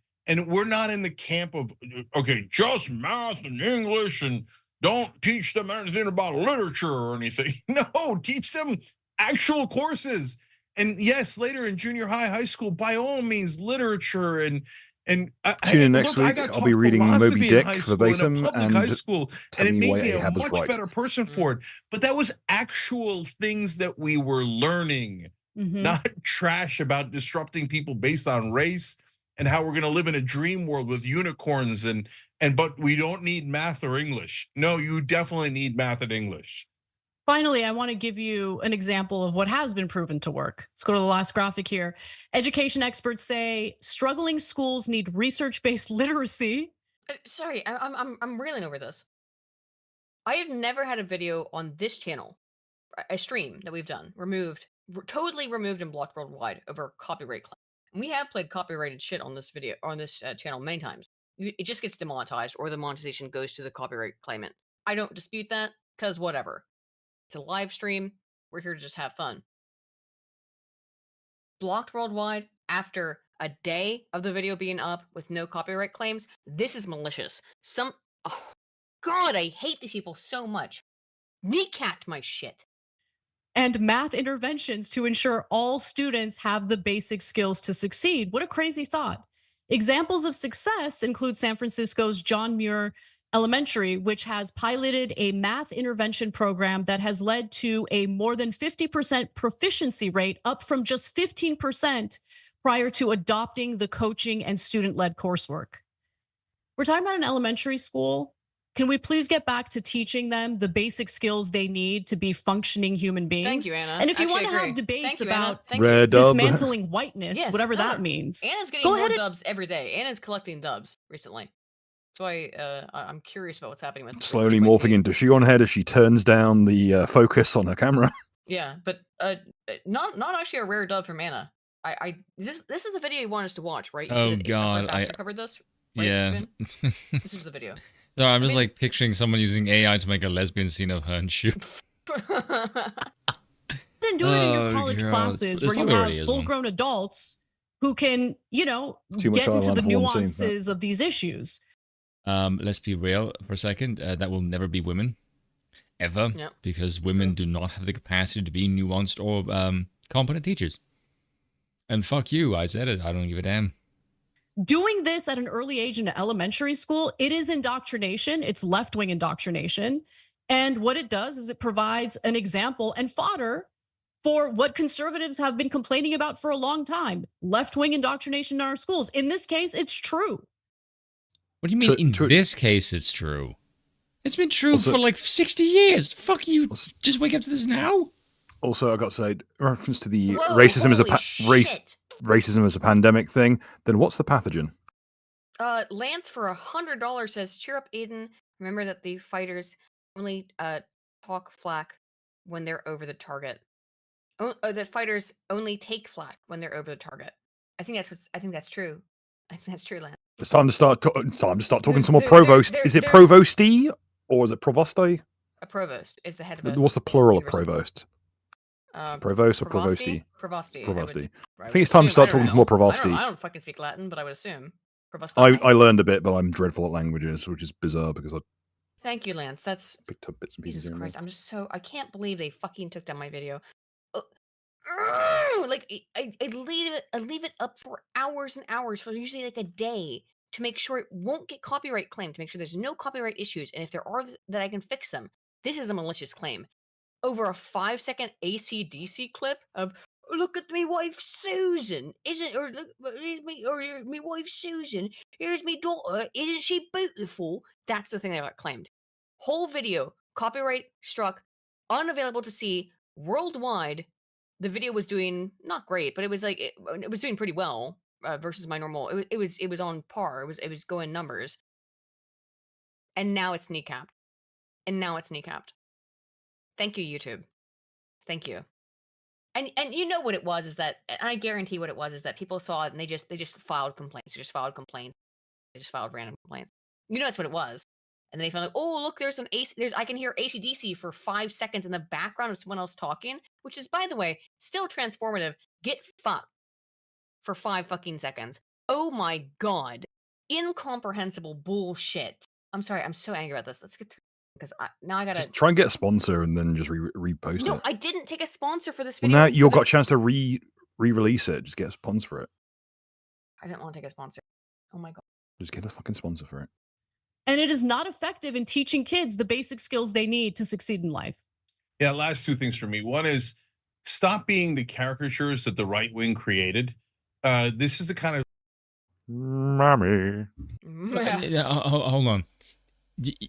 we're not in the camp of okay, just math and English, and don't teach them anything about literature or anything. No, teach them actual courses. And yes, later in junior high school, by all means, literature and tune in next week. I'll be reading Moby Dick verbatim and high school, and it made me a Ahab was much better person for it. But that was actual things that we were learning, not trash about disrupting people based on race and how we're going to live in a dream world with unicorns but we don't need math or English. No, you definitely need math and English. Finally, I want to give you an example of what has been proven to work. Let's go to the last graphic here. Education experts say struggling schools need research-based literacy. Sorry, I'm reeling over this. I have never had a video on this channel, a stream that we've done, totally removed and blocked worldwide over copyright claim. We have played copyrighted shit on this video, on this channel many times. It just gets demonetized, or the monetization goes to the copyright claimant. I don't dispute that, because whatever. It's a live stream. We're here to just have fun. Blocked worldwide after a day of the video being up with no copyright claims. This is malicious. Oh, God, I hate these people so much. Kneecapped my shit. And math interventions to ensure all students have the basic skills to succeed. What a crazy thought. Examples of success include San Francisco's John Muir Elementary, which has piloted a math intervention program that has led to a more than 50% proficiency rate, up from just 15% prior to adopting the coaching and student-led coursework. We're talking about an elementary school. Can we please get back to teaching them the basic skills they need to be functioning human beings? Thank you, Anna. And if you want to have debates about dub. dismantling whiteness, whatever that means, Anna's getting more dubs every day. Anna's collecting dubs recently. That's why I'm curious about what's happening with slowly morphing into Shion head as she turns down the focus on her camera. Yeah, but not actually a rare dub from Anna. This is the video you want us to watch, right? You Oh God, I covered this. Right, yeah. This is the video. So I'm just like picturing someone using AI to make a lesbian scene of her and shoot. And do it in your college classes where you have full-grown adults who can, get into the nuances of these issues. Let's be real for a second. That will never be women. Ever. Yep. Because women do not have the capacity to be nuanced or competent teachers. And fuck you, I said it. I don't give a damn. Doing this at an early age in elementary school, it is indoctrination. It's left-wing indoctrination. And what it does is it provides an example and fodder for what conservatives have been complaining about for a long time. Left-wing indoctrination in our schools. In this case, it's true. What do you mean in this case it's true? It's been true for like 60 years. Fuck you. Just wake up to this now? Also, I got to say, in reference to the racism as a pandemic thing, then what's the pathogen? Lance for $100 says, cheer up, Aiden. Remember that the fighters only talk flack when they're over the target. That fighters only take flack when they're over the target. I think that's true. I think that's true, Lance. It's time to start talking some more provost. Is it provosty or is it provosti? A provost is the head of it. What's the plural of provost? Provost or provosty? Provosti. Provosti. I think it's time to start talking some more provosti. I don't fucking speak Latin, but I would assume. Provosti. I learned a bit, but I'm dreadful at languages, which is bizarre because I Thank you, Lance. That's picked up bits and pieces. Jesus Christ. I'm just I can't believe they fucking took down my video. Like I leave it up for hours and hours, for usually like a day, to make sure it won't get copyright claimed, to make sure there's no copyright issues, and if there are, that I can fix them. This is a malicious claim. Over a 5-second AC/DC clip of look at me wife Susan, isn't or look here's me or me wife Susan, here's me daughter, isn't she beautiful? That's the thing that got claimed. Whole video, copyright struck, unavailable to see worldwide. The video was doing not great, but it was like it was doing pretty well versus my normal. It was on par. It was going numbers. And now it's kneecapped. Thank you, YouTube. Thank you. And you know what it was is that, and I guarantee what it was is that people saw it and they just filed complaints. They just filed random complaints. You know that's what it was. And then they found like, oh look, there's an I can hear AC/DC for 5 seconds in the background of someone else talking, which is, by the way, still transformative. Get fucked for 5 fucking seconds. Oh my god, incomprehensible bullshit. I'm sorry, I'm so angry about this. Let's get through because now I gotta just try and get a sponsor and then just repost it. No, I didn't take a sponsor for this Well, video. now you've got a chance to re-release it. Just get a sponsor for it. I didn't want to take a sponsor. Oh my god. Just get a fucking sponsor for it. And it is not effective in teaching kids the basic skills they need to succeed in life. Yeah, last 2 things for me. One is stop being the caricatures that the right wing created. This is the kind of mommy. Hold on.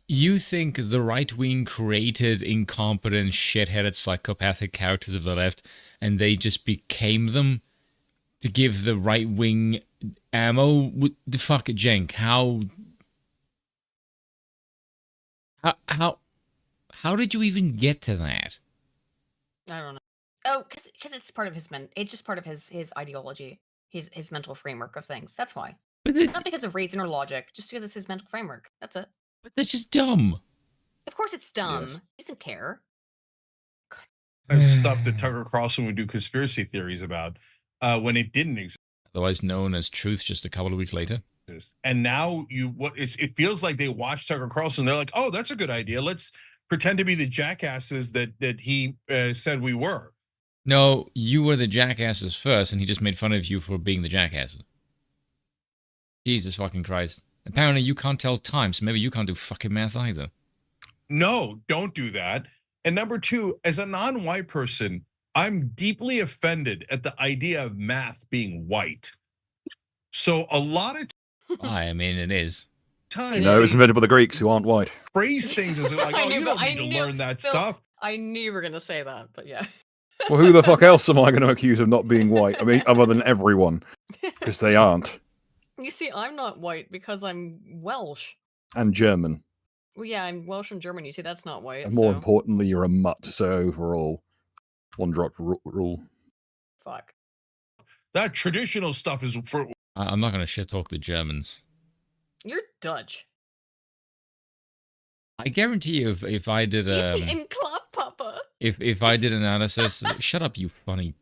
You think the right wing created incompetent, shit-headed, psychopathic characters of the left, and they just became them to give the right wing ammo? What the fuck, Jenk? How did you even get to that? I don't know. Oh, because it's part of his it's just part of his ideology, his mental framework of things. That's why. Not because of reason or logic, just because it's his mental framework. That's it. But that's just dumb. Of course it's dumb. Yes. He doesn't care. There's stuff that Tucker Carlson would do conspiracy theories about when it didn't exist. Otherwise known as truth just a couple of weeks later. And now it feels like they watch Tucker Carlson. They're like, oh, that's a good idea. Let's pretend to be the jackasses that he said we were. No, you were the jackasses first, and he just made fun of you for being the jackasses. Jesus fucking Christ. Apparently you can't tell time, so maybe you can't do fucking math either. No, don't do that. And number 2, as a non-white person, I'm deeply offended at the idea of math being white. So a lot of I mean, it is. Time. No, it was invented by the Greeks who aren't white. Phrase things as like, oh, you don't need to learn that stuff. I knew you were going to say that, but yeah. Well, who the fuck else am I going to accuse of not being white? I mean, other than everyone. Because they aren't. You see, I'm not white because I'm Welsh. And German. Well, yeah, I'm Welsh and German. You see, that's not white. And more importantly, you're a mutt. So overall, one drop rule. Fuck. That traditional stuff is for... I'm not going to shit talk the Germans. You're Dutch. I guarantee you if I did in Club Papa. If I did analysis, shut up, you funny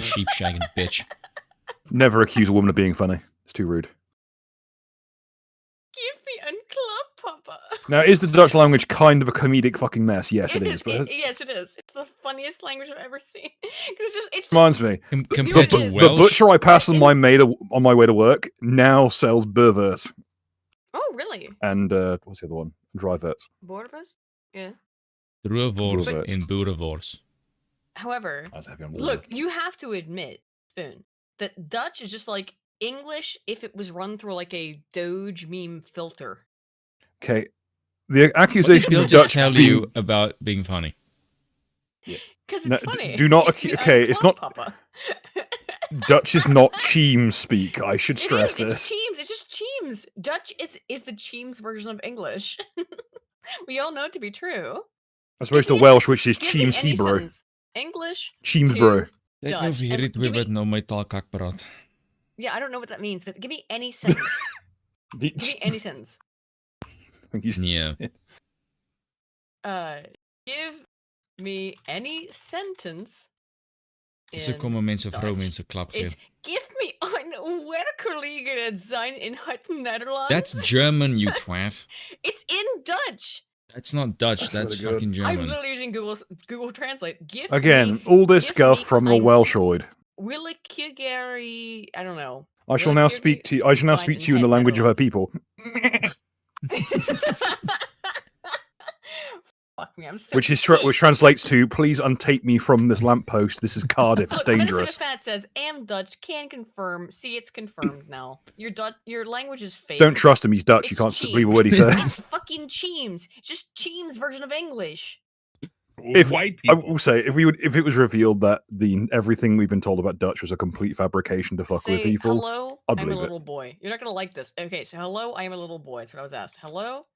sheep shagging bitch. Never accuse a woman of being funny. It's too rude. Give me a club, Papa. Now, is the Dutch language kind of a comedic fucking mess? Yes, it is. But Yes, it is. It's the funniest language I've ever seen. It's reminds me. Compared to The Welsh. butcher I pass on my way to work now sells burgers. Oh, really? And what's the other one? Dry verts. Boerewors? Yeah. Druivors in Boerewors. However, look, you have to admit, Spoon, that Dutch is just like English if it was run through like a Doge meme filter. Okay. The accusation They'll of just Dutch tell being... you about being funny. Because it's funny. Do not... Okay, it's not... Papa. Dutch is not Cheems speak. I should stress It's this. Cheems. It's just Cheems. Dutch is the Cheems version of English. We all know it to be true. As opposed to Welsh, which is Cheems any Hebrew. sentence. English Cheems to bro. Dutch. Yeah, I don't know what that means, but give me any sentence. Give me any sentence. Yeah. Give me any sentence. Ze komen mensen vrouw mensen klap It's geven. give me een werkgelegenheid zijn in het Netherlands. That's German, you twat. It's in Dutch. That's not Dutch, that's really fucking I'm German. literally using Google Translate. Give Again, me, all this give guff me from the ein Welshoid. Willikigeri, I don't know. I shall now speak to you. I shall now speak to you in the language of her people. Fuck me, I'm so Which translates to, please untape me from this lamppost. This is Cardiff. It's dangerous. Fat says, am Dutch, can confirm. See, it's confirmed now. Your language is fake. Don't trust him. He's Dutch. You can't believe a word he says. It's fucking Cheems. It's just Cheems version of English. White I people. will say, if it was revealed that everything we've been told about Dutch was a complete fabrication to fuck with Say, people, hello, I'd I'm a believe it. little boy. You're not gonna like this. Okay, so hello, I am a little boy. That's what I was asked. Hello,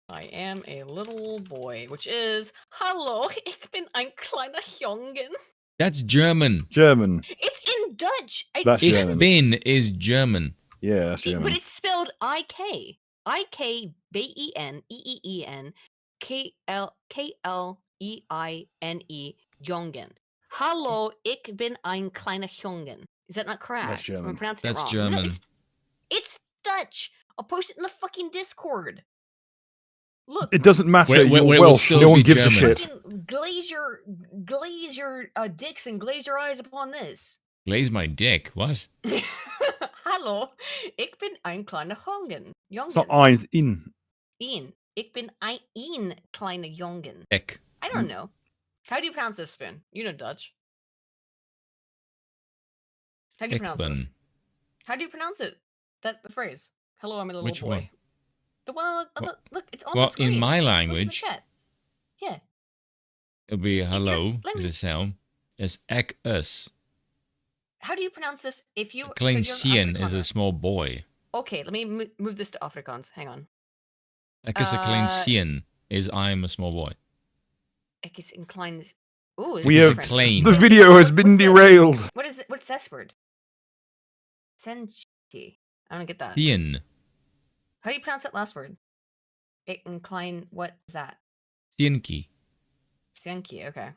I am a little boy, which is hallo, ik ben een kleine jongen. That's German. German. It's in Dutch. That's Ich German. bin is German. Yeah, that's German. But it's spelled IK. IKBENEEEN KLEINE jongen. Hallo, ik ben een kleine jongen. Is that not correct? That's German. I'm pronouncing That's it wrong. No, German. it's Dutch. I'll post it in the fucking Discord. Look. It doesn't matter. Wait, You're will Welsh. still No one be gives German. a shit. Glaze your dicks and glaze your eyes upon this. Glaze my dick. What? Hallo, ik ben een kleine jongen. It's not eyes in. Ik ben een kleine jongen. Dick. I don't know. How do you pronounce this, Spin? You know Dutch. How do you pronounce this? Ekben. How do you pronounce it? The phrase. Hello, I'm a little Which boy. one? The one on the, look, it's on Well, the screen. in my Look at the language, chat. Yeah. it'll be hello, let me- the sound. It's ek us. How do you pronounce this? If you Klein so you're an sien is a Afrikaner. small boy. Okay, let me move this to Afrikaans. Hang on. Ek is a klein sien is I'm a small boy. Ek is inclined. Ooh, We is have claim. the video has been derailed. What is it? What's this word? Senchi. I don't get that. Sien. How do you pronounce that last word? Incline. What is that? Sienki. Senki. Okay.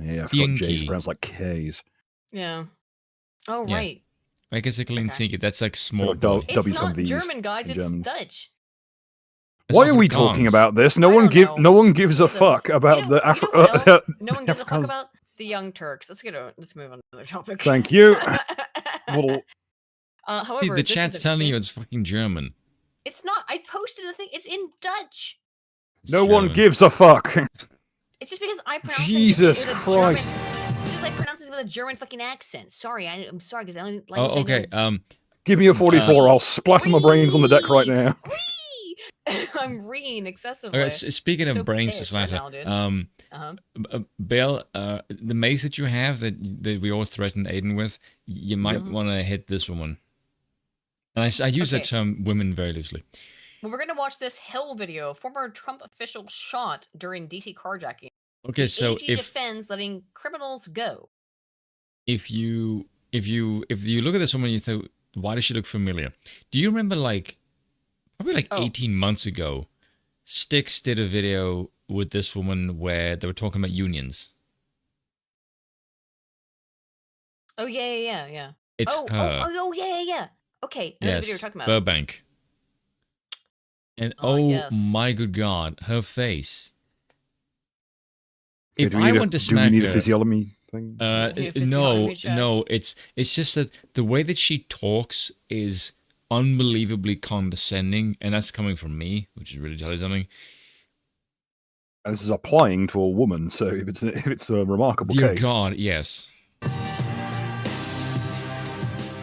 Yeah, I've got J's Sienki. pronounced like K's. Yeah. Oh Yeah. right. Ek is a klein sienki. That's like small like dou- boy. It's W's not from V's German, guys. in It's German. Dutch. It's Why are we talking Afrikaans. about this? No I one don't know. no one gives a fuck about You the know Afro. what else? No one gives a fuck Afrikaans. about the Young Turks. Let's move on to another topic. Thank you. Little. However, See, the this chat's is a telling you shit- it's fucking German. It's not. I posted a thing. It's in Dutch. No one German. gives a fuck. It's just because I pronounce Jesus it with a Christ. German, because I pronounce it with a German fucking accent. Sorry, I'm sorry because I only like. Oh, okay. Give me a 44. I'll splatter my brains on the deck right now. I'm reading excessively. Okay, speaking of So brains to pissed right slatter, now, dude. Bill, the mace that you have that we always threaten Aiden with, you might want to hit this woman. And I use that term "women" very loosely. Well, we're gonna watch this Hill video. Former Trump official shot during DC carjacking. Okay, The so AG defends letting criminals go. if you look at this woman, you think, why does she look familiar? Do you remember probably 18 months ago, Styx did a video with this woman where they were talking about unions. Oh yeah. It's oh, her. Yeah. Okay, I know the video you're Yes, talking about. Burbank. And yes. my good God, her face. Okay, If I want to smack do we need her, a physiology thing? no, it's just that the way that she talks is unbelievably condescending, and that's coming from me, which is really telling you something. And this is applying to a woman, so if it's a remarkable Dear case. God, yes.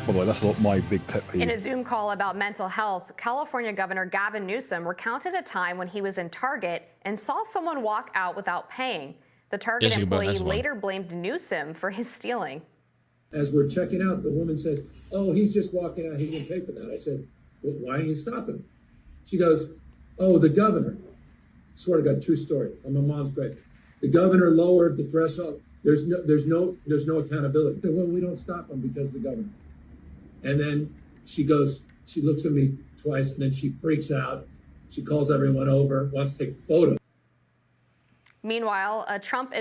By the way, that's not my big pet peeve. In a Zoom call about mental health, California Governor Gavin Newsom recounted a time when he was in Target and saw someone walk out without paying. The Target employee later blamed Newsom for his stealing. As we're checking out, the woman says, "Oh, he's just walking out. He didn't pay for that." I said, "Well, why didn't you stop him?" She goes, "Oh, the governor." Swear to God, true story. On my mom's grave. The governor lowered the threshold. There's no accountability. So, well, we don't stop him because of the governor. And then she looks at me twice, and then she freaks out. She calls everyone over, wants to take photos. Meanwhile, Trump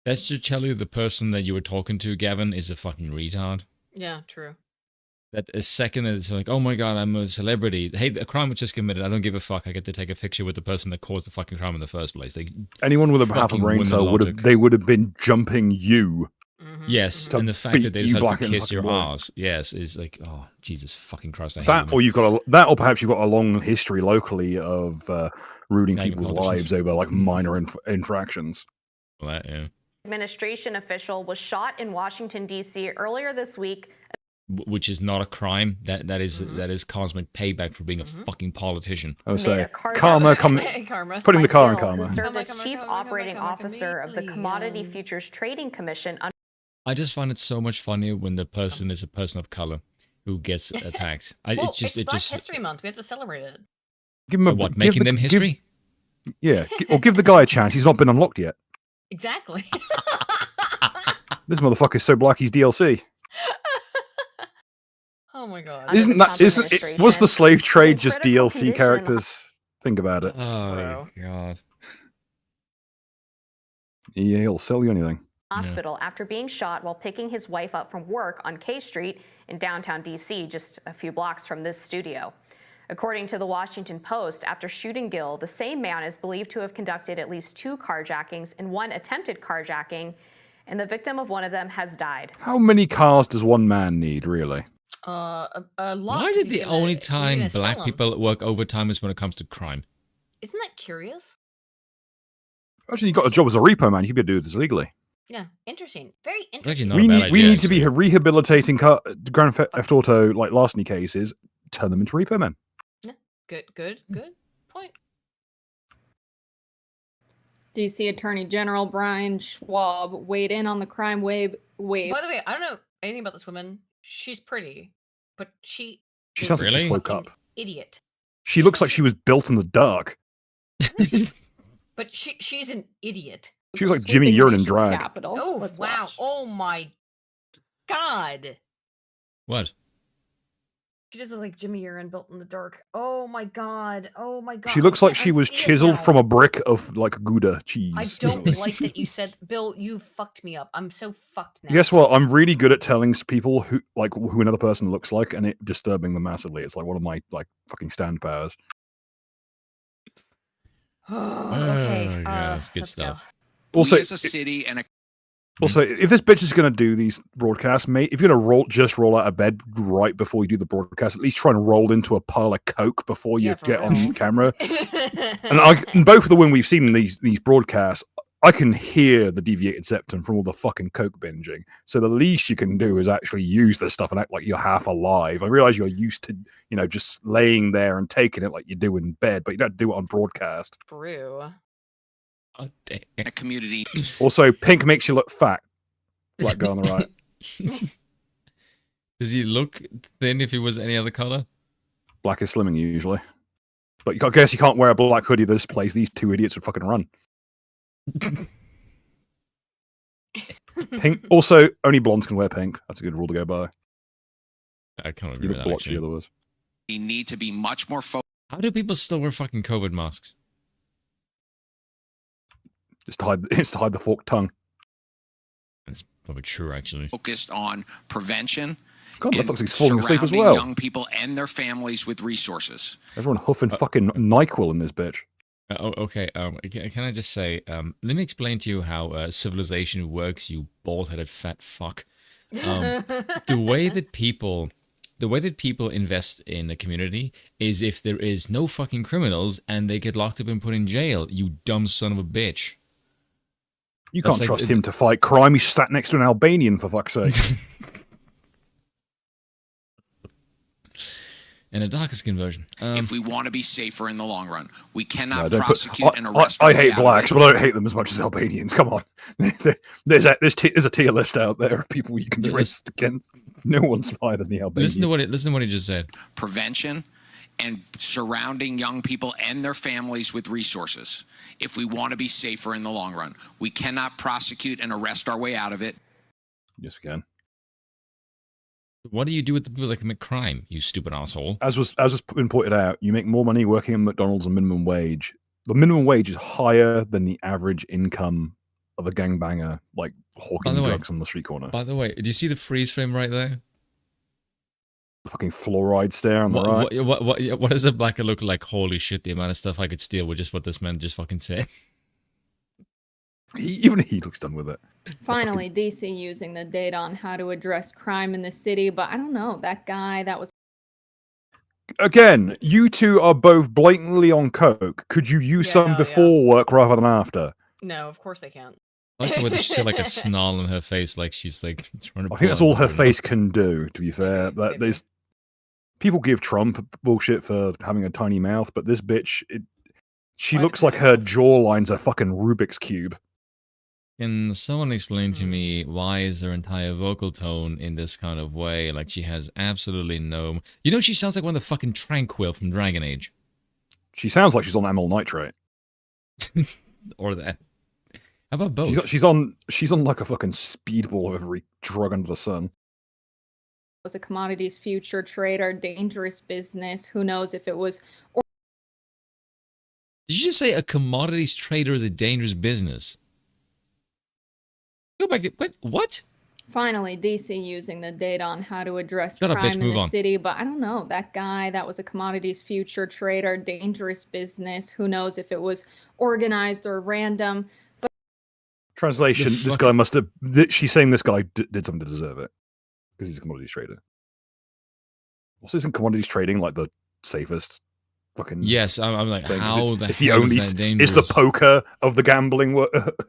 That should tell you the person that you were talking to, Gavin, is a fucking retard. Yeah, true. That a second that it's like, oh my God, I'm a celebrity. Hey, a crime was just committed. I don't give a fuck. I get to take a picture with the person that caused the fucking crime in the first place. Anyone with a half a brain cell would have been jumping you. Yes, and the fact that they decided to kiss your ass, yes, is like, oh Jesus fucking Christ! I hate That, or perhaps you've got a long history locally of ruining people's lives over like minor infractions. Well, that, yeah. Administration official was shot in Washington D.C. earlier this week. Which is not a crime. That is cosmic payback for being a fucking politician. I would say karma, putting the car in karma. Who served as chief operating officer of the Commodity Futures Trading Commission. I just find it so much funnier when the person is a person of color who gets attacked. It's Black History Month. We have to celebrate it. Give him making them history? Or give the guy a chance. He's not been unlocked yet. Exactly. This motherfucker's so black he's DLC. Oh my God. Was the slave trade just DLC characters? Think about it. Oh God. Yeah, he'll sell you anything. Hospital after being shot while picking his wife up from work on K Street in downtown D.C., just a few blocks from this studio. According to the Washington Post, after shooting Gill, the same man is believed to have conducted at least 2 carjackings and 1 attempted carjacking, and the victim of one of them has died. How many cars does one man need, really? A lot. Why is it the only time black people work overtime is when it comes to crime? Isn't that curious? Actually, you got a job as a repo man. You could be able to do this legally. Yeah, interesting. Very interesting. We need to be rehabilitating Grand Theft Auto like larceny cases. Turn them into repo men. Yeah, good point. DC Attorney General Brian Schwab weighed in on the crime wave. By the way, I don't know anything about this woman. She's pretty, but she sounds like she just woke up. Idiot. She looks like she was built in the dark. But she's an idiot. She was like Jimmy Urine in drag. Capital. Oh, Let's wow. watch. Oh, my God. What? She does look like Jimmy Urine built in the dark. Oh, my God. Oh, my God. She looks like she was chiseled from a brick of like Gouda cheese. I don't like that you said, Bill, you fucked me up. I'm so fucked now. Guess what? I'm really good at telling people who another person looks like and it disturbing them massively. It's like one of my like fucking stand powers. Okay. Yeah, that's good stuff. Also, as a city and a Also, if this bitch is going to do these broadcasts, mate, if you're going to roll out of bed right before you do the broadcast, at least try and roll into a pile of coke before you get on camera. And both of the women we've seen in these broadcasts, I can hear the deviated septum from all the fucking coke binging. So the least you can do is actually use this stuff and act like you're half alive. I realize you're used to, just laying there and taking it like you do in bed, but you don't do it on broadcast. True. In a community. Also, pink makes you look fat. Black guy on the right. Does he look thin if he was any other color? Black is slimming usually. But I guess you can't wear a black hoodie this place. These two idiots would fucking run. Pink. Also, only blondes can wear pink. That's a good rule to go by. I can't agree with that, actually. The others. We need to be much more focused. How do people still wear fucking COVID masks? It's to hide the forked tongue. That's probably true, actually. Focused on prevention. God, and that he's falling asleep as surrounding well. young people and their families with resources. Everyone huffing fucking NyQuil in this bitch. Okay. Can I just say? Let me explain to you how civilization works. You bald-headed fat fuck. The way that people invest in a community is if there is no fucking criminals and they get locked up and put in jail. You dumb son of a bitch. You can't trust him to fight crime. He's sat next to an Albanian, for fuck's sake. And a darkest conversion. If we want to be safer in the long run, we cannot prosecute and arrest. I hate blacks, but I don't hate them as much as Albanians. Come on, there's a tier list out there of people you can be racist against. No one's higher than the Albanians. Listen to what he just said. Prevention and surrounding young people and their families with resources. If we want to be safer in the long run, we cannot prosecute and arrest our way out of it. Yes, we can. What do you do with the people that commit crime, you stupid asshole? As has been pointed out, you make more money working at McDonald's on minimum wage. The minimum wage is higher than the average income of a gangbanger, like hawking drugs on the street corner. By the way, do you see the freeze frame right there? The fucking fluoride stare on the right. What does a blacker look like? Holy shit, the amount of stuff I could steal with just what this man just fucking said. Even he looks done with it. Finally, DC using the data on how to address crime in the city, but I don't know, that guy that was... Again, you two are both blatantly on coke. Could you use some before work rather than after? No, of course they can't. I like the way that she's got like a snarl on her face, like she's like trying to. I think that's all her face can do. To be fair, there's people give Trump bullshit for having a tiny mouth, but this bitch, she looks like her jawline's a fucking Rubik's cube. Can someone explain to me why is her entire vocal tone in this kind of way? Like she has absolutely no... You know, she sounds like one of the fucking Tranquil from Dragon Age. She sounds like she's on amyl nitrate. Or that. How about both? She's on like a fucking speedball of every drug under the sun. Was a commodities future trader, dangerous business. Who knows if it was... Did you just say a commodities trader is a dangerous business? Go back. What? Finally, DC using the data on how to address Shut up, crime bitch, in move the on. city, but I don't know, that guy that was a commodities future trader, dangerous business. Who knows if it was organized or random? But Translation: this guy must have. She's saying this guy did something to deserve it because he's a commodities trader. Also, isn't commodities trading like the safest? Fucking yes, I'm like, how the it's hell the only, is that dangerous? it's the poker of the gambling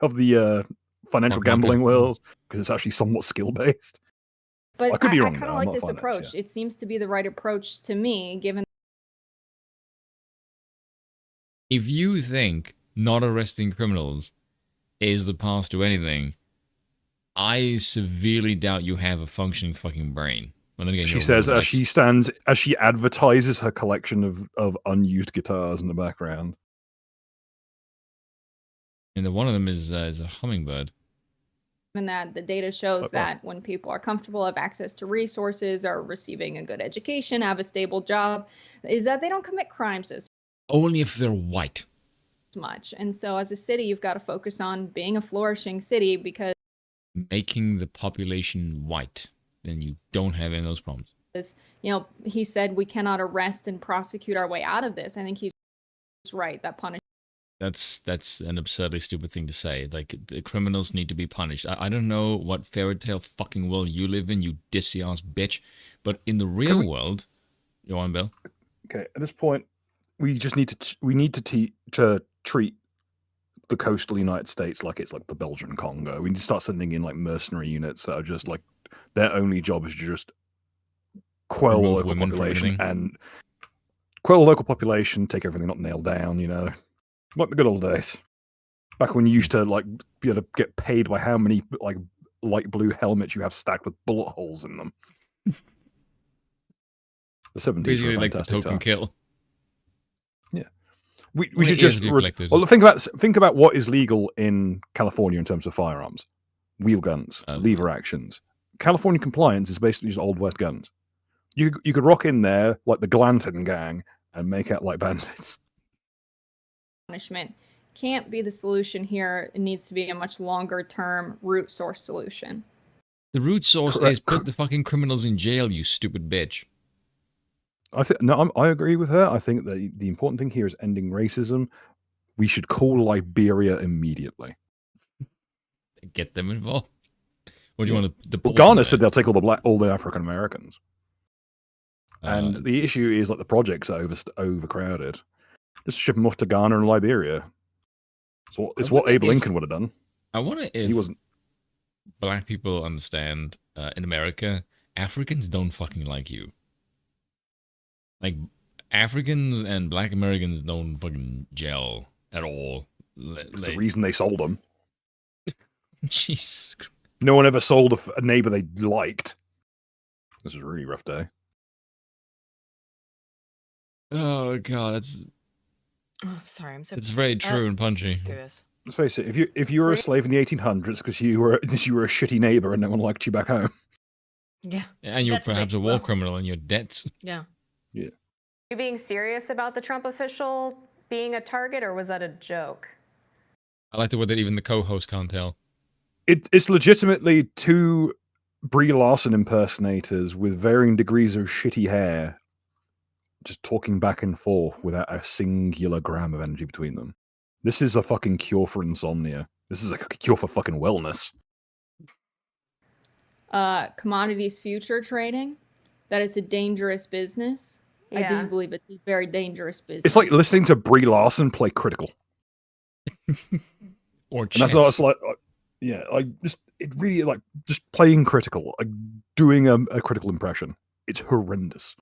of the financial gambling world because it's actually somewhat skill based. But I could be wrong. I kind of like this approach. It seems to be the right approach to me, given. If you think not arresting criminals is the path to anything, I severely doubt you have a functioning fucking brain. Well, then again, She says as she advertises her collection of unused guitars in the background. And one of them is a hummingbird. And that the data shows that when people are comfortable, have access to resources, are receiving a good education, have a stable job, is that they don't commit crimes as Only if they're white. much. And so as a city, you've got to focus on being a flourishing city because Making the population white, then you don't have any of those problems. he said we cannot arrest and prosecute our way out of this. I think he's right. That punishment. That's an absurdly stupid thing to say. Like, the criminals need to be punished. I don't know what fairy tale fucking world you live in, you dissy ass bitch, but in the real world, go on, Bill. Okay, at this point, we just need to treat the coastal United States like it's like the Belgian Congo. We need to start sending in like mercenary units that are just like their only job is to just quell the local population and quell the local population, take everything not nailed down, you know. Like the good old days. Back when you used to like be able to get paid by how many like light blue helmets you have stacked with bullet holes in them. The 70s Basically like the token kill. Yeah. We should just well, think about what is legal in California in terms of firearms. Wheel guns, lever actions. California compliance is basically just old west guns. You could rock in there like the Glanton gang and make out like bandits. Punishment can't be the solution here. It needs to be a much longer term root source solution. The root source is put the fucking criminals in jail, you stupid bitch. I agree with her. I think that the important thing here is ending racism. We should call Liberia immediately. Get them involved. What do you want to deport? Well, Ghana said they'll take all the African Americans. And the issue is like the projects are overcrowded. Just ship them off to Ghana and Liberia. So it's what Abe Lincoln would have done. I wonder if he wasn't. Black people understand in America, Africans don't fucking like you. Like Africans and Black Americans don't fucking gel at all. It's the reason they sold them. Jesus. No one ever sold a neighbor they liked. This is a really rough day. Oh god, that's. Oh, sorry, I'm so. It's very true and punchy. Let's face it. If you were a slave in the 1800s because you were a shitty neighbor and no one liked you back home. Yeah. And you're perhaps a war criminal and your debts. Yeah. Yeah. Are you being serious about the Trump official being a target, or was that a joke? I like the way that even the co-host can't tell. It's legitimately two Brie Larson impersonators with varying degrees of shitty hair just talking back and forth without a singular gram of energy between them. This is a fucking cure for insomnia. This is a cure for fucking wellness. Commodities future trading, that is a dangerous business. I do believe it's a very dangerous business. It's like listening to Brie Larson play Critical. Or chess. And that's what it's like. Yeah, like it really like just playing Critical, like doing a Critical impression. It's horrendous.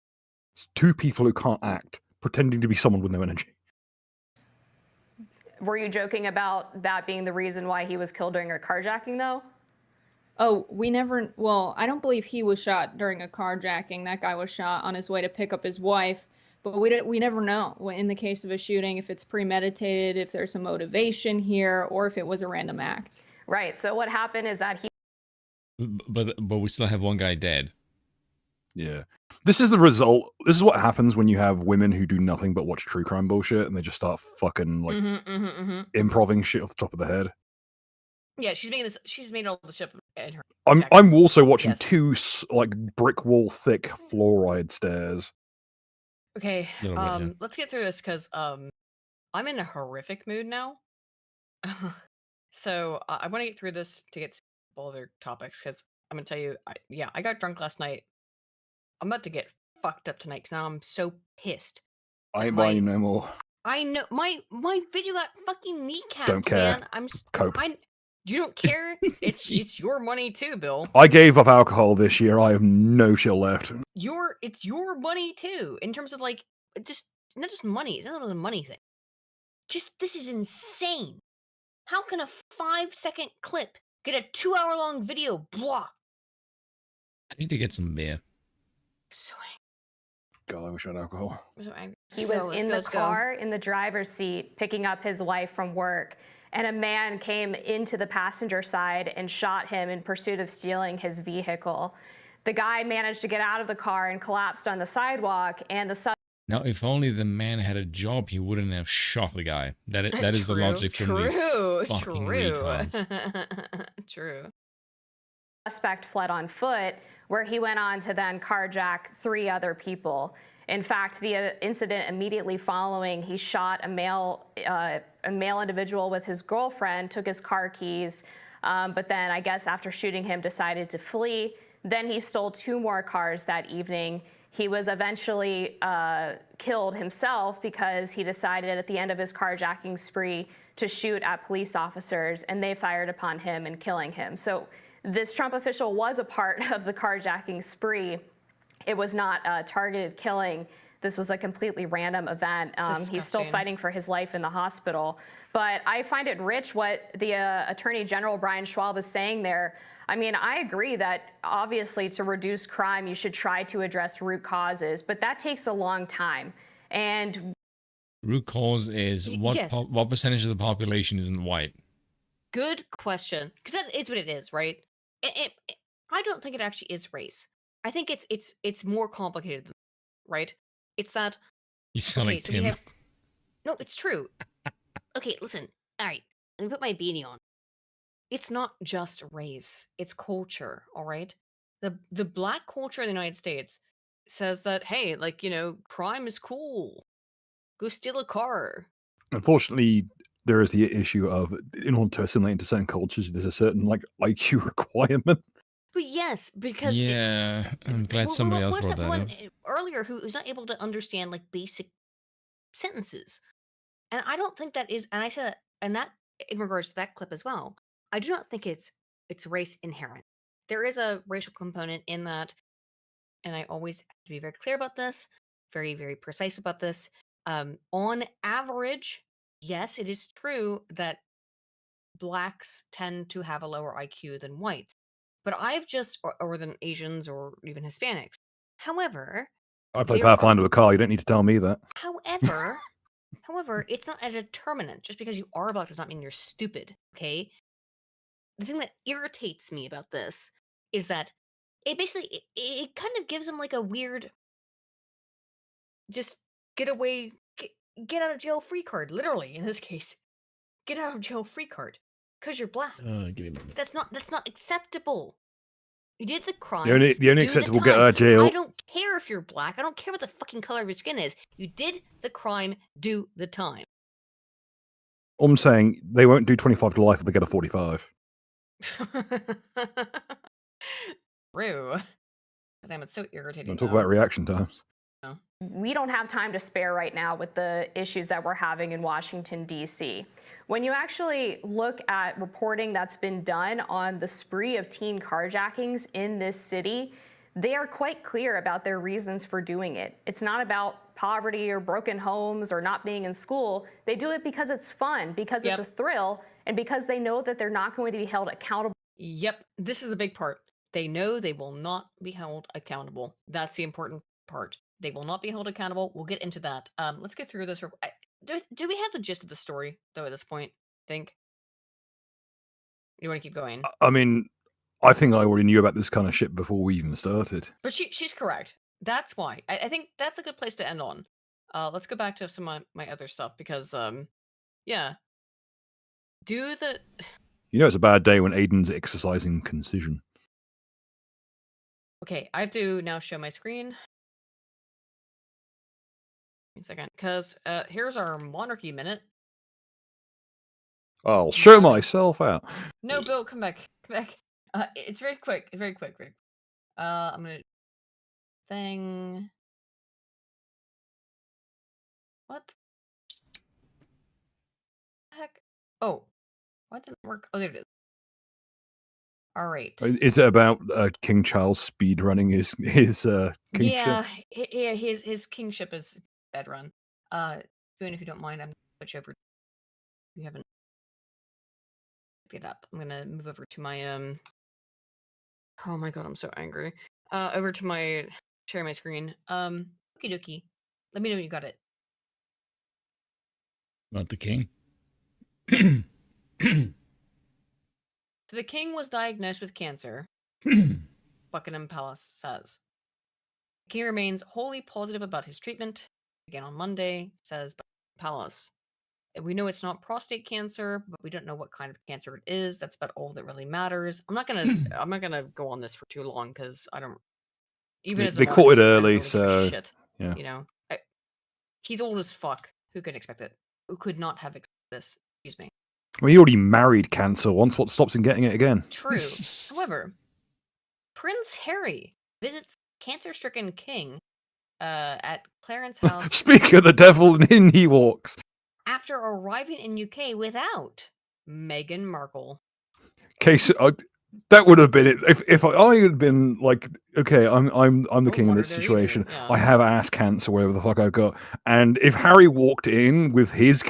It's two people who can't act pretending to be someone with no energy. Were you joking about that being the reason why he was killed during a carjacking, though? Oh, I don't believe he was shot during a carjacking. That guy was shot on his way to pick up his wife. But we never know in the case of a shooting if it's premeditated, if there's some motivation here, or if it was a random act. Right. So what happened is that he. But we still have one guy dead. Yeah. This is the result. This is what happens when you have women who do nothing but watch true crime bullshit and they just start fucking like improving shit off the top of the head. Yeah, she's made all the shit in her. I'm also watching two like brick wall thick fluoride stairs. Okay, let's get through this because I'm in a horrific mood now. So I want to get through this to get to all other topics because I'm gonna tell you, I got drunk last night. I'm about to get fucked up tonight because now I'm so pissed. I ain't buying you no more. I know my video got fucking kneecapped. Don't care. Man. Cope. You don't care? It's your money too, Bill. I gave up alcohol this year. I have no chill left. It's your money too. In terms of like, just not just money. It's not a money thing. Just this is insane. How can a 5-second clip get a 2-hour-long video blocked? I need to get some beer. So God, I wish I had alcohol. He was in the car in the driver's seat picking up his wife from work, and a man came into the passenger side and shot him in pursuit of stealing his vehicle. The guy managed to get out of the car and collapsed on the sidewalk, and the Now, if only the man had a job, he wouldn't have shot the guy. That is the logic from these fucking retards. True. Suspect fled on foot, where he went on to then carjack 3 other people. In fact, the incident immediately following, he shot a male individual with his girlfriend, took his car keys, but then I guess after shooting him decided to flee. Then he stole 2 more cars that evening. He was eventually killed himself because he decided at the end of his carjacking spree to shoot at police officers, and they fired upon him and killing him. So this Trump official was a part of the carjacking spree. It was not a targeted killing. This was a completely random event. He's still fighting for his life in the hospital. But I find it rich what the Attorney General Brian Schwab is saying there. I mean, I agree that obviously to reduce crime, you should try to address root causes, but that takes a long time. And root cause is what percentage of the population isn't white? Good question, because that is what it is, right? I don't think it actually is race. I think it's more complicated than that, right? It's that you sound like Tim. No, it's true. Okay, listen. all right, let me put my beanie on. It's not just race, it's culture, all right? The black culture in the United States says that, hey, like, crime is cool. Go steal a car. Unfortunately, there is the issue of, in order to assimilate into certain cultures, there's a certain like IQ requirement. But yes, because Yeah, I'm glad somebody else where's brought that that one up. earlier who's not able to understand like basic sentences? And I don't think that is, and I said, and that in regards to that clip as well, I do not think it's race inherent. There is a racial component in that, and I always have to be very clear about this, very, very precise about this. On average, yes, it is true that blacks tend to have a lower IQ than whites, but I've just, or than Asians or even Hispanics. However, I play there are, Pathfinder with Carl. You don't need to tell me that. however, it's not a determinant. Just because you are black does not mean you're stupid, okay? The thing that irritates me about this is that it basically, it kind of gives them like a weird, just get away, get out of jail free card, literally in this case. Get out of jail free card. Because you're black. Give me a moment. That's not acceptable. You did the crime. The only do acceptable the get out of time. jail. I don't care if you're black. I don't care what the fucking color of your skin is. You did the crime. Do the time. I'm saying they won't do 25 to life if they get a 45. True. Damn, it's so irritating. Don't talk about reaction times. We don't have time to spare right now with the issues that we're having in Washington, D.C. When you actually look at reporting that's been done on the spree of teen carjackings in this city, they are quite clear about their reasons for doing it. It's not about poverty or broken homes or not being in school. They do it because it's fun, because it's a thrill, and because they know that they're not going to be held accountable. Yep, this is the big part. They know they will not be held accountable. That's the important part. They will not be held accountable. We'll get into that. Let's get through this. Do we have the gist of the story, though, at this point? Think? You want to keep going? I mean, I think I already knew about this kind of shit before we even started. But she's correct. That's why. I think that's a good place to end on. Let's go back to some of my other stuff, because, yeah. Do the... You know it's a bad day when Aiden's exercising concision. Okay, I have to now show my screen. Wait a second, because here's our monarchy minute. I'll show myself out. No, Bill, come back. Come back. It's very quick. Very quick. I'm gonna... Thing... What? The heck? Oh. Why didn't it work? Oh, there it is. All right. Is it about King Charles speed running his kingship? Yeah, his kingship is bed run. Spoon, if you don't mind, I'm gonna switch over. You haven't picked it up. I'm gonna move over to my Oh my god, I'm so angry. Over to my share my screen. Okie dokie. Let me know when you got it. Not the king. So the king was diagnosed with cancer. Buckingham Palace says. The king remains wholly positive about his treatment. Again on Monday, says Buckingham Palace. We know it's not prostate cancer, but we don't know what kind of cancer it is. That's about all that really matters. I'm not gonna go on this for too long, because I don't. Even as they caught it early, so shit, yeah. You know, he's old as fuck. Who could expect it? Who could not have expected this? Excuse me. Well, he already married cancer once. What stops him getting it again? True. However, Prince Harry visits cancer-stricken king at Clarence House. Speak of the devil, and in he walks. After arriving in UK without Meghan Markle. Case that would have been it. If I had been like, okay, I'm the king in this situation. Yeah. I have ass cancer, whatever the fuck I got. And if Harry walked in with his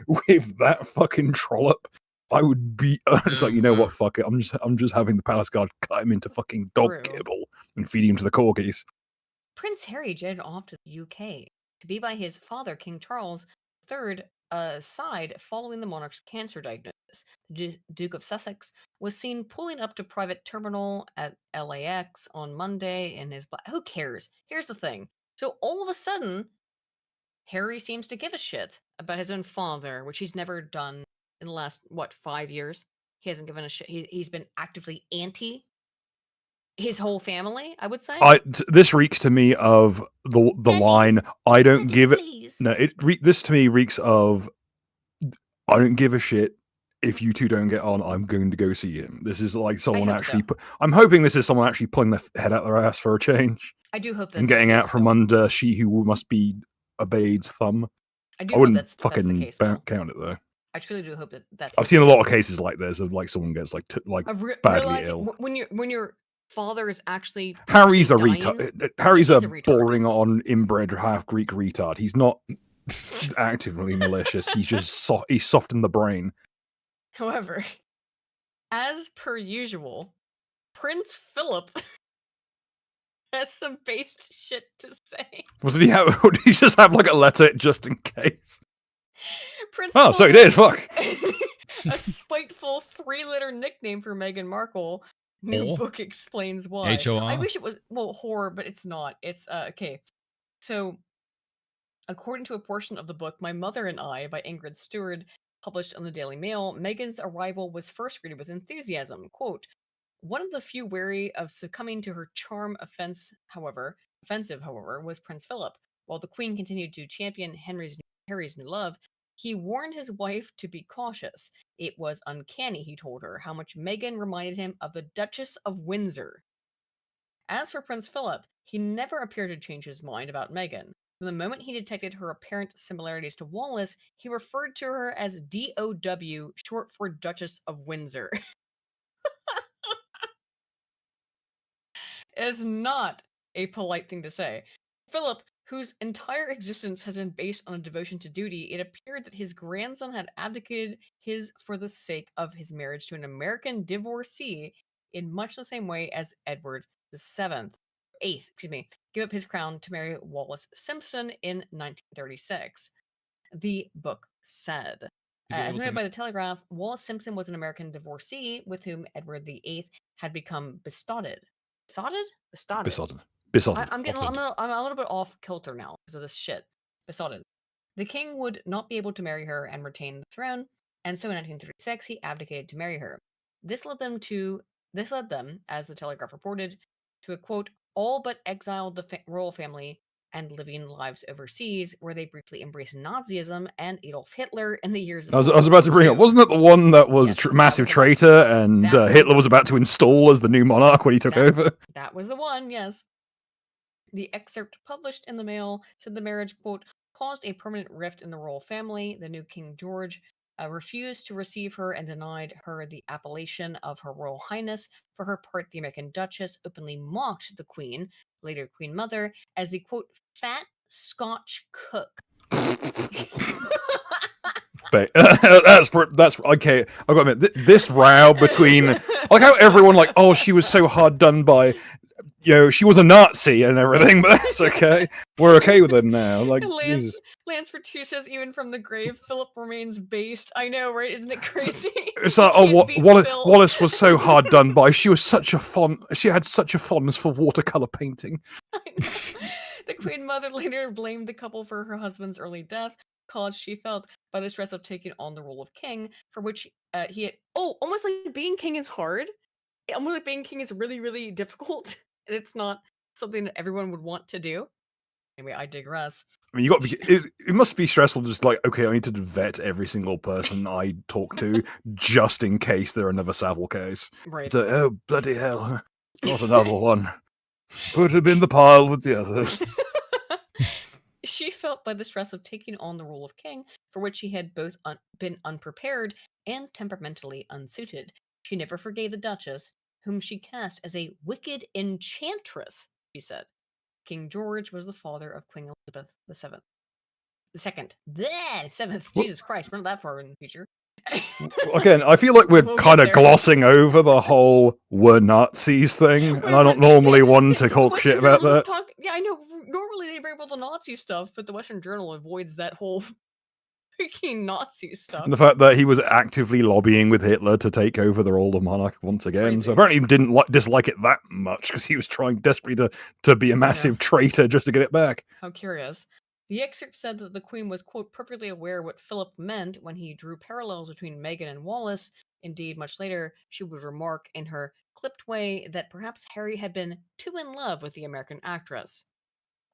with that fucking trollop, I would be it's like, you know what, fuck it. I'm just having the palace guard cut him into fucking dog kibble and feed him to the corgis. Prince Harry jetted off to the UK to be by his father, King Charles III, side following the monarch's cancer diagnosis. The Duke of Sussex was seen pulling up to private terminal at LAX on Monday in his... Who cares? Here's the thing. So all of a sudden, Harry seems to give a shit about his own father, which he's never done in the last, 5 years. He hasn't given a shit. He's been actively anti his whole family, I would say. This reeks to me of the line, I don't give it. No, this to me reeks of, I don't give a shit if you two don't get on. I'm going to go see him. This is like someone actually. I'm hoping this is someone actually pulling their head out their ass for a change. I do hope that and getting out from under she who must be obeyed's thumb. I wouldn't fucking count it though. I truly do hope that that's. I've seen a lot of cases like this of like someone gets like badly ill. When your father is actually Harry's a dying, retard. Harry's a boring on inbred half Greek retard. He's not actively malicious. He's just he's soft in the brain. However, as per usual, Prince Philip has some based shit to say. What did he have? Did he just have like a letter just in case? Prince Philip, so he did. Fuck. A spiteful 3-letter nickname for Meghan Markle. New book explains why. H-O-R? I wish it was horror, but it's not. It's okay. So, according to a portion of the book "My Mother and I" by Ingrid Stewart, published on the Daily Mail, Meghan's arrival was first greeted with enthusiasm. Quote, "One of the few wary of succumbing to her charm offensive, however, was Prince Philip. While the Queen continued to champion Harry's new love, he warned his wife to be cautious. It was uncanny," he told her, "how much Meghan reminded him of the Duchess of Windsor." As for Prince Philip, he never appeared to change his mind about Meghan. From the moment he detected her apparent similarities to Wallis, he referred to her as DOW, short for Duchess of Windsor. It's not a polite thing to say. Philip, whose entire existence has been based on a devotion to duty, it appeared that his grandson had abdicated his for the sake of his marriage to an American divorcee in much the same way as Edward VIII, gave up his crown to marry Wallis Simpson in 1936. The book said. As noted by the Telegraph, Wallis Simpson was an American divorcee with whom Edward VIII had become besotted. Besotted? Besotted. I'm a little bit off kilter now because of this shit. Besotted. The king would not be able to marry her and retain the throne, and so in 1936 he abdicated to marry her. This led them, as the Telegraph reported, to a quote, all but exiled the royal family and living lives overseas, where they briefly embraced Nazism and Adolf Hitler in the years. I was about to bring up, wasn't it the one that was a massive traitor and Hitler was about to install as the new monarch when he took over? That was the one, yes. The excerpt published in the Mail said the marriage, quote, caused a permanent rift in the royal family. The new King George refused to receive her and denied her the appellation of Her Royal Highness. For her part, the American Duchess openly mocked the Queen, later Queen Mother, as the, quote, fat Scotch cook. That's okay. I've got to admit, this row between, like how everyone like, oh, she was so hard done by, she was a Nazi and everything, but that's okay. We're okay with them now. Like Lance Fortu says, even from the grave, Philip remains based. I know, right? Isn't it crazy? It's like, Wallis was so hard done by. She had such a fondness for watercolor painting. I know. The Queen Mother later blamed the couple for her husband's early death, caused, she felt, by the stress of taking on the role of king, for which he had. Oh, almost like being king is hard. Almost like being king is really, really difficult. And it's not something that everyone would want to do. Anyway, I digress. I mean, it must be stressful, just like, okay, I need to vet every single person I talk to, just in case they're another Savile case. Right. So, oh, bloody hell. Not another one. Put him in the pile with the others. She felt by the stress of taking on the role of king, for which she had both been unprepared and temperamentally unsuited. She never forgave the Duchess, whom she cast as a wicked enchantress, she said. King George was the father of Queen Elizabeth VII. Seventh. Jesus Christ, we're not that far in the future. Again, I feel like we're kind of glossing over the whole "we're Nazis" thing, and I don't normally want to talk shit about that. Yeah, I know. Normally they bring up all the Nazi stuff, but the Western Journal avoids that whole freaking Nazi stuff. And the fact that he was actively lobbying with Hitler to take over the role of monarch once again. Crazy. So apparently he didn't dislike it that much, because he was trying desperately to be a massive traitor just to get it back. How curious. The excerpt said that the Queen was, quote, perfectly aware what Philip meant when he drew parallels between Meghan and Wallace. Indeed, much later, she would remark in her clipped way that perhaps Harry had been too in love with the American actress.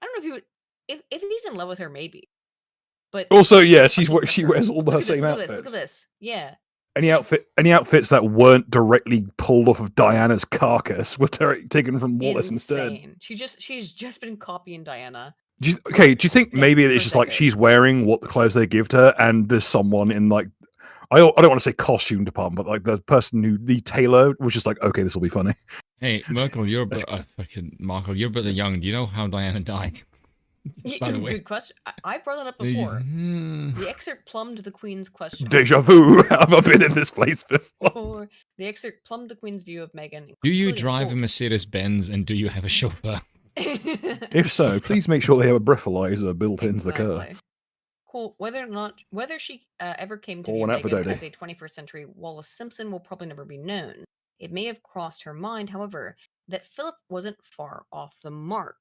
I don't know if he would, if he's in love with her, maybe. But also, yeah, she wears all her same look outfits. Look at this. Yeah. Any outfits that weren't directly pulled off of Diana's carcass were taken from Wallace Insane. instead. She's just been copying Diana. Do you think maybe it's just like she's wearing what the clothes they give her, and there's someone in like I don't want to say costume department, but like the person the tailor was just like, okay, this will be funny. Hey, Merkel, you're you're a bit young. Do you know how Diana died? By the way, good question. I've brought that up before. The excerpt plumbed the Queen's question. Deja vu. Have I been in this place before? The excerpt plumbed the Queen's view of Meghan. Do you drive a Mercedes Benz and do you have a chauffeur? If so, please make sure they have a breathalyzer built into the car. Cool. Whether she ever came to Pour view one out for Meghan Dodie. as a 21st century Wallace Simpson will probably never be known. It may have crossed her mind, however, that Philip wasn't far off the mark.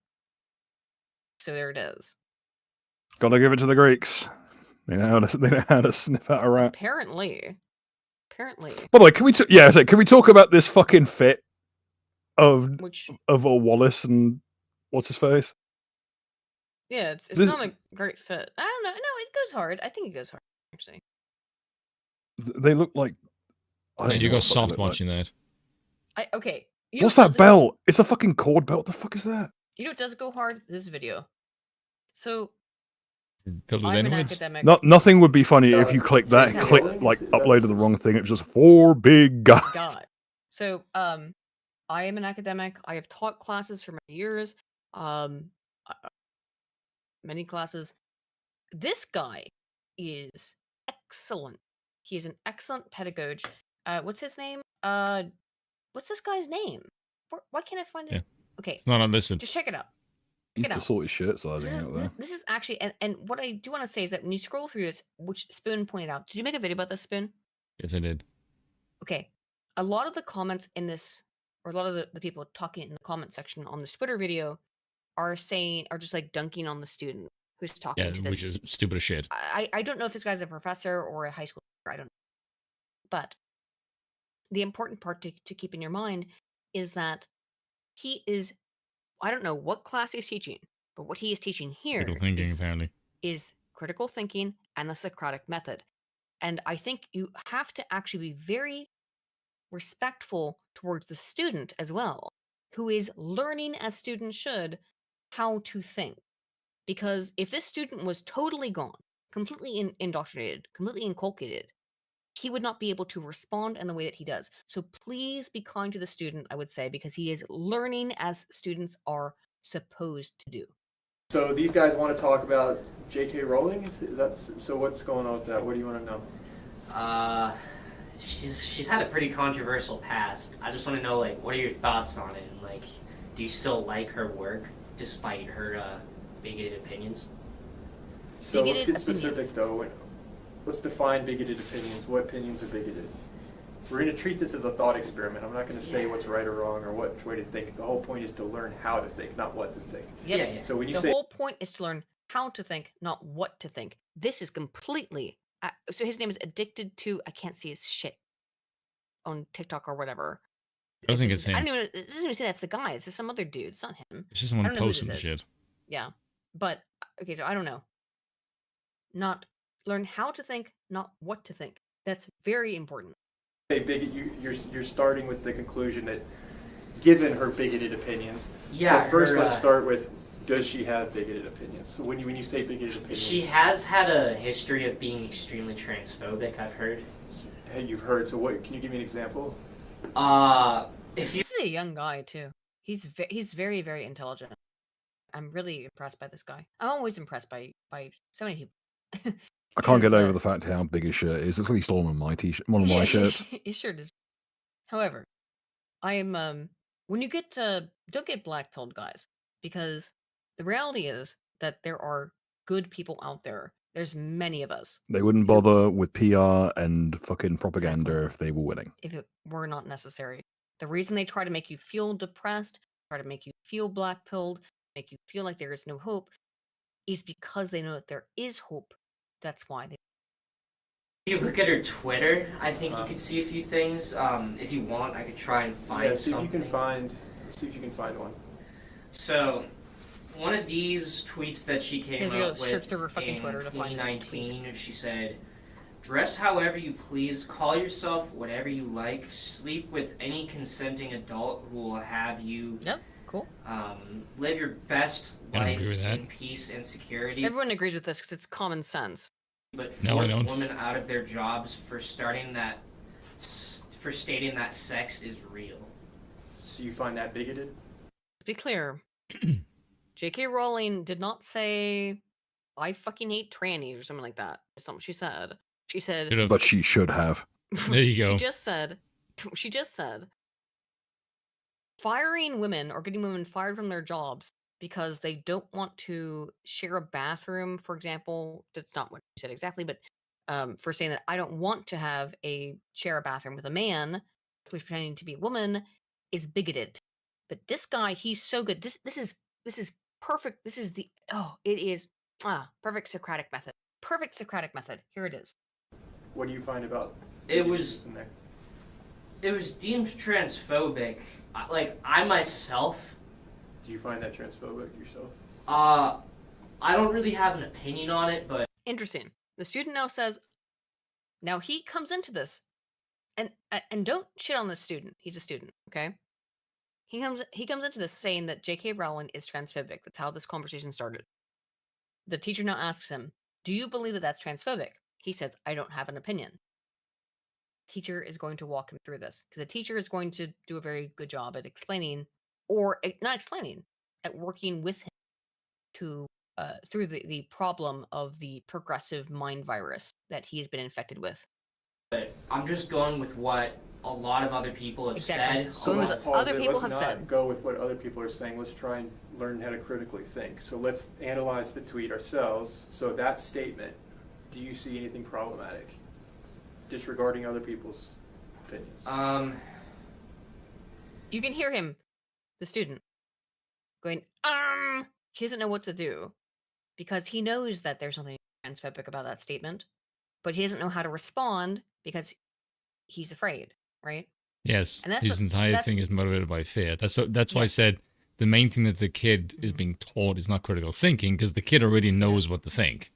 So there it is. Gotta give it to the Greeks. They know how to sniff out a rat. Apparently. By the way, can we talk about this fucking fit of Wallace and what's his face? Yeah, it's not a great fit. I don't know. No, it goes hard. I think it goes hard, actually. They look like. You got soft watching that. Okay. What's that belt? It's a fucking cord belt. What the fuck is that? You know what does go hard? This video. So. I'm an academic. Nothing would be funny if you click that, uploaded the wrong thing. It was just 4 big guys. God. So, I am an academic. I have taught classes for many years. Many classes. This guy is excellent. He is an excellent pedagogue. What's his name? What's this guy's name? Why can't I find it? Yeah. Okay. It's not unlisted. Just check it out. He's to sort his shirt sizing out there. This is actually, and what I do want to say is that when you scroll through this, which Spoon pointed out, did you make a video about this, Spoon? Yes, I did. Okay. A lot of the comments in this, or a lot of the people talking in the comment section on this Twitter video are just like dunking on the student who's talking to this. Which is stupid as shit. I don't know if this guy's a professor or a high school teacher, I don't know. But the important part to keep in your mind is that he is, I don't know what class he's teaching, but what he is teaching here Critical thinking, apparently. is critical thinking and the Socratic method. And I think you have to actually be very respectful towards the student as well, who is learning, as students should, how to think. Because if this student was totally gone, completely indoctrinated, completely inculcated, he would not be able to respond in the way that he does. So please be kind to the student, I would say, because he is learning as students are supposed to do. So these guys want to talk about J.K. Rowling? Is that so? What's going on with that? What do you want to know? She's had a pretty controversial past. I just want to know, like, what are your thoughts on it? And, like, do you still like her work despite her bigoted opinions? So let's get specific, though. Let's define bigoted opinions. What opinions are bigoted? We're going to treat this as a thought experiment. I'm not going to say what's right or wrong or what way to think. The whole point is to learn how to think, not what to think. Yeah. So when you the say whole point is to learn how to think, not what to think. This is completely. So his name is Addicted to. I can't see his shit on TikTok or whatever. I don't think it's him. It doesn't even say that's the guy. It's just some other dude. It's not him. It's just someone posting the shit. Yeah, but okay. So I don't know. Not learn how to think, not what to think. That's very important. Bigot, you're starting with the conclusion that given her bigoted opinions. Yeah. So first, let's start with, does she have bigoted opinions? So when you say bigoted opinions, she has had a history of being extremely transphobic. I've heard. Hey, you've heard. So what? Can you give me an example? This is a young guy too. He's very, very intelligent. I'm really impressed by this guy. I'm always impressed by so many people. I can't get over the fact how big his shirt is. Looks like he stole one of my one of my shirts. His shirt is. However, I am when you get don't get black-pilled, guys, because the reality is that there are good people out there. There's many of us. They wouldn't bother with PR and fucking propaganda if they were winning. If it were not necessary. The reason they try to make you feel depressed, try to make you feel black-pilled, make you feel like there is no hope, is because they know that there is hope. That's why they. If you look at her Twitter, I think you could see a few things. If you want, I could try and find see something. If you can find, see if you can find one. So, one of these tweets that she came up with in Twitter 2019, she said, "Dress however you please, call yourself whatever you like, sleep with any consenting adult who will have you. Yep, cool. Live your best life in peace and security." Everyone agrees with this because it's common sense. But force women out of their jobs for stating that sex is real. So you find that bigoted? To be clear, J.K. Rowling did not say, "I fucking hate trannies" or something like that. It's not what she said. She said, but she should have. There you go. She just said, firing women or getting women fired from their jobs because they don't want to share a bathroom, for example. That's not what she said exactly, but for saying that I don't want to share a bathroom with a man who's pretending to be a woman is bigoted. But this guy, he's so good. This is perfect. This is perfect Socratic method. Perfect Socratic method. Here it is. What do you find about it? Was deemed transphobic. Like, I myself. Do you find that transphobic yourself? I don't really have an opinion on it, but interesting. The student now says, now he comes into this, and don't shit on this student. He's a student, okay? He comes into this saying that J.K. Rowling is transphobic. That's how this conversation started. The teacher now asks him, "Do you believe that that's transphobic?" He says, "I don't have an opinion." Teacher is going to walk him through this because the teacher is going to do a very good job at explaining, or not explaining, at working with him to through the problem of the progressive mind virus that he's been infected with. But I'm just going with what a lot of other people have said. So let's not go with what other people are saying. Let's try and learn how to critically think. So let's analyze the tweet ourselves. So that statement, do you see anything problematic? Disregarding other people's opinions. You can hear him, the student, going, he doesn't know what to do because he knows that there's something transphobic about that statement, but he doesn't know how to respond because he's afraid, right? Yes, his entire thing is motivated by fear. That's why I said the main thing that the kid is being taught is not critical thinking, because the kid already knows what to think.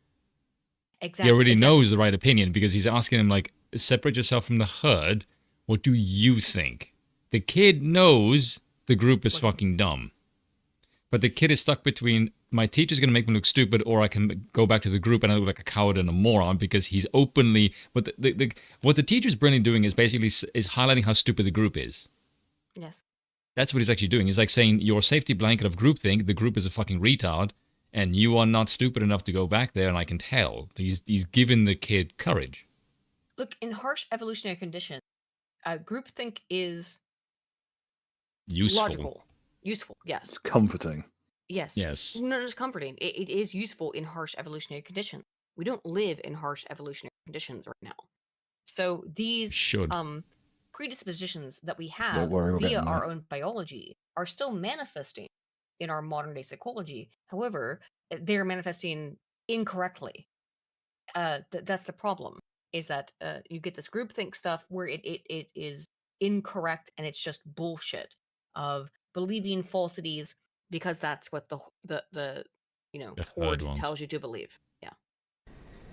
Exactly. He already knows the right opinion because he's asking him, like, separate yourself from the herd. What do you think? The kid knows the group is fucking dumb. But the kid is stuck between, my teacher's going to make me look stupid, or I can go back to the group and I look like a coward and a moron, because he's openly... What the teacher's brilliantly doing is basically is highlighting how stupid the group is. Yes. That's what he's actually doing. He's like saying, your safety blanket of groupthink, the group is a fucking retard, and you are not stupid enough to go back there, and I can tell. He's given the kid courage. Look, in harsh evolutionary conditions, groupthink is... useful. Logical. Useful, yes. It's comforting. Yes. Yes. No, it's comforting. It is useful in harsh evolutionary conditions. We don't live in harsh evolutionary conditions right now. So these predispositions that we have via our own biology are still manifesting in our modern day psychology. However, they're manifesting incorrectly. That's the problem, is that you get this groupthink stuff where it is incorrect, and it's just bullshit of believing falsities because that's what the horde tells you to believe. Yeah.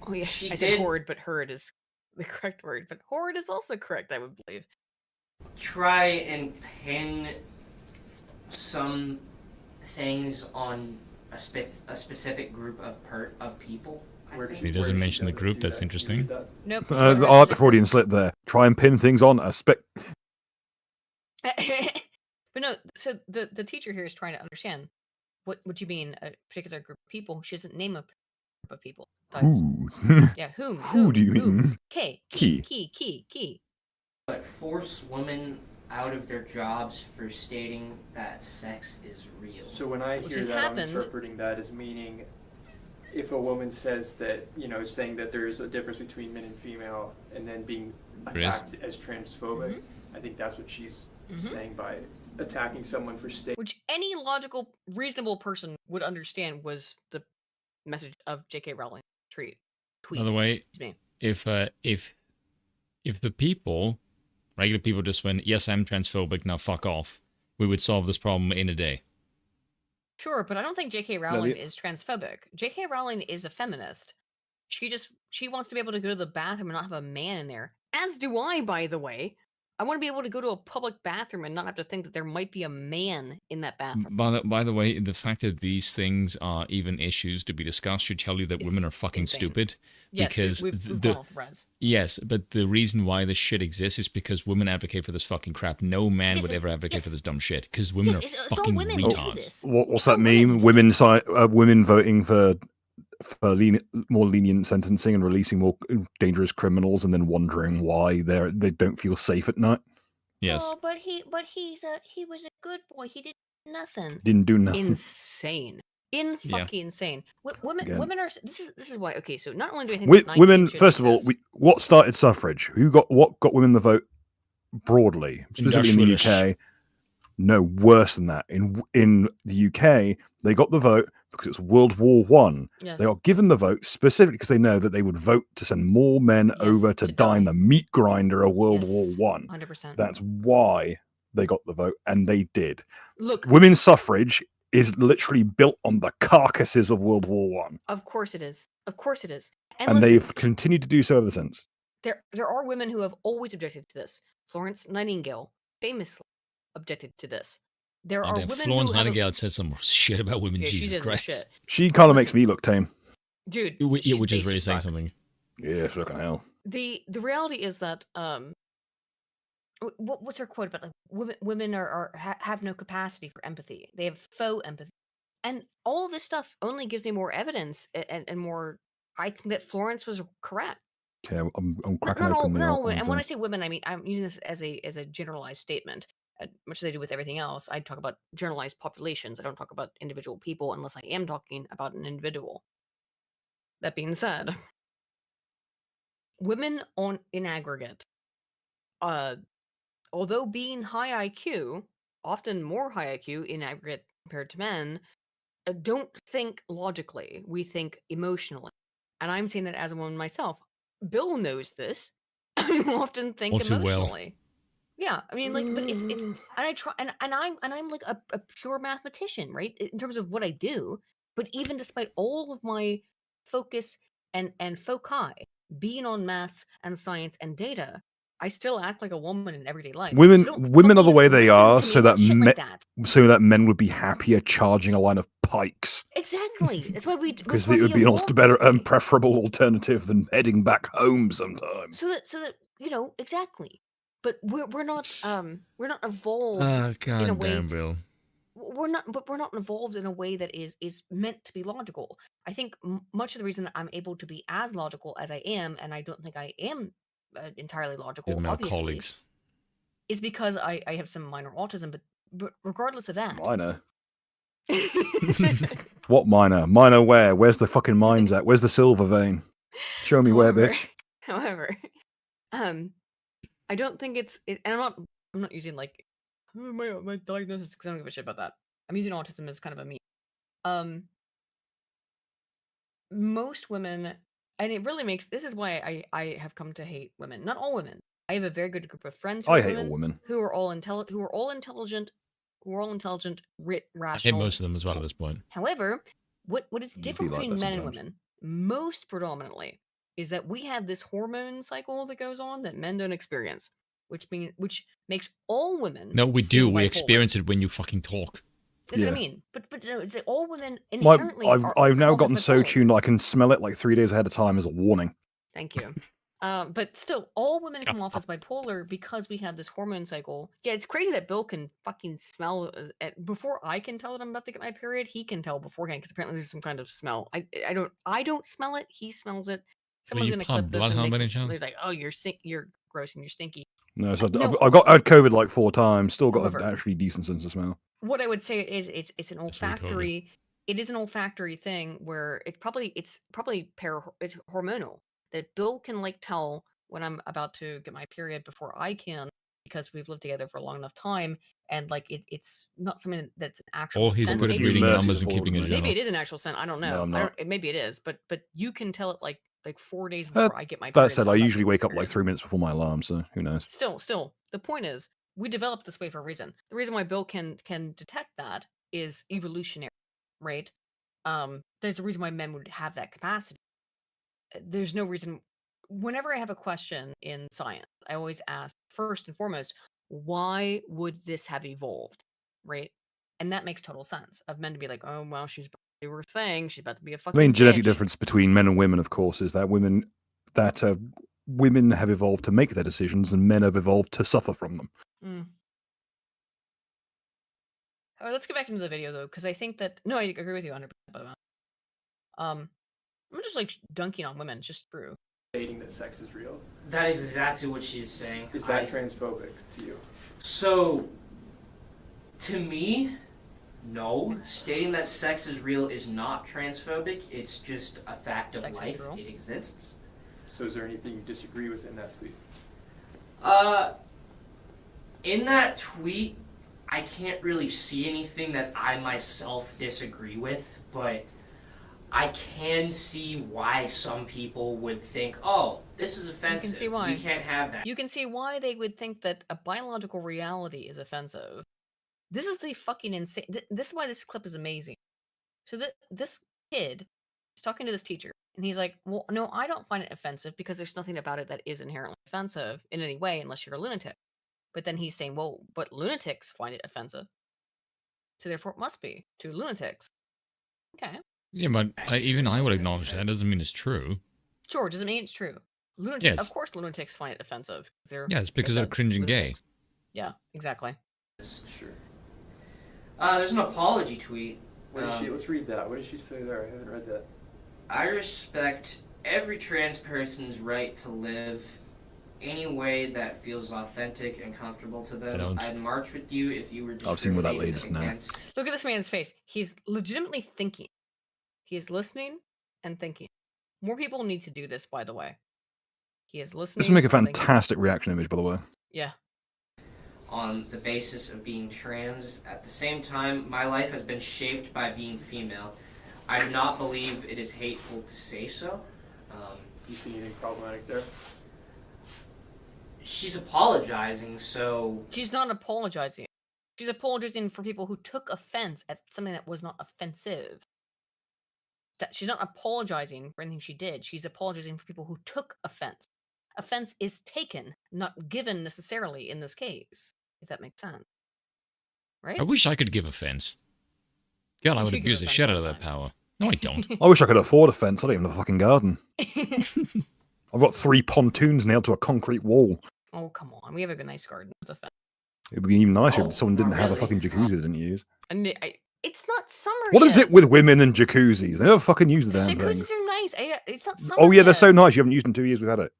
Oh yeah, I said horde, but herd is the correct word. But horde is also correct, I would believe. Try and pin some things on a specific group of people. He doesn't mention the group. That's interesting. Nope. I like the Freudian slip there. Try and pin things on a spec. But no, so the teacher here is trying to understand what you mean a particular group of people. She doesn't name a group of people. Who? Yeah, whom? Who do you mean? Key. But force women out of their jobs for stating that sex is real. So when I hear that, I'm interpreting that as meaning, if a woman says that, saying that there's a difference between men and female, and then being attacked as transphobic, I think that's what she's saying by attacking someone for stating. Which any logical, reasonable person would understand was the message of J.K. Rowling tweet. By the way, if the people, regular people, just went, yes, I'm transphobic, now fuck off, we would solve this problem in a day. Sure, but I don't think J.K. Rowling is transphobic. J.K. Rowling is a feminist. She wants to be able to go to the bathroom and not have a man in there. As do I, by the way. I want to be able to go to a public bathroom and not have to think that there might be a man in that bathroom. By the way, the fact that these things are even issues to be discussed should tell you that women are fucking stupid. Yes, because we've gone off the res. Yes, but the reason why this shit exists is because women advocate for this fucking crap. No man would ever advocate for this dumb shit because women are fucking retards. What's that meme? Women voting for more lenient sentencing and releasing more dangerous criminals, and then wondering why they don't feel safe at night. Yes. Oh, but he was a good boy. He did nothing. Didn't do nothing. Insane. Insane. Women are. This is why. Okay, so not only do I think women. First of all, what started suffrage? What got women the vote broadly, specifically in the UK? No, worse than that. In the UK, they got the vote because it's World War One. Yes. They got given the vote specifically because they know that they would vote to send more men over to die in the meat grinder of World War One. 100%. That's why they got the vote, and they did. Look, women's suffrage is literally built on the carcasses of World War One. Of course it is. Of course it is. And listen, they've continued to do so ever since. There are women who have always objected to this. Florence Nightingale famously objected to this. There are women Florence Nightingale said some shit about women. Jesus Christ. She kind of makes me look tame. Dude, which is really saying something. Yeah, fucking hell. The reality is that what's her quote about, like, women have no capacity for empathy. They have faux empathy, and all of this stuff only gives me more evidence and more. I think that Florence was correct. Okay, I'm cracking open the all, and when I say women, I mean I'm using this as a generalized statement. Much as I do with everything else, I talk about generalized populations. I don't talk about individual people unless I am talking about an individual. That being said, women in aggregate, although being high IQ, often more high IQ in aggregate compared to men, don't think logically. We think emotionally. And I'm saying that as a woman myself. Bill knows this. I often think emotionally. Yeah, I mean, like, but it's, and I try, and I'm like a pure mathematician, right? In terms of what I do. But even despite all of my focus and foci being on maths and science and data, I still act like a woman in everyday life. Women are the way they are, so that men would be happier charging a line of pikes. Exactly. That's why we because it would be a better and preferable alternative than heading back home sometimes. So that exactly. But we're not evolved in a way. Bill. We're not involved in a way that is meant to be logical. I think much of the reason that I'm able to be as logical as I am, and I don't think I am entirely logical, obviously, is because I have some minor autism. But regardless of that, minor. What minor? Minor where? Where's the fucking mines at? Where's the silver vein? Show me where, bitch. However, I don't think and I'm not using like my diagnosis because I don't give a shit about that. I'm using autism as kind of a meme. Most women, and it really makes, this is why I have come to hate women. Not all women. I have a very good group of friends who I hate all women. Who are all intelligent, rational. I hate most of them as well at this point. However, what is different between men and women, most predominantly, is that we have this hormone cycle that goes on that men don't experience, which makes all women. No, we do. We experience it when you fucking talk. That's what I mean. But no, it's like all women inherently. I've now gotten so tuned that I can smell it like 3 days ahead of time as a warning. Thank you. But still, all women come off as bipolar because we have this hormone cycle. Yeah, it's crazy that Bill can fucking smell before I can tell that I'm about to get my period. He can tell beforehand because apparently there's some kind of smell. I don't smell it. He smells it. Someone's gonna clip this and they're like, "Oh, you're gross and you're stinky." No, so I had COVID like 4 times. Still got an actually decent sense of smell. What I would say is it's an olfactory. It is an olfactory thing where it's probably it's hormonal. That Bill can like tell when I'm about to get my period before I can because we've lived together for a long enough time, and like it's not something that's an actual. Or he's sense. good at Maybe, reading numbers and keeping a journal. maybe it is an actual sense. I don't know. No, I'm not. Maybe it is, but you can tell it like 4 days before I get my. That period said, and I stuff. usually wake up like 3 minutes before my alarm, so who knows? Still, the point is, we developed this way for a reason. The reason why Bill can detect that is evolutionary, right? There's a reason why men would have that capacity. There's no reason. Whenever I have a question in science, I always ask first and foremost, why would this have evolved, right? And that makes total sense of men to be like, oh well, she's about to do her thing. She's about to be a The fucking. main genetic bitch. difference between men and women, of course, is that women have evolved to make their decisions, and men have evolved to suffer from them. All right, let's get back into the video though, because I think that I agree with you 100%. I'm just like dunking on women. It's just true. Stating that sex is real. That is exactly what she's saying. Is that transphobic to you? So, to me, no. Stating that sex is real is not transphobic. It's just a fact of life. It exists. So is there anything you disagree with in that tweet? In that tweet, I can't really see anything that I myself disagree with, but I can see why some people would think, oh, this is offensive. You can see why. We can't have that. You can see why they would think that a biological reality is offensive. This is the fucking insane. This is why this clip is amazing. So this kid is talking to this teacher, and he's like, well, no, I don't find it offensive because there's nothing about it that is inherently offensive in any way unless you're a lunatic. But then he's saying, well, but lunatics find it offensive. So therefore it must be to lunatics. Okay. Yeah, but even I would acknowledge that. Doesn't mean it's true. Sure, doesn't mean it's true. Yes. Of course lunatics find it offensive. Yeah, it's because they're cringe and gay. Yeah, exactly. Sure. There's an apology tweet. Let's read that. What did she say there? I haven't read that. I respect every trans person's right to live any way that feels authentic and comfortable to them. I'd march with you if you were I've seen where that leads discriminated now. against. Look at this man's face. He's legitimately thinking. He is listening and thinking. More people need to do this, by the way. He is listening. This would make a and thinking. fantastic reaction image, by the way. Yeah. On the basis of being trans. At the same time, my life has been shaped by being female. I do not believe it is hateful to say so. You see anything problematic there? She's apologizing, so... She's not apologizing. She's apologizing for people who took offense at something that was not offensive. She's not apologizing for anything she did. She's apologizing for people who took offense. Offense is taken, not given necessarily in this case, if that makes sense. Right? I wish I could give offense. God, I would abuse the shit out of that power. No, I don't. I wish I could afford a fence. I don't even have a fucking garden. I've got 3 pontoons nailed to a concrete wall. Oh, come on. We have a nice garden with a fence. It would be even nicer if someone didn't have a fucking jacuzzi they didn't use. It's not summer What yet. is it with women and jacuzzis? They never fucking use the damn Jacuzzis things. are nice. It's not summer Oh yeah, they're yet. so nice. You haven't used them in 2 years. We've had it.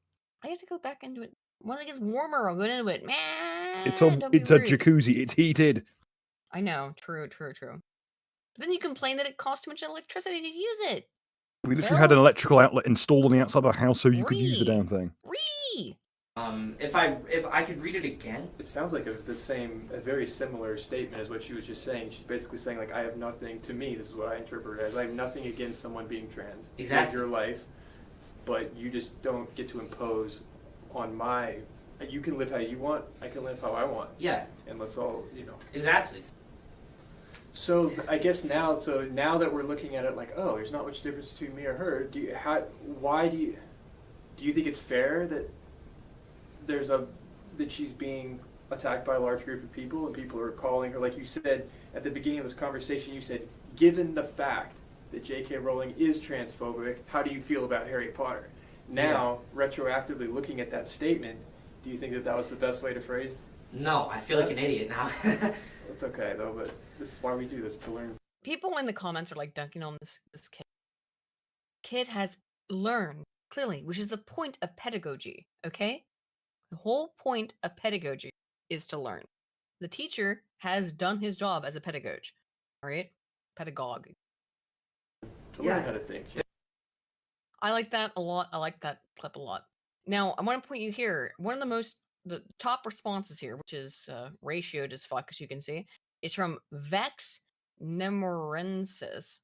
I have to go back into it. When it gets warmer, I'll go into it. It's a Don't be rude. jacuzzi. It's heated. I know. True. But then you complain that it costs too much electricity to use it. We literally had an electrical outlet installed on the outside of the house so you could use the damn thing. If I could read it again. It sounds like a very similar statement as what she was just saying. She's basically saying, like, I have nothing, to me, this is what I interpret it as, I have nothing against someone being trans. Exactly. Live your life, but you just don't get to impose on you can live how you want, I can live how I want. Yeah. And let's all, Exactly. So I guess now that we're looking at it like, oh, there's not much difference between me or her, do you think it's fair that that she's being attacked by a large group of people and people are calling her, like you said at the beginning of this conversation, you said, given the fact that J.K. Rowling is transphobic, how do you feel about Harry Potter? Now, retroactively looking at that statement, do you think that was the best way to phrase? No, I feel like an idiot now. It's okay though, but this is why we do this, to learn. People in the comments are like dunking on this kid. Kid has learned clearly, which is the point of pedagogy. Okay, the whole point of pedagogy is to learn. The teacher has done his job as a pedagogue. All right, pedagogue. To learn how to think. I like that a lot. I like that clip a lot. Now, I want to point you here. One of the most the top responses here, which is ratioed as fuck, as you can see, is from Vex Nemorensis,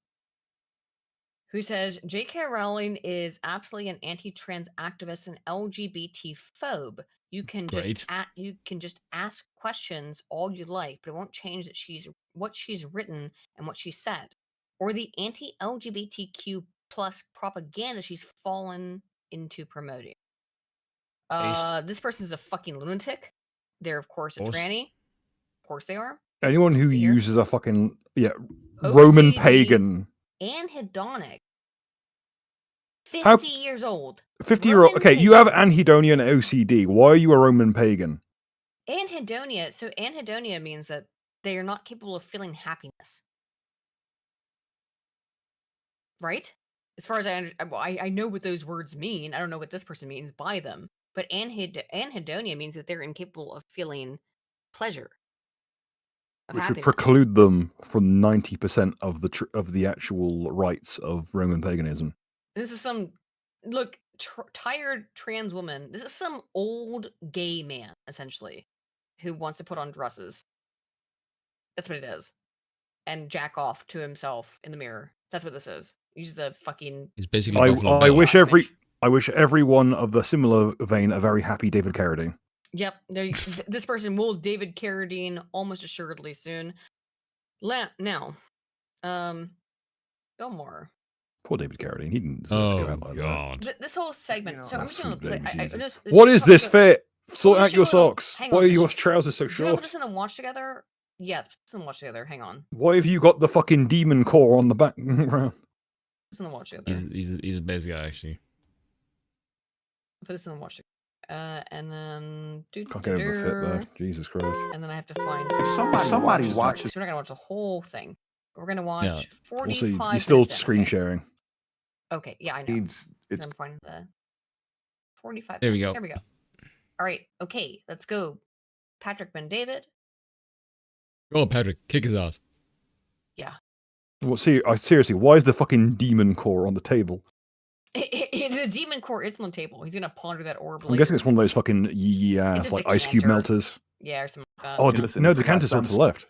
who says J.K. Rowling is absolutely an anti-trans activist and LGBT phobe. You can just ask questions all you like, but it won't change that what she's written and what she said, or the anti-LGBTQ plus propaganda she's fallen into promoting. This person's a fucking lunatic. They're of course a tranny. Of course they are. Anyone who uses a fucking Roman pagan. Anhedonic. 50 years old. 50-year-old. Okay, you have anhedonia and OCD. Why are you a Roman pagan? Anhedonia. So anhedonia means that they are not capable of feeling happiness. Right? As far as I know what those words mean. I don't know what this person means by them. But anhedonia means that they're incapable of feeling pleasure. Which would preclude them from 90% of the actual rites of Roman paganism. This is some tired trans woman. This is some old gay man, essentially, who wants to put on dresses. That's what it is. And jack off to himself in the mirror. That's what this is. He's the fucking. He's basically. I wish everyone of the similar vein a very happy David Carradine. Yep, this person will David Carradine almost assuredly soon. Now, Belmore. Poor David Carradine. He didn't deserve to go out like that. This whole segment. So I'm just going to play. What is this fit? Sort out your socks. Why are your trousers so short? Do you put this in the watch together? Yeah, put this in the watch together. Hang on. Why have you got the fucking demon core on the background? Put this in the watch together. He's a base guy, actually. Put this in the watch together. And then can't get over the fit there. Jesus Christ. And then I have to find somebody watches. So we're not gonna watch the whole thing. We're gonna watch 45. Also, you're still screen sharing. Okay, yeah, I know. I'm finding the 45. There we go. There we go. All right, okay, let's go. Patrick Ben David. Go on, Patrick. Kick his ass. Yeah. Well, seriously, why is the fucking demon core on the table? The demon core is on the table. He's gonna ponder that orb later. I'm guessing it's one of those fucking ass like ice cube melters. Yeah, or something like Oh, that. no, the decanter's on to the left.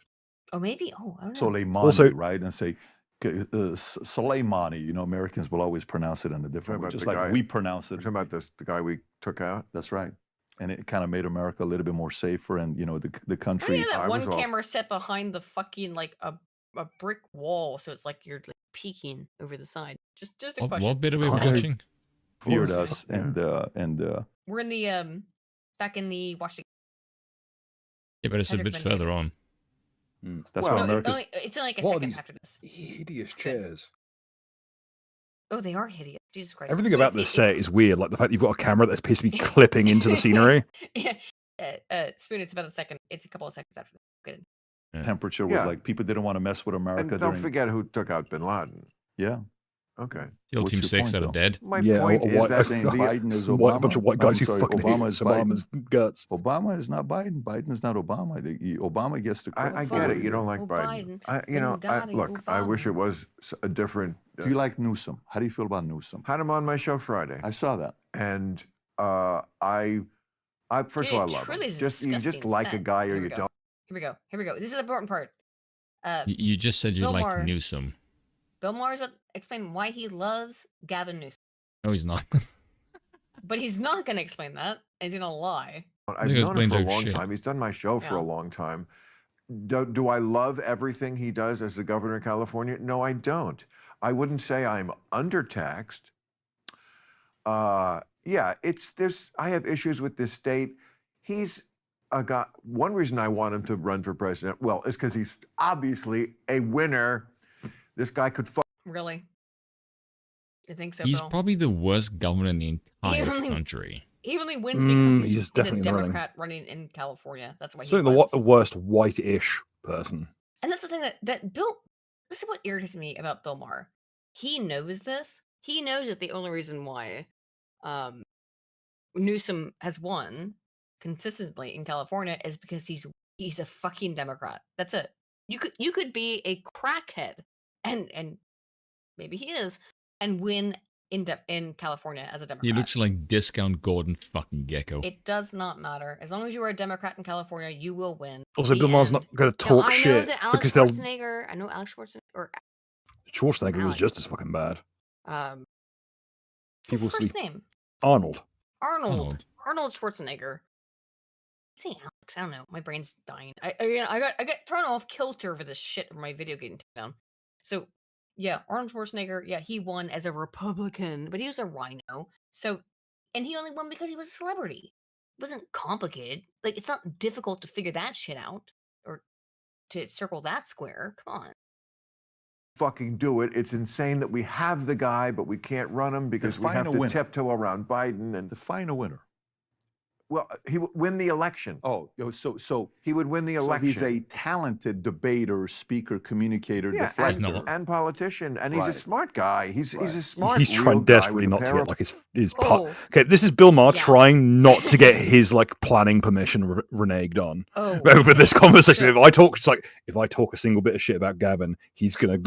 Oh, maybe. Oh, I don't know. Soleimani, Also, right? And say Soleimani. You know, Americans will always pronounce it in a different way, just like we pronounce it. You're talking about the guy we took out? That's right. And it kind of made America a little bit more safer, and the country. Oh, yeah, that one camera set behind the fucking like a brick wall, so it's like you're like peeking over the side. Just a question. What bit are we watching? Feared us, and we're in the back in the Washington. Yeah, but it's a bit further on. That's what America's. It's only like a second after this. Hideous chairs. Oh, they are hideous. Jesus Christ. Everything about this set is weird. Like the fact you've got a camera that's supposed to be clipping into the scenery. Yeah. Spoon, it's about a second. It's a couple of seconds after this. Good. Temperature was like people didn't want to mess with America. And don't forget who took out Bin Laden. Yeah. Okay. Still Team 6 that are dead. My point is that Biden is Obama. A bunch of white guys who fucking Obama is Obama's guts. Obama is not Biden. Biden is not Obama. Obama gets the credit. I get it. You don't like Biden. Look, I wish it was a different. Do you like Newsom? How do you feel about Newsom? Had him on my show Friday. I saw that. And I first of all, I love him. You just like a guy or you don't. Here we go. This is the important part. You just said you Bill liked Maher. Newsom. Bill Maher is about to explain why he loves Gavin Newsom. No, he's not. But he's not going to explain that. And he's going to lie. I've known him for a long time. He's done my show for a long time. Do I love everything he does as the governor of California? No, I don't. I wouldn't say I'm undertaxed. Yeah, I have issues with this state. He's a guy. One reason I want him to run for president, well, is because he's obviously a winner. This guy could fuck. Really? You think so, He's Bill? probably the worst governor in the entire country. He only wins because he's a definitely Democrat running in California. That's why he Certainly wins. the worst white-ish person. And that's the thing that Bill. This is what irritates me about Bill Maher. He knows this. He knows that the only reason why Newsom has won consistently in California is because he's a fucking Democrat. That's it. You could be a crackhead and maybe he is and win in California as a Democrat. He looks like discount Gordon fucking Gecko. It does not matter. As long as you are a Democrat in California, you will win. Also, The Bill Maher's end. not going to talk I know shit that Alex because they'll. Schwarzenegger. I know Alex Schwarzenegger. Or, Schwarzenegger was Alex. just as fucking bad. what's People his first sleep. name? Arnold. Arnold Schwarzenegger. Say Alex. I don't know. My brain's dying. I got thrown off kilter over this shit for my video getting taken down. So yeah, Arnold Schwarzenegger. Yeah, he won as a Republican, but he was a rhino. So, and he only won because he was a celebrity. It wasn't complicated. Like, it's not difficult to figure that shit out or to circle that square. Come on. Fucking do it. It's insane that we have the guy, but we can't run him because we Define have a to winner. tiptoe around Biden and Define a winner. well, he would win the election. Oh, so He would win the election. he's a talented debater, speaker, communicator, yeah, deflector. and politician, and he's a Right. smart guy. He's a smart. He's real trying guy desperately with a not to pair get of- like his Oh. Okay, this is Bill Maher Yeah. trying not to get his like planning permission reneged on Oh. over this conversation. Sure. If I talk a single bit of shit about Gavin, he's gonna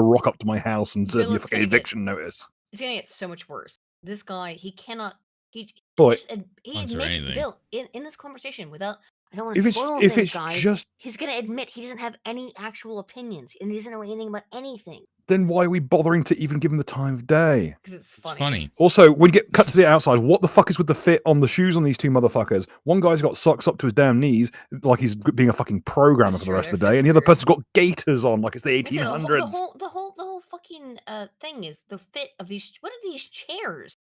rock up to my house and serve Bill, me a it's fucking gonna get- eviction notice. It's gonna get so much worse. This guy, he cannot. He Boy, he answer admits, anything. Bill, in this conversation, without I don't want If to it's- spoil if things, it's guys. just- He's gonna admit he doesn't have any actual opinions and he doesn't know anything about anything then why are we bothering to even give him the time of day? because it's It's funny. funny. Also, when you get cut to the outside, what the fuck is with the fit on the shoes on these two motherfuckers? One guy's got socks up to his damn knees, like he's being a fucking programmer That's for the true, rest of the they're day, and the other weird. person's got gaiters on, like it's the Listen, 1800s. The whole fucking thing is the fit of these. What are these chairs?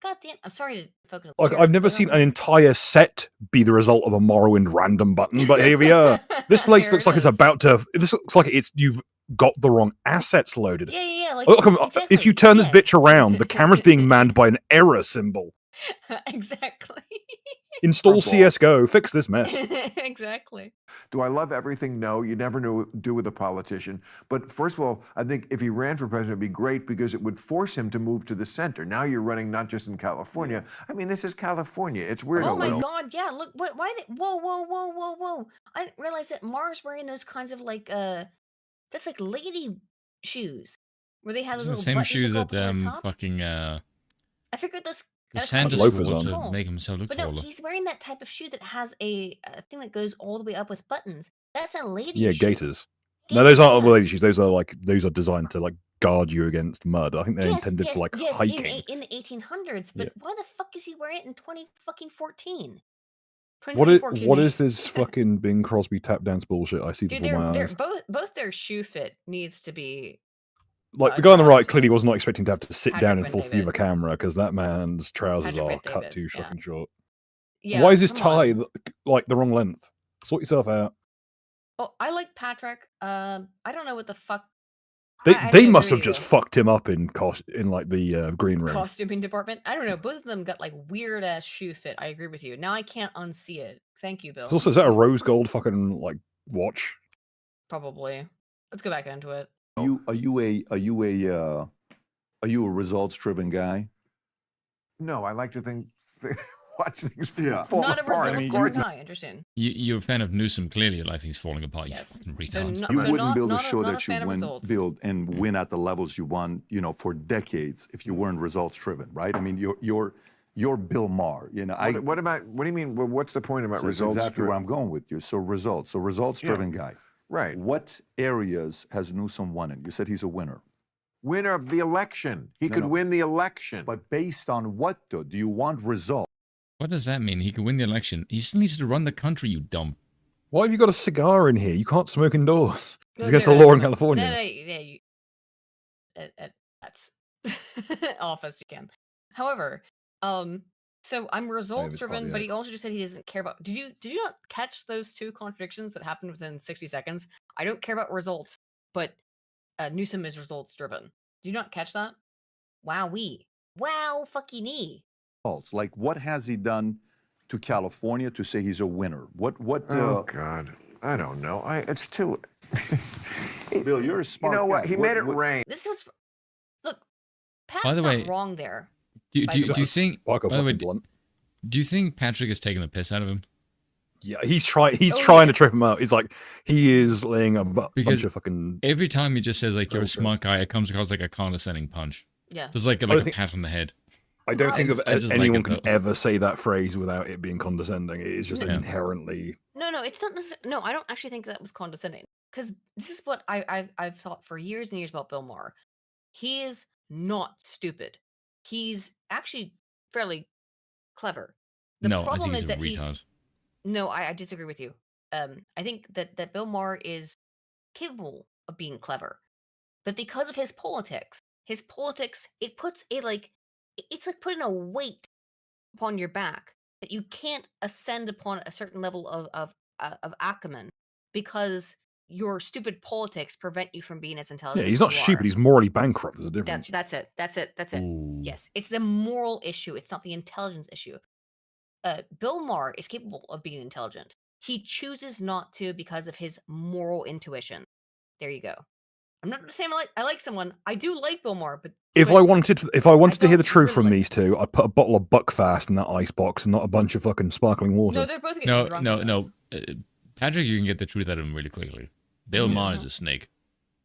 God damn! I'm sorry to focus. on Like, chairs, I've but never they seen don't- an entire set be the result of a Morrowind random button, but here we are. This place Here looks it like it's is. about to. This looks like you've got the wrong assets loaded. Yeah. Like, Look, exactly. if you turn this yeah. bitch around, the camera's being manned by an error symbol. Exactly. Install Purple. CS:GO, fix this mess. Exactly. Do I love everything? No, you never do with a politician. But first of all, I think if he ran for president, it'd be great because it would force him to move to the center. Now you're running not just in California. I mean, this is California. It's weird. Oh my God! Yeah, look. Why? Whoa! I didn't realize that Mars wearing those kinds of like that's like lady shoes where they have It's those the little same buttons shoe go up that on the top. fucking I figured those. the that's kind Santa of loafers wore to tall. make himself look But no, taller. he's wearing that type of shoe that has a thing that goes all the way up with buttons. That's a lady. Yeah, shoe. gaiters. No, those aren't Yeah. lady shoes. Those are designed to like guard you against mud. I think they're intended for like yes, hiking. in the 1800s. But Yeah. why the fuck is he wearing it in 2014? What is this fucking Bing Crosby tap dance bullshit I see Dude, before my they're eyes? both their shoe fit needs to be Like the guy on the right adjust. clearly was not expecting to have to sit Patrick down in Bet full view of a David. camera because that man's trousers Patrick are Bet cut David, too yeah. fucking short. Yeah, Why is his come tie on. like the wrong length? Sort yourself out. Oh, I like Patrick. I don't know what the fuck. They I they do must agree have just with fucked him up in like the green you. room. Costuming department. I don't know. Both of them got like weird ass shoe fit. I agree with you. Now I can't unsee it. Thank you, Bill. It's also, is that a rose gold fucking like watch? Probably. Let's go back into it. Are you a results-driven guy? No, I like to think, watch things Yeah. fall Not a apart. result guy. I understand. You're a fan of Newsom, clearly. I think he's falling apart. Yes. You fucking So retards. no- You so wouldn't not- build a not show not that fan you of win, results. build and win at the levels you won, for decades if you weren't results-driven, right? I mean, you're Bill Maher. What do you mean? What's the point about So that's results? exactly where I'm going with you. So results-driven guy. Right. What areas has Newsom won in? You said he's a winner. Winner of the election. He No, could no. win the election. But based on what, though? Do you want results? What does that mean? He could win the election. He still needs to run the country, you dumb. Why have you got a cigar in here? You can't smoke indoors. No, It's against the there law in is. California. No, that's office you can. However, so I'm results driven, party, but yeah. he also just said he doesn't care about. Did you not catch those two contradictions that happened within 60 seconds? I don't care about results, but Newsom is results driven. Did you not catch that? Wow, fucking e. Like, what has he done to California to say he's a winner? What? Oh God, I don't know. It's too. Bill, you're a smart You know what? guy. He made it rain. This was look. Pat's By the way, not wrong there. Do by the you way. think? Fuck off, By the way, fucking blunt. do you think Patrick is taking the piss out of him? Yeah, he's trying to yes. trip him out. He's like, he is laying a Because bunch of fucking. every time he just says like you're a smart guy, it comes across like a condescending punch. Yeah. Just like a pat on the head. I don't think I just like anyone it, can though. ever say that phrase without it being condescending. It is just inherently. No, it's not necessarily. No, I don't actually think that was condescending. Because this is what I've thought for years and years about Bill Maher. He is not stupid. He's actually fairly clever. The No, I problem think is he's a that retard. No, I disagree with you. I think that Bill Maher is capable of being clever, but because of his politics, it puts it's like putting a weight upon your back that you can't ascend upon a certain level of acumen because your stupid politics prevent you from being as Yeah, intelligent. he's as not you stupid. are. He's morally bankrupt. There's a difference. That's it. Ooh. Yes, it's the moral issue. It's not the intelligence issue. Bill Maher is capable of being intelligent. He chooses not to because of his moral intuition. There you go. I'm not saying I like someone. I do like Bill Maher, but If I wanted to hear the truth really from these two, I'd put a bottle of Buckfast in that ice box and not a bunch of fucking sparkling water. no, they're both getting drunk. No. Patrick, you can get the truth out of him really quickly. Bill Maher is a snake.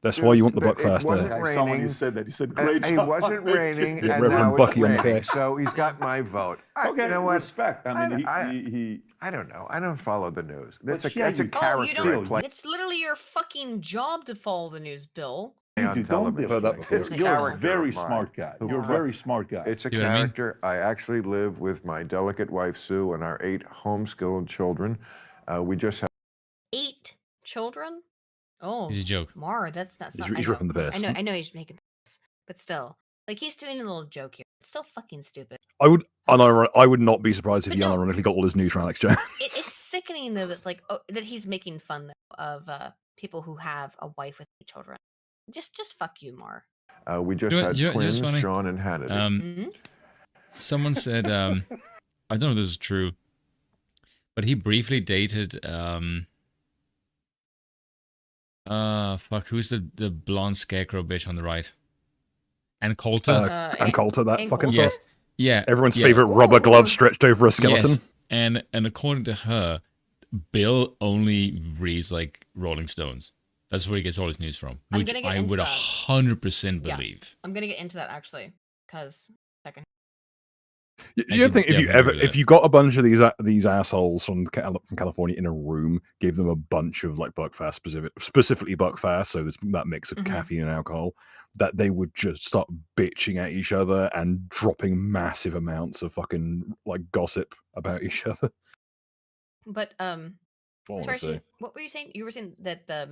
That's why you want the It Buckfast wasn't there. I saw when raining. you said that. You said great He job. wasn't raining, Yeah, and Reverend now Bucky it's on the raining. case. So he's got my vote. Okay, You know what? respect. I mean, he I don't know. I don't follow the news. That's But a yeah, that's a you- character Oh, you I don't. play It's literally your fucking job to follow the news, Bill. on You don't television. deflect. It's a You're a character very of mine. smart guy. You're a But very smart guy. It's a You know what I mean? character. I actually live with my delicate wife Sue and our 8 homeschooled children. We just have 8 children. Oh, It's a joke. Maher, that's not. He's ripping the piss. I know he's making this, but still, like he's doing a little joke here. It's still fucking stupid. I would not be surprised if he unironically got all his news from Alex Jones. It's sickening though that that he's making fun though, of people who have a wife with 8 children. Just fuck you, Maher. we just You know- had you know- twins, just funny. Sean and Hannity. Mm-hmm. Someone said, I don't know if this is true, but he briefly dated, who's the blonde scarecrow bitch on the right? And Coulter? And Coulter, that and fucking Coulter? Yes. Yeah. Everyone's yeah. favorite rubber glove stretched over a skeleton. Yes. And according to her, Bill only reads like Rolling Stones. That's where he gets all his news from, I'm which gonna get I into would that. 100% Yeah. believe. I'm gonna get into that actually, because second. You I don't could think if you definitely do if that. you got a bunch of these assholes from California in a room, gave them a bunch of like Buckfast specifically Buckfast, so there's that mix of caffeine and alcohol, that they would just start bitching at each other and dropping massive amounts of fucking like gossip about each other. But What I wanna sorry, say. what were you saying? You were saying that that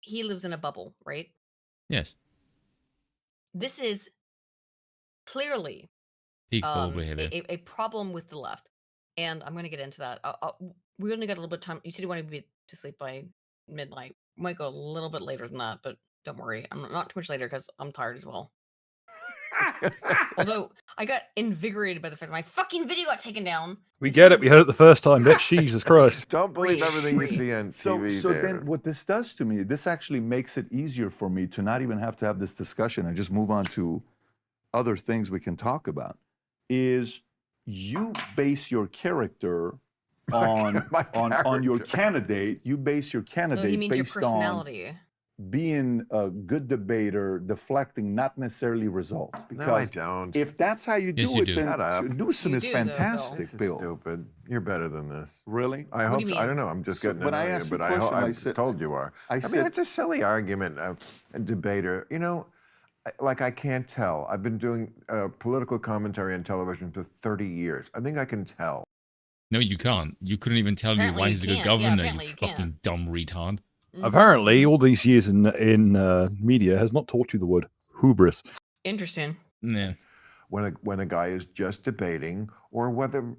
he lives in a bubble, right? Yes. This is clearly Peak bull behavior. a problem with the left, and I'm going to get into that. We only got a little bit of time. You said you wanted to be to sleep by midnight. Might go a little bit later than that, but don't worry, I'm not too much later because I'm tired as well. Although I got invigorated by the fact that my fucking video got taken down. We get it. We heard it the first time, bitch. Jesus Christ. Don't believe everything you see on TV. So there. then what this does to me, this actually makes it easier for me to not even have to have this discussion and just move on to other things we can talk about, is you base your character on your candidate. You base your So candidate he means your based on personality. being a good debater, deflecting, not necessarily results. Because No, I don't. if that's how you do Yes, you it, do. then Shut up. Newsom You is do, though, Bill. fantastic, This is Bill. stupid. You're better than this. Really? I What hope. do you I mean? don't know. I'm just So getting when to I know you, asked you but a I hope question, I I'm said- told you are. I I mean, said- it's a silly argument. A debater, you know, like I can't tell. I've been doing political commentary on television for 30 years. I think I can tell. No, you can't. You couldn't even tell me Apparently why you he's a good can't. Yeah, governor, apparently you you can't. fucking dumb retard. Apparently, all these years in media has not taught you the word hubris. Interesting. Yeah. When a guy is just debating, or whether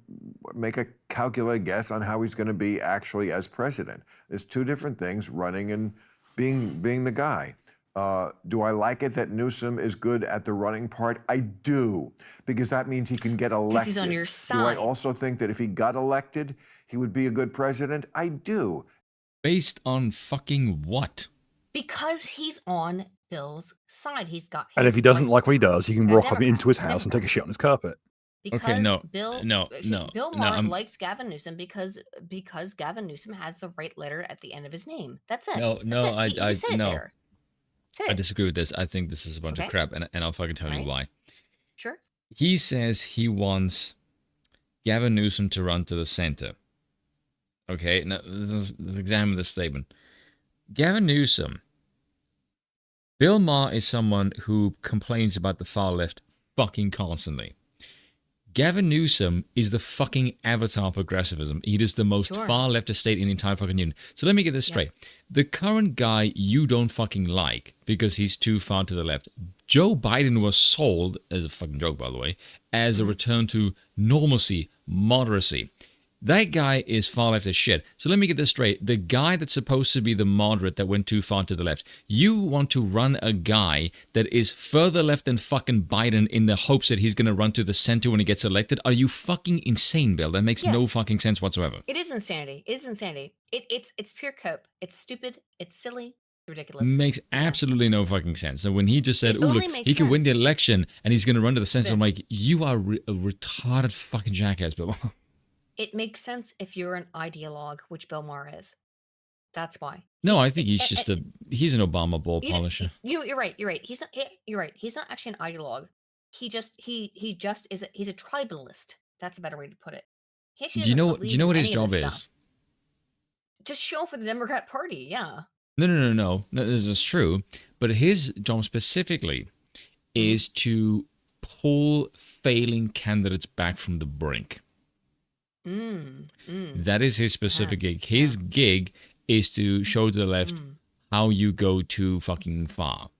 make a calculated guess on how he's going to be actually as president. There's two different things: running and being the guy. Do I like it that Newsom is good at the running part? I do, because that means he can get elected. he's on your Do side. I also think that if he got elected, he would be a good president? I do. Based on fucking what? Because he's on Bill's side. He's got his And if he doesn't right- like what he does, he can Yeah, rock up Democrat, into his house and take a shit on his carpet. Because no, Bill, no, actually, no, Bill no, Maher I'm- likes Gavin Newsom because Gavin Newsom has the right letter at the end of his name. That's it. No, That's no, it. He said it no. there. I disagree with this. I think this is a bunch of crap, and I'll fucking tell you why. Sure. He says he wants Gavin Newsom to run to the center. Okay, now let's examine this statement. Gavin Newsom. Bill Maher is someone who complains about the far left fucking constantly. Gavin Newsom is the fucking avatar of progressivism. He is the most far leftist state in the entire fucking union. So let me get this straight. The current guy you don't fucking like because he's too far to the left. Joe Biden was sold, as a fucking joke by the way, as a return to normalcy, moderacy. That guy is far left as shit. So let me get this straight. The guy that's supposed to be the moderate that went too far to the left. You want to run a guy that is further left than fucking Biden in the hopes that he's going to run to the center when he gets elected? Are you fucking insane, Bill? That makes no fucking sense whatsoever. It is insanity. It is insanity. It's pure cope. It's stupid. It's silly. It's ridiculous. Makes absolutely no fucking sense. So when he just said, oh, look, he can win the election and he's going to run to the center, I'm like, you are a retarded fucking jackass, Bill. It makes sense if you're an ideologue, which Bill Maher is. That's why. No, I think he's just he's an Obama ball polisher. You're right. You're right. You're right. He's not actually an ideologue. He just is he's a tribalist. That's a better way to put it. Do you know what his job is? Just show for the Democrat Party, yeah. No. This is true. But his job specifically is to pull failing candidates back from the brink. That is his specific gig. His gig is to show to the left how you go too fucking far.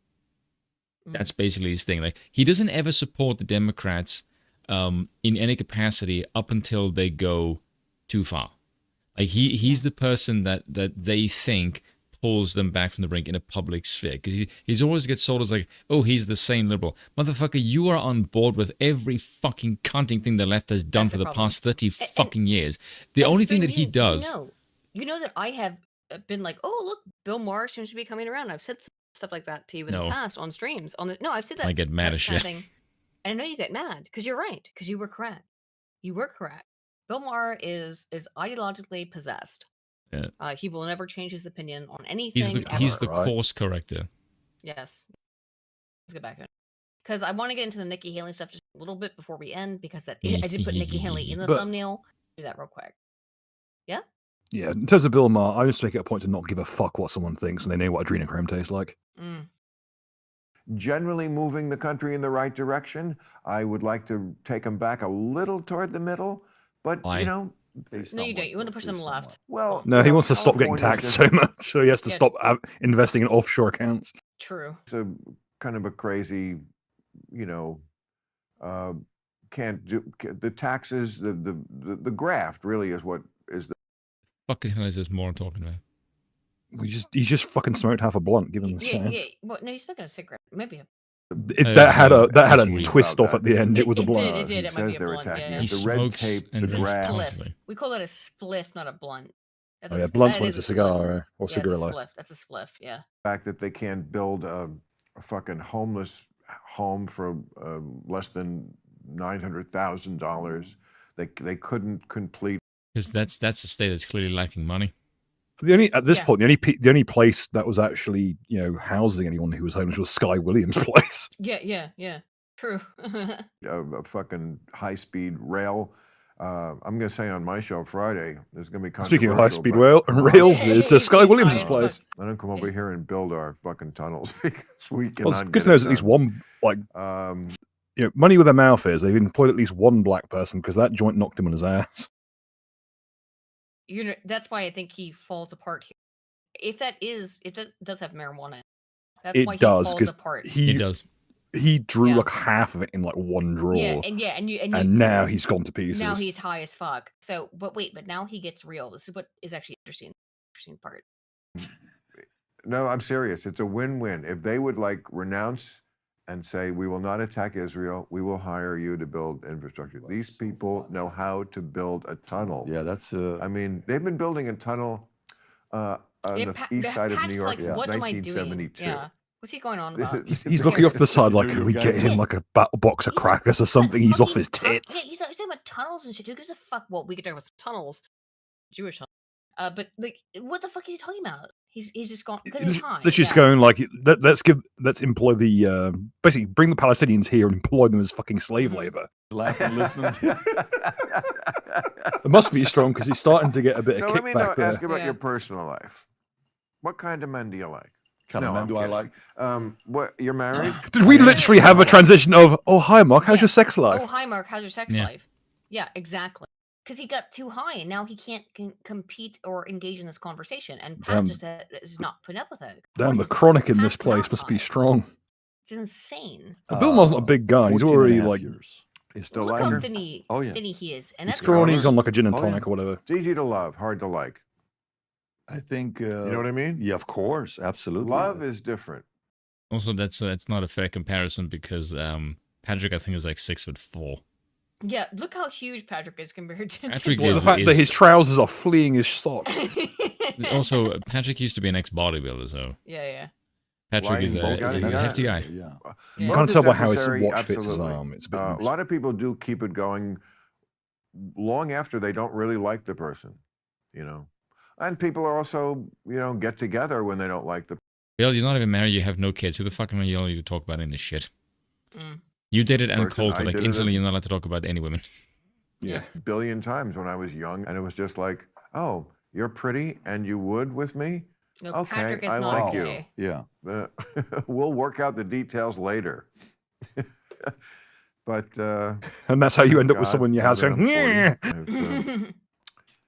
That's basically his thing. Like, he doesn't ever support the Democrats in any capacity up until they go too far. Like, he's the person that they think pulls them back from the brink in a public sphere, because he's always gets sold as like, oh, he's the sane liberal. Motherfucker, you are on board with every fucking cunting thing the left has done for the past 30 fucking years. The only thing that he does... You know that I have been like, oh, look, Bill Maher seems to be coming around. I've said stuff like that to you in the past on streams. I've said that. I get mad as shit. And I know you get mad, because you're right, because you were correct. You were correct. Bill Maher is ideologically possessed. Yeah. He will never change his opinion on anything. He's the course corrector. Yes. Let's get back to it. Because I want to get into the Nikki Haley stuff just a little bit before we end, because I did put Nikki Haley in the thumbnail. Do that real quick. Yeah? Yeah, in terms of Bill Maher, I just make it a point to not give a fuck what someone thinks, and they know what adrenochrome tastes like. Generally moving the country in the right direction. I would like to take them back a little toward the middle, but, you know... No, you don't. You want to push them left. Well, no, he wants to stop getting taxed so much, so he has to stop investing in offshore accounts. True. It's a kind of a crazy, can't do the taxes. The graft really is what is the. Fucking hell is this more talking about? He just fucking smoked half a blunt. Give him a chance. Yeah. Well, no, he's smoking a cigarette. Maybe a. That had a twist off at the end. It was a blunt. It did. It might be a blunt. Yeah. The red tape, the graft. We call that a spliff, not a blunt. Blunt's when it's a cigar or cigarillo. That's a spliff. Yeah. The fact that they can't build a fucking homeless home for less than $900,000. They couldn't complete. Because that's a state that's clearly lacking money. At this point, the only place that was actually housing anyone who was homeless was Sky Williams' place. Yeah. True. A fucking high-speed rail. I'm going to say on my show Friday, there's going to be speaking of high-speed rails, is Sky Williams' place. I don't come over here and build our fucking tunnels because we cannot. Well, it's good to know there's at least one money with their mouth is. They've employed at least one black person because that joint knocked him on his ass. That's why I think he falls apart here. If that does have marijuana, that's why he falls apart. It does. He drew like half of it in like one draw. And now he's gone to pieces. Now he's high as fuck. So, but now he gets real. This is what is actually interesting part. No, I'm serious. It's a win-win. If they would renounce and say, we will not attack Israel, we will hire you to build infrastructure. These people know how to build a tunnel. Yeah, that's... I mean, they've been building a tunnel on the east side of New York since 1972. Yeah. What's he going on about? He's looking off to the side like, can we get him like a box of crackers or something? He's off his tits. Yeah, he's talking about tunnels and shit. Who gives a fuck? Well, we could talk about tunnels. Jewish tunnels. But, what the fuck is he talking about? He's just gone because he's high. They're just going like, let's employ the basically bring the Palestinians here and employ them as fucking slave labor. Laughing, listening to It must be strong because he's starting to get a bit So of let me kickback there. ask about your personal life. What kind of men do you like? Kind of men do I like? What, you're married? Did we literally have a transition of, oh, hi, Mark, how's your sex life? Oh, hi, Mark. How's your sex Yeah. life? Yeah, exactly. Because he got too high, and now he can't compete or engage in this conversation. And Pat Damn. just is not putting up with it. Damn, the chronic in this place must be strong. It's insane. But Bill Maher's not a big guy. He's 14 already and a half like, years. You still Look like how her? thinny, Oh, yeah. thinny he is, and he's that's scrawny. He's on like a gin and Oh, yeah. tonic or whatever. It's easy to love, hard to like. I think. You know what I mean? Yeah, of course, absolutely. Love is different. Also, that's not a fair comparison because Patrick, I think, is like 6'4". Yeah, look how huge Patrick is compared to. Patrick Well, the is- fact that his trousers are fleeing his socks. Also, Patrick used to be an ex-bodybuilder, so Yeah. Patrick is Lying bulk a is hefty guy. Yeah. You Both can't is tell by how his necessary, watch fits his absolutely. arm. It's a bit A lot of people do keep it going long after they don't really like the person, you know. And people are also, you know, get together when they don't like the. Bill, you're not even married. You have no kids. Who the fuck are you to talk about in this shit? Mm. You dated Anna Person, Coulter. I Like did it instantly, in- you're not allowed to talk about any women. Yeah. Billion times when I was young, and it was just like, oh, you're pretty and you would with me? No, Okay, Patrick is I not like gay. you. Yeah. We'll work out the details later. But And that's how you end up with God, someone in your house now that going, I'm 40, yeah. I've,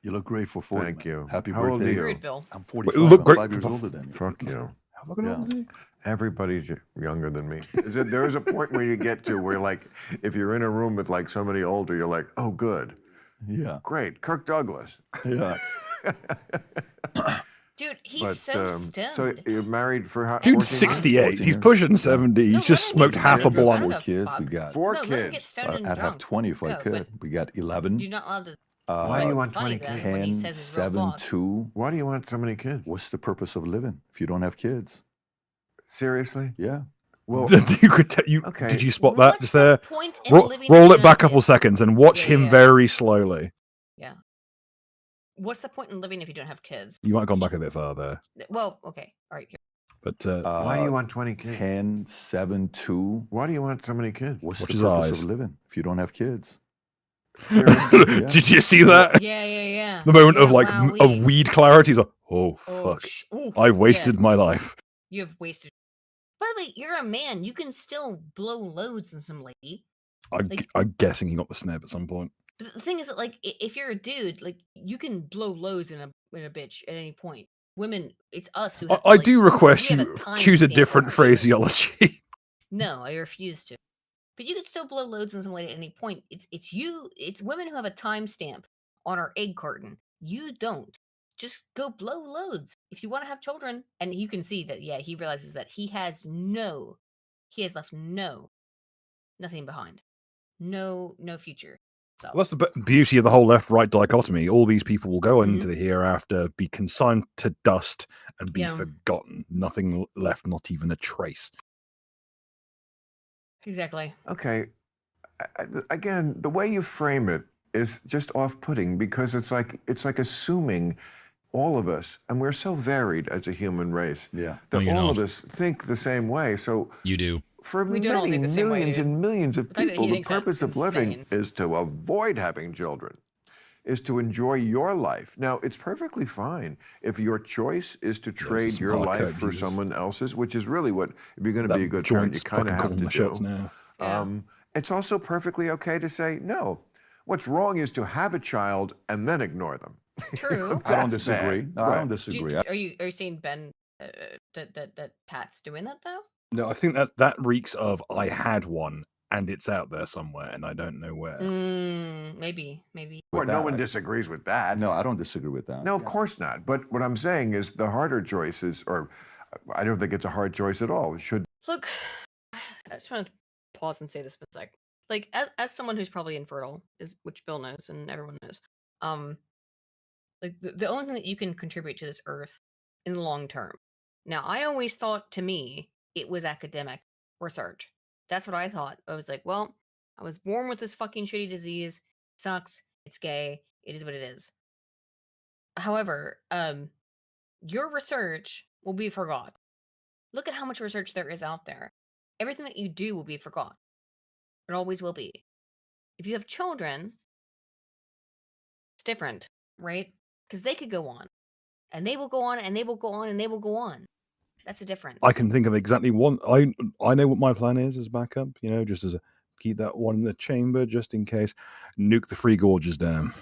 You look great for 40. Thank you. Happy How old are birthday. you? Great, Bill. I'm 45. look I'm great 5 years for- older than you. Fuck you. How fucking old is he? Everybody's younger than me. There is a point where you get to where, like, if you're in a room with like somebody older, you're like, oh, good, Yeah. great, Kirk Douglas. Yeah. Dude, he's But so stoned. so you're married for how? Dude's 14 years? 68. 14 He's years. pushing 70. No, He's just let him smoked get half a stoned. blunt. What 4 the kids. fuck? We got. Four No, let him kids. get stoned and I'd have drunk. 20 if I No, could. but We got 11. you're not allowed to. Why do you want funny 20 then kids? when he 10, says his real 7, thoughts. 2. Why do you want so many kids? What's the purpose of living if you don't have kids? Seriously? Yeah. Well, you could Okay. Did you spot that What's just the there? point in living if Roll you it don't back a have couple kids? seconds and watch Yeah, him yeah. very slowly. Yeah. What's the point in living if you don't have kids? You might have gone back a bit further. Well, okay. All right. Here. But why do you want 20 kids? 10, 7, 2. Why do you want so many kids? What's Watch the his purpose eyes. of living if you don't have kids? Did you see that? Yeah. The moment of Yeah, like wow, of weed clarity. He's like, oh Oh, fuck, ooh, I've wasted yeah. my life. You have wasted. By the way, you're a man. You can still blow loads in some lady. Like- I'm guessing he got the snap at some point. But the thing is that, like, if you're a dude, like, you can blow loads in a bitch at any point. Women, it's us who. Have to, I like, do request we have you a time choose a stamp on different our shit. phraseology. No, I refuse to. But you can still blow loads in some lady at any point. It's you. It's women who have a timestamp on our egg carton. You don't. Just go blow loads if you want to have children. And you can see that. Yeah, he realizes that he has left nothing behind. No future. So Well, that's the beauty of the whole left-right dichotomy. All these people will go Mm-hmm. into the hereafter, be consigned to dust, and be Yeah. forgotten. Nothing left, not even a trace. exactly. Okay. Again, the way you frame it is just off-putting because it's like assuming all of us, and we're so varied as a human race, Yeah. that No, you're all of not. us think the same way. So You do. for We don't all many think the same way, millions dude. and millions of The fact that people, he the thinks that's purpose of living insane. is to avoid having children, is to enjoy your life. Now, it's perfectly fine if your choice is to trade your smart life code for users. someone else's, which is really what, if you're going to That be a good parent, you joint's kind of fucking have calling to the shots do. now. Yeah. It's also perfectly okay to say, no, what's wrong is to have a child and then ignore them. True. I don't That's disagree. bad. No, I Right. don't Do disagree. you, are you saying Ben that Pat's doing that though? No, I think that reeks of I had one and it's out there somewhere and I don't know where. Maybe. Well, no that, one disagrees with that. No, I don't disagree with that. No, of course not. But what I'm saying is the harder choices, or I don't think it's a hard choice at all. It should. Look, I just want to pause and say this for a sec. Like, as someone who's probably infertile, which Bill knows and everyone knows, like the only thing that you can contribute to this earth in the long term. Now, I always thought, to me, it was academic research. That's what I thought. I was like, well, I was born with this fucking shitty disease. It sucks. It's gay. It is what it is. However, your research will be forgotten. Look at how much research there is out there. Everything that you do will be forgotten. It always will be. If you have children, it's different, right? Because they could go on, and they will go on, and they will go on, and they will go on. That's the difference. I can think of exactly one. I know what my plan is as backup. You know, just as a keep that one in the chamber just in case. Nuke the Three Gorges Dam.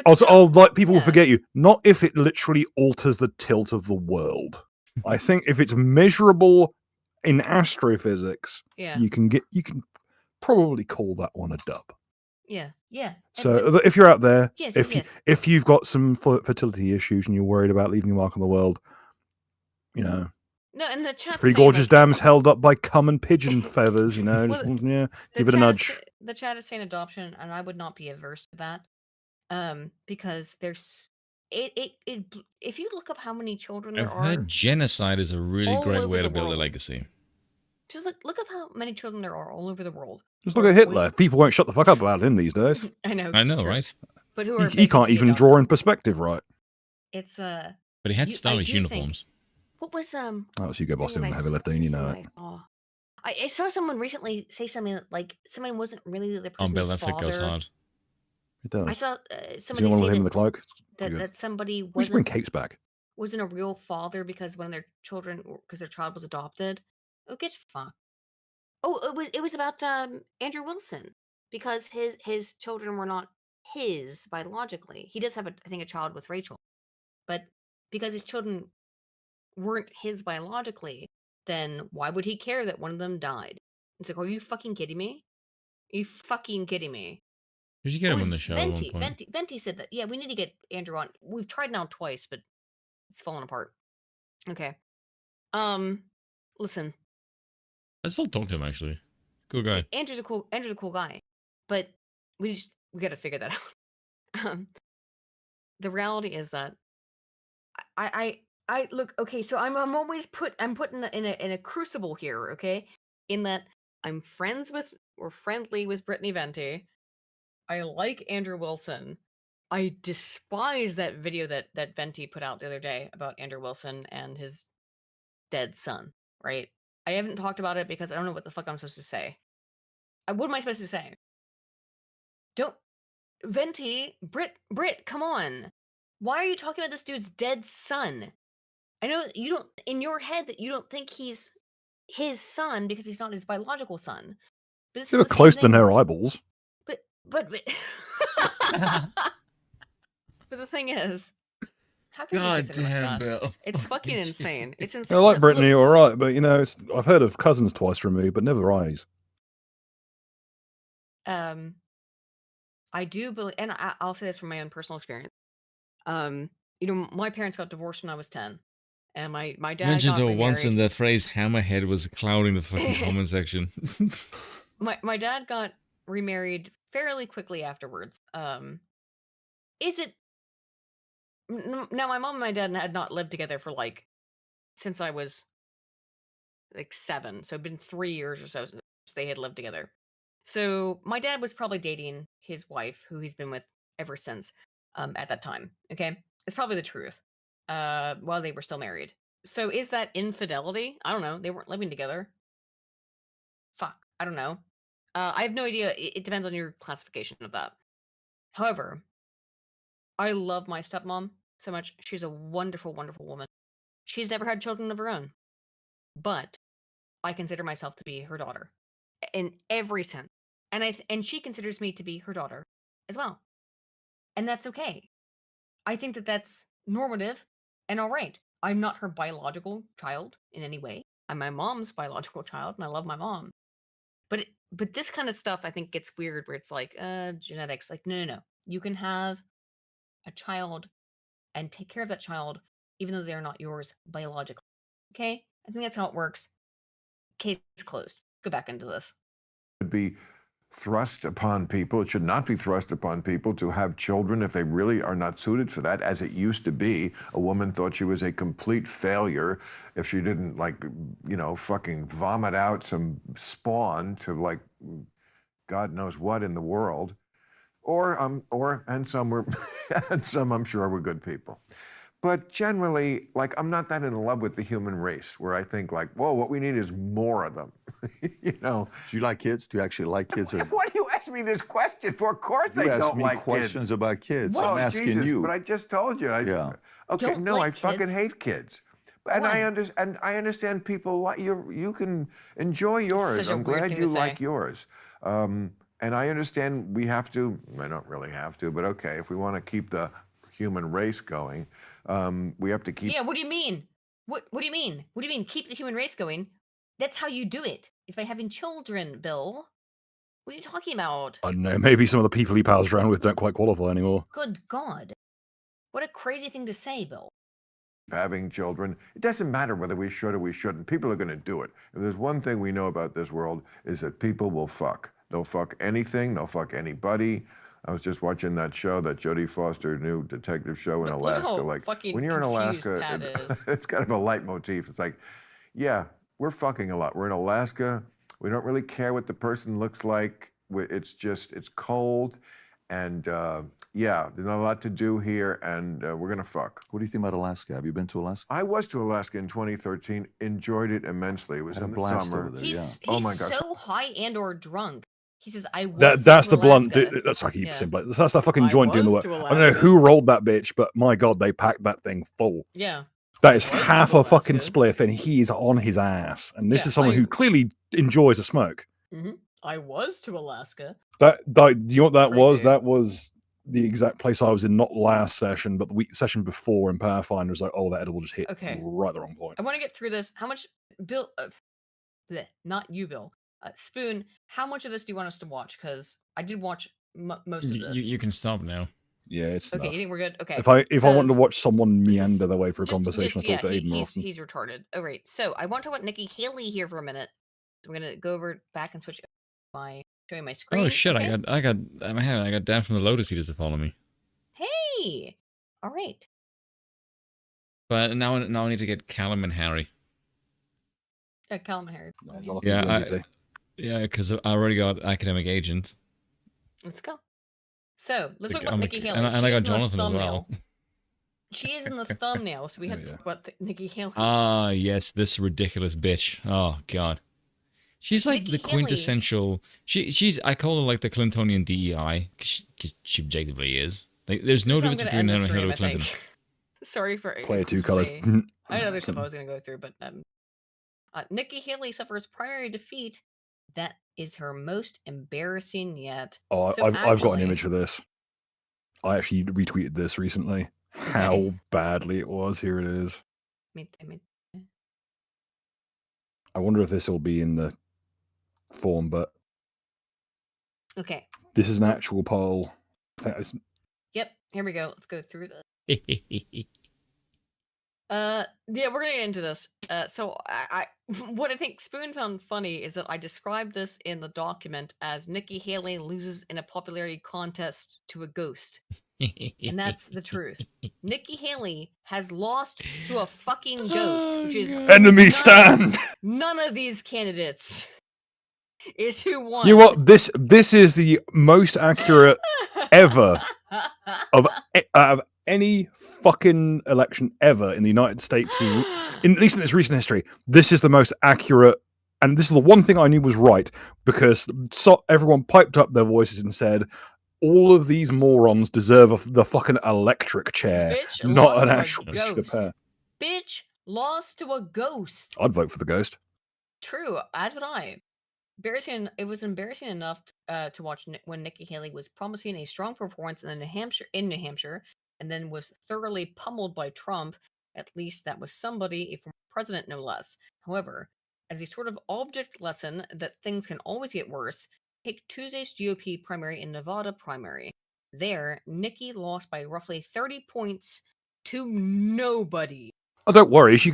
Also, like people will forget you. Not if it literally alters the tilt of the world. I think if it's measurable in astrophysics, Yeah. you can probably call that one a dub. Yeah. So if you're out there, Yes, if you've got some fertility issues and you're worried about leaving a mark on the world, you know, no, and the chat's Three saying, Gorges like, Dam's held up by cum and pigeon feathers. You know, Well, just, the give it a chat nudge. the chat is saying adoption, and I would not be averse to that, because there's it if you look up how many children there I've are, heard genocide is a really all great over way the to build a world. legacy. just look up how many children there are all over the world. Just look at Hitler. People won't shut the fuck up about him these days. I know, true. right? But who are He can't even draw in perspective, right? It's But he had stylish uniforms. What was That was Hugo Boss thing doing that the heavy lifting, you know it. I saw someone recently say something like someone wasn't really the person's Umbrella Fit goes father. hard. It does. I saw Is somebody anyone say with him in that, the cloak? that somebody We should bring wasn't capes back. wasn't a real father because one of their children, because their child was adopted. Oh, get fucked. Oh, it was about Andrew Wilson, because his children were not his biologically. He does have I think a child with Rachel, but because his children weren't his biologically, then why would he care that one of them died? It's like, are you fucking kidding me? Are you fucking kidding me? We should get It him was on the show at one point. Venti said that. Yeah, we need to get Andrew on. We've tried now twice, but it's fallen apart. Okay. Listen. I still talk to him actually. Cool guy. Andrew's a cool guy, but we got to figure that out. The reality is that I look, okay, so I'm always put in a crucible here, okay? In that I'm friendly with Brittany Venti. I like Andrew Wilson. I despise that video that Venti put out the other day about Andrew Wilson and his dead son, right? I haven't talked about it because I don't know what the fuck I'm supposed to say. What am I supposed to say? Don't Venti, Brit, come on. Why are you talking about this dude's dead son? I know that you don't, in your head, that you don't think he's his son because he's not his biological son. But this They is were the same close to thing. their eyeballs. But but the thing is, how can you say something like that? Bill. It's fucking insane. It's insane. I like Look, Brittany, all right, but you know, I've heard of cousins twice removed, but never eyes. I do believe, and I'll say this from my own personal experience. You know, my parents got divorced when I was 10, and my dad Mentioned got it once in remarried. the phrase "hammerhead" was clouding the fucking comment section. My dad got remarried fairly quickly afterwards. Is it now? My mom and my dad had not lived together for like since I was like 7, so it'd been 3 years or so since they had lived together. So my dad was probably dating his wife, who he's been with ever since. At that time, okay, it's probably the truth. While they were still married. So is that infidelity? I don't know. They weren't living together. Fuck, I don't know. I have no idea. It depends on your classification of that. However, I love my stepmom so much. She's a wonderful, wonderful woman. She's never had children of her own, but I consider myself to be her daughter in every sense, and she considers me to be her daughter as well, and that's okay. I think that that's normative and all right. I'm not her biological child in any way. I'm my mom's biological child, and I love my mom. But this kind of stuff, I think, gets weird, where it's like genetics. Like, no. You can have a child and take care of that child, even though they're not yours biologically. Okay, I think that's how it works. Case closed. Go back into this. Would be thrust upon people. It should not be thrust upon people to have children if they really are not suited for that, as it used to be. A woman thought she was a complete failure if she didn't, like, you know, fucking vomit out some spawn to, like, God knows what in the world. And some were, and some I'm sure were good people. But generally, like, I'm not that in love with the human race, where I think like, whoa, what we need is more of them. You know. Do you like kids? Do you actually like kids? Or What do you ask me this question for? Of course you I ask don't me like questions kids. about kids. Oh, I'm asking Jesus, you. But I just told you. Yeah. Okay, Don't no, like I fucking kids? hate kids. And Why? I understand people like you can enjoy yours. such a I'm weird glad thing you to say. like yours. And I understand we have to, I don't really have to, but okay, if we want to keep the human race going, we have to keep. Yeah, what do you mean? What do you mean? What do you mean keep the human race going? That's how you do it, is by having children, Bill. What are you talking about? I don't know. Maybe some of the people he pals around with don't quite qualify anymore. Good God. What a crazy thing to say, Bill. Having children, it doesn't matter whether we should or we shouldn't. People are going to do it. If there's one thing we know about this world is that people will fuck. They'll fuck anything. They'll fuck anybody. I was just watching that show, that Jodie Foster new detective show in Alaska. Look how Like fucking when you're in confused Alaska, Pat is. it's kind of a leitmotif. It's like, yeah, we're fucking a lot. We're in Alaska. We don't really care what the person looks like. It's just, it's cold, and yeah, there's not a lot to do here, and we're gonna fuck. What do you think about Alaska? Have you been to Alaska? I was to Alaska in 2013. Enjoyed it immensely. It was Had a in the blast summer. over there. He's Oh my gosh. so high and or drunk. He says, I was That's to the blunt. Alaska. That's like Yeah. simple. That's that fucking I joint doing the was work. to I don't know Alaska. who rolled that bitch, but my god, they packed that thing full. Yeah. That is was half to a fucking Alaska. spliff, and he is on his ass. And this Yeah, is someone who clearly enjoys a smoke. I was to Alaska. That you know what that was? Crazy. That was the exact place I was in, not last session, but the week session before in Pathfinder. Was like, oh, that edible just hit Okay. right at the wrong point. I want to get through this. How much, Bill? Bleh, not you, Bill. Spoon. How much of this do you want us to watch? Because I did watch most of this. You can stop now. Yeah, it's Okay, enough. you think we're good? Okay. If I wanted to 'cause watch someone this meander is their way for a conversation, I yeah, talk to Aiden more often. he's retarded. All right. So I want to talk about Nikki Haley here for a minute. We're gonna go over back and switch my showing my screen. Oh shit! Okay? I got Dan from the Lotus Eaters to follow me. Hey. All right. But now I need to get Callum and Harry. Callum Harry. Yeah, because I already got Academic Agent. Let's go. So let's talk Like, about Nikki Haley. and I She got is in the Jonathan as well. thumbnail. She is in the thumbnail, so we have to talk about Nikki Haley. Ah, yes, this ridiculous bitch. Oh god, she's like the quintessential. She's I call her like the Clintonian DEI because she objectively is. Like, there's no difference between her and Hillary Clinton. Sorry for Play it 2 colors. I had other stuff I was going to go through, but Nikki Haley suffers primary defeat. That is her most embarrassing yet. Oh, So I've got an image for this. I actually retweeted this recently. How badly it was. Here it is. I wonder if this will be in the form, but Okay. this is an actual poll. I think it's... Yep. Here we go. Let's go through this. Yeah, we're gonna get into this. So I what I think Spoon found funny is that I described this in the document as Nikki Haley loses in a popularity contest to a ghost. And that's the truth. Nikki Haley has lost to a fucking ghost, which is Enemy stand! None of these candidates is who won. You know what? This is the most accurate ever of any fucking election ever in the United States, at least in its recent history. This is the most accurate, and this is the one thing I knew was right, because everyone piped up their voices and said, all of these morons deserve the fucking electric chair, Bitch not lost an to a actual ghost. chair. Bitch lost to a ghost. I'd vote for the ghost. True, as would I. It was embarrassing enough to watch when Nikki Haley was promising a strong performance in New Hampshire, and then was thoroughly pummeled by Trump. At least that was somebody, a former president, no less. However, as a sort of object lesson that things can always get worse, take Tuesday's GOP primary and Nevada primary. There, Nikki lost by roughly 30 points to nobody. Oh, don't worry. She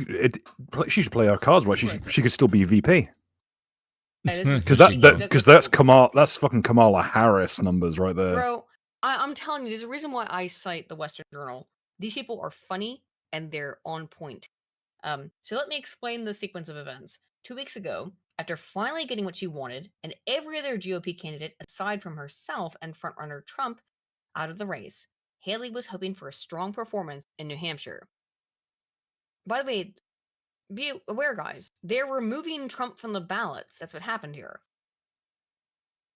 should play her cards right. She could still be VP. Because that's fucking Kamala Harris numbers right there. Bro, I'm telling you, there's a reason why I cite the Western Journal. These people are funny and they're on point. So let me explain the sequence of events. 2 weeks ago, after finally getting what she wanted, and every other GOP candidate aside from herself and frontrunner Trump out of the race, Haley was hoping for a strong performance in New Hampshire. By the way, be aware, guys. They're removing Trump from the ballots. That's what happened here.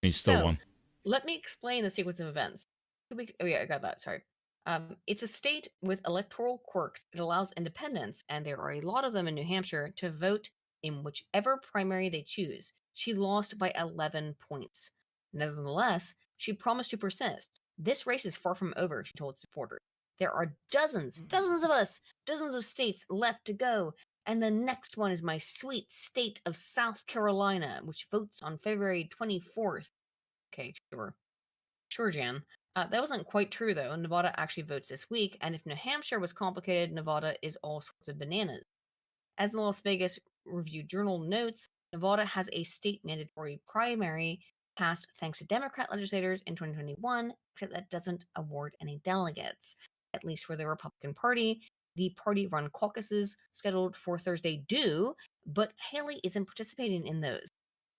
He still won. Let me explain the sequence of events. Oh yeah, I got that. Sorry. It's a state with electoral quirks. It allows independents, and there are a lot of them in New Hampshire, to vote in whichever primary they choose. She lost by 11 points. Nevertheless, she promised to persist. This race is far from over, she told supporters. There are dozens of us, dozens of states left to go. And the next one is my sweet state of South Carolina, which votes on February 24th. Okay, sure. Sure, Jan. That wasn't quite true, though. Nevada actually votes this week, and if New Hampshire was complicated, Nevada is all sorts of bananas. As the Las Vegas Review-Journal notes, Nevada has a state mandatory primary passed thanks to Democrat legislators in 2021, except that doesn't award any delegates, at least for the Republican Party. The party-run caucuses scheduled for Thursday do, but Haley isn't participating in those.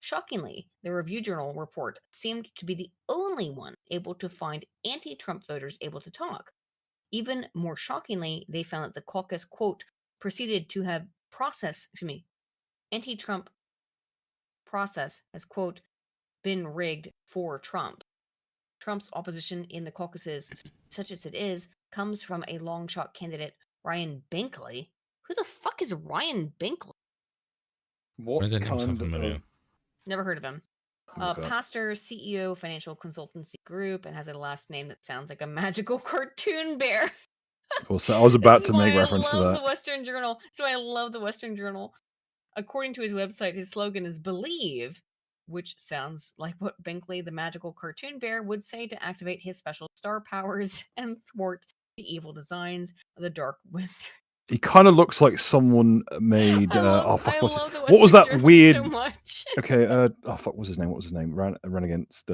Shockingly, the Review-Journal report seemed to be the only one able to find anti-Trump voters able to talk. Even more shockingly, they found that the caucus, quote, proceeded to have anti-Trump process has, quote, been rigged for Trump. Trump's opposition in the caucuses, such as it is, comes from a long shot candidate, Ryan Binkley. Who the fuck is Ryan Binkley? What Where's that name kind sound familiar? of... Never heard of him. Okay. Pastor, CEO, financial consultancy group, and has a last name that sounds like a magical cartoon bear. Well, so I was about to make I reference to love that. the Western Journal. So I love the Western Journal. According to his website, his slogan is "Believe," which sounds like what Binkley, the magical cartoon bear, would say to activate his special star powers and thwart the evil designs of the Dark Winter. He kind of looks like someone made. love what the was Western that Journal weird? so much. Okay. What was his name? What was his name? Ran against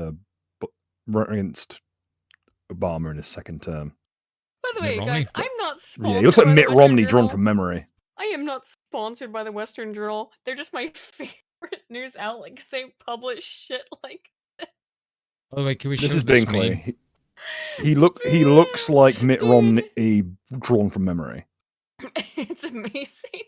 Obama in his second term. By the way, guys, I'm not sponsored. Yeah, he looks like by Mitt the Western Romney drawn Journal. from memory. I am not sponsored by the Western Journal. They're just my favorite news outlet because they publish shit like this. By the way, can we This show is this meme? Binkley. He looks like Mitt Romney drawn from memory. It's amazing.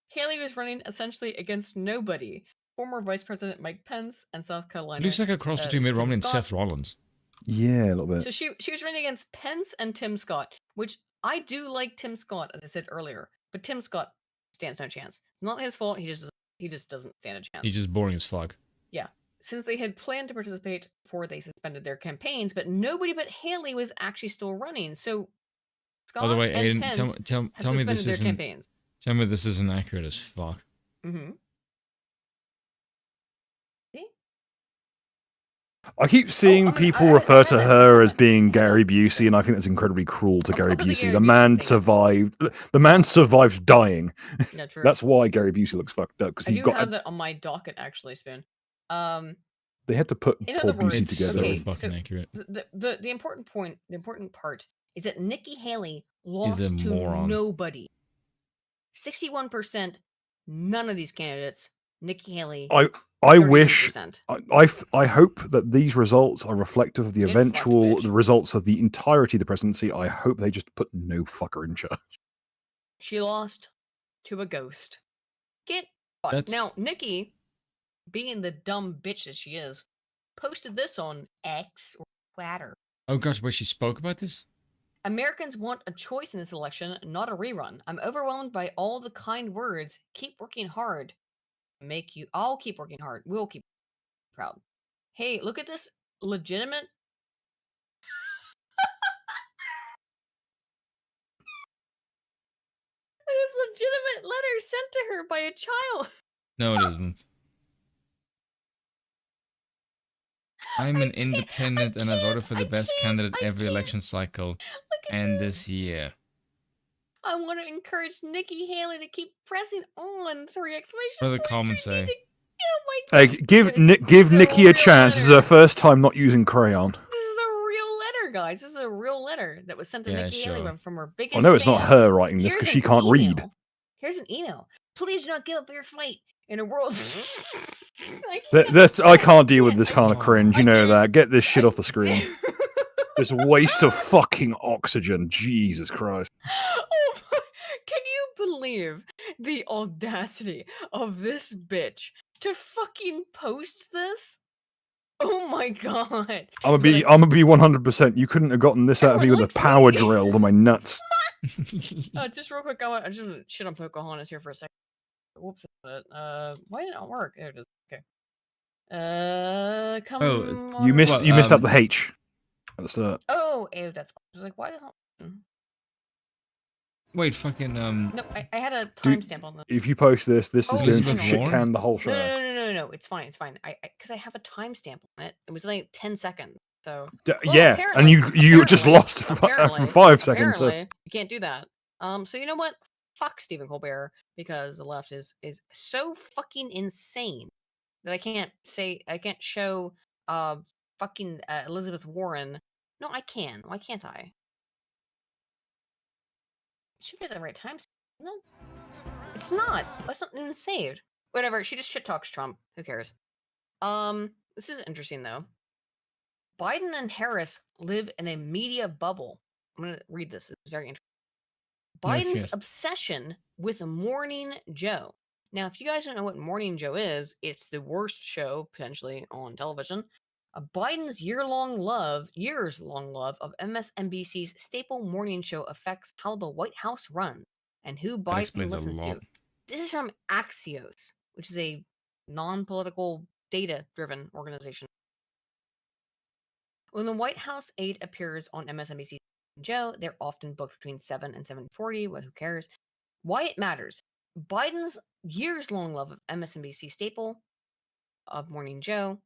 Haley was running essentially against nobody. Former Vice President Mike Pence and South Carolina. It looks like a cross between Mitt Tim Romney and Scott. Seth Rollins. Yeah, a little bit. So she was running against Pence and Tim Scott, which I do like Tim Scott, as I said earlier, but Tim Scott stands no chance. It's not his fault. He just doesn't stand a chance. He's just boring as fuck. Yeah. Since they had planned to participate before they suspended their campaigns, but nobody but Haley was actually still running. So Scott By the way, and Aiden, Pence tell me this suspended their isn't. campaigns. Tell me this isn't accurate as fuck. Mm-hmm. I keep seeing people refer to her as being Gary Busey, and I think that's incredibly cruel to Gary Busey. The man survived. The man survived dying. Yeah, true. That's why Gary Busey looks fucked up, because I he do got. have that on my docket, actually, Spoon. They had to put In poor other words, Busey together. okay, fucking so accurate. the important part is that Nikki Haley lost a to moron. nobody. 61%. None of these candidates. Nikki Haley. I wish. 32%. I hope that these results are reflective of the Get eventual fucked, bitch. results of the entirety of the presidency. I hope they just put no fucker in charge. She lost to a ghost. Get fucked. That's- Now, Nikki, being the dumb bitch that she is, posted this on X or Twitter. Oh gosh, wait, she spoke about this? Americans want a choice in this election, not a rerun. I'm overwhelmed by all the kind words. Keep working hard. I'll keep working hard. We'll keep proud. Hey, look at this legitimate. This legitimate letter sent to her by a child. No, it isn't. I'm an independent and I voted for the best candidate every election cycle and this year. I want to encourage Nikki Haley to keep pressing on. 3 exclamation What do the points. comments say? Oh my Hey, God. give Nikki a real chance. This is letter. her first time not using crayon. This is a real letter, guys. This is a real letter that was sent to Yeah, Nikki Haley sure. from her biggest I know it's not fan. her writing this Here's because an she can't read. email. Here's an email. Please do not give up your fight in a world. I can't deal with this kind of cringe. You know that. Get this shit off the screen. This waste of fucking oxygen. Jesus Christ. Oh, can you believe the audacity of this bitch to fucking post this? Oh my god. I'm gonna be 100%. You couldn't have gotten this out of me with a power sweetie. drill to my nuts. Just real quick, I just want to shit on Pocahontas here for a second. Whoops. Why did it not work? There it is. Okay. Come on. You missed out the H at the start. Oh, ew, that's. I was like, why doesn't? Wait, fucking No, I had a timestamp on this. If you post this is going to shit Warren? can the whole show. No. It's fine. It's fine. Because I have a timestamp on it. It was like 10 seconds. So. Yeah, and you just lost for 5 seconds. So. Apparently, you can't do that. So you know what? Fuck Stephen Colbert, because the left is so fucking insane that I can't show fucking Elizabeth Warren. No, I can. Why can't I? It should be the right time. Isn't it? It's not. It's not even saved. Whatever. She just shit talks Trump. Who cares? This is interesting though. Biden and Harris live in a media bubble. I'm gonna read this. It's very interesting. Biden's obsession with Morning Joe. Now, if you guys don't know what Morning Joe is, it's the worst show potentially on television. Biden's years-long love of MSNBC's staple morning show affects how the White House runs and who Biden listens to. This is from Axios, which is a non-political, data-driven organization. When the White House aide appears on MSNBC's Joe, they're often booked between 7 and 7:40. Who cares? Why it matters. Biden's years-long love of MSNBC staple of Morning Joe.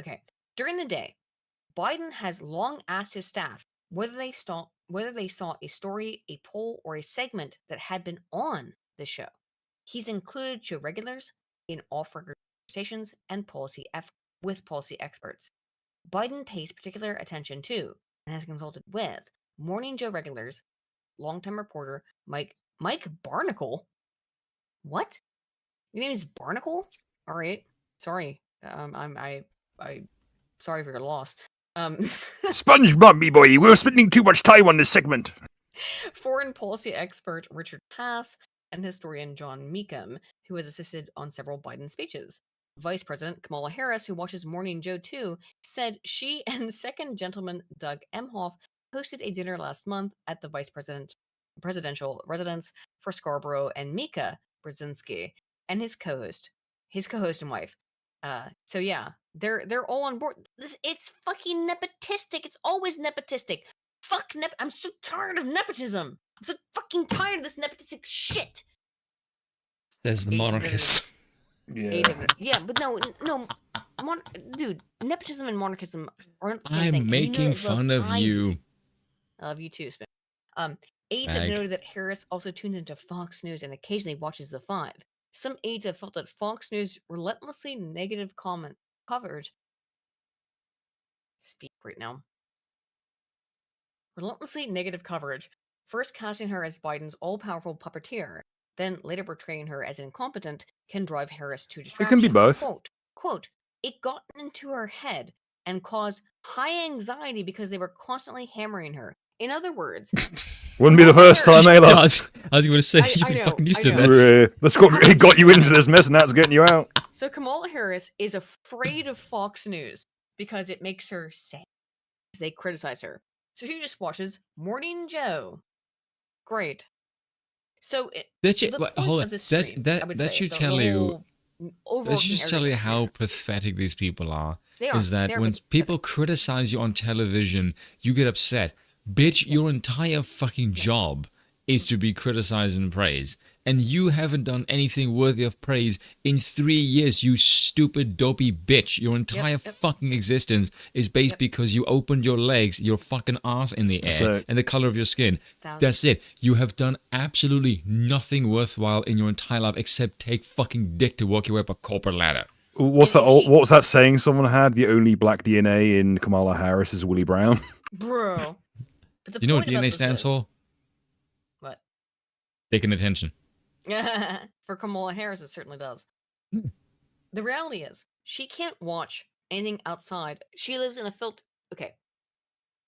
Okay. During the day, Biden has long asked his staff whether they saw a story, a poll, or a segment that had been on the show. He's included show regulars in off-record conversations and with policy experts. Biden pays particular attention to and has consulted with Morning Joe regulars, longtime reporter Mike Barnacle. What? Your name is Barnacle? All right. Sorry. I sorry for your loss. SpongeBob, me boy, we're spending too much time on this segment. Foreign policy expert Richard Pass and historian John Meekum, who has assisted on several Biden speeches. Vice President Kamala Harris, who watches Morning Joe too, said she and second gentleman Doug Emhoff hosted a dinner last month at the presidential residence for Scarborough and Mika Brzezinski and his co-host and wife. So yeah, they're all on board. It's fucking nepotistic. It's always nepotistic. Fuck I'm so tired of nepotism. I'm so fucking tired of this nepotistic shit. There's the monarchist. Yeah, but no, dude, nepotism and monarchism aren't the same thing. I'm making fun of you. I love you too, Spin. Aides have noted that Harris also tunes into Fox News and occasionally watches The Five. Some aides have felt that Fox News relentlessly negative coverage. Speak right now. Relentlessly negative coverage. First casting her as Biden's all-powerful puppeteer, then later portraying her as incompetent, can drive Harris to distraction. It can be both. Quote, it got into her head and caused high anxiety because they were constantly hammering her. In other words, wouldn't be the first time, Ayla. I was going to say, you've been fucking used to this. It got you into this mess, and now it's getting you out. So Kamala Harris is afraid of Fox News because it makes her sad. They criticize her. So she just watches Morning Joe. Great. So that should tell you how pathetic these people are. Is that when people criticize you on television, you get upset. Bitch, your entire fucking job is to be criticized and praised. And you haven't done anything worthy of praise in 3 years, you stupid, dopey bitch. Your entire fucking existence is based because you opened your legs, your fucking ass in the air, and the color of your skin. That's it. You have done absolutely nothing worthwhile in your entire life except take fucking dick to work your way up a corporate ladder. What's that saying someone had? The only black DNA in Kamala Harris is Willie Brown. Bro. You know what DNA stands for? What? Taking attention. For Kamala Harris, it certainly does. The reality is, she can't watch anything outside. She lives in a Okay.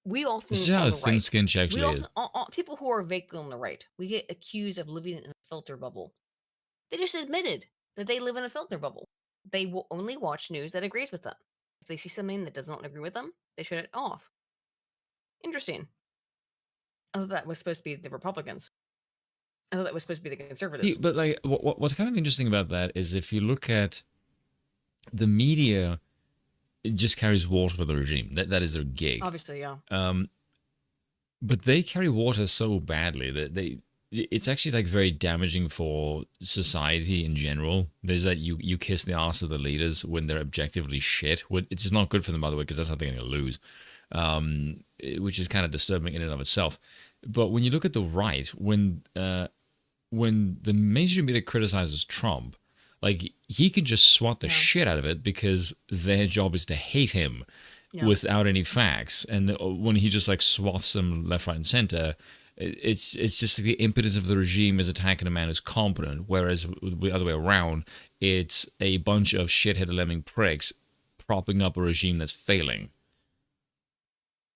we often This is how on the thin right, skinned she we actually often is. people who are vaguely on the right, we get accused of living in a filter bubble. They just admitted that they live in a filter bubble. They will only watch news that agrees with them. If they see something that does not agree with them, they shut it off. Interesting. I thought that was supposed to be the Republicans. I thought that was supposed to be the conservatives. See, but like, what's kind of interesting about that is if you look at the media, it just carries water for the regime. That is their gig. Obviously, yeah. But they carry water so badly that it's actually like very damaging for society in general. There's that you kiss the ass of the leaders when they're objectively shit. It's just not good for them, by the way, because that's how they're going to lose, which is kind of disturbing in and of itself. But when you look at the right, when the mainstream media criticizes Trump, like he can just swat the shit out of it because their job is to hate him without any facts. And when he just like swaths them left, right, and center, it's just like the impetus of the regime is attacking a man who's competent, whereas the other way around, it's a bunch of shithead lemming pricks propping up a regime that's failing.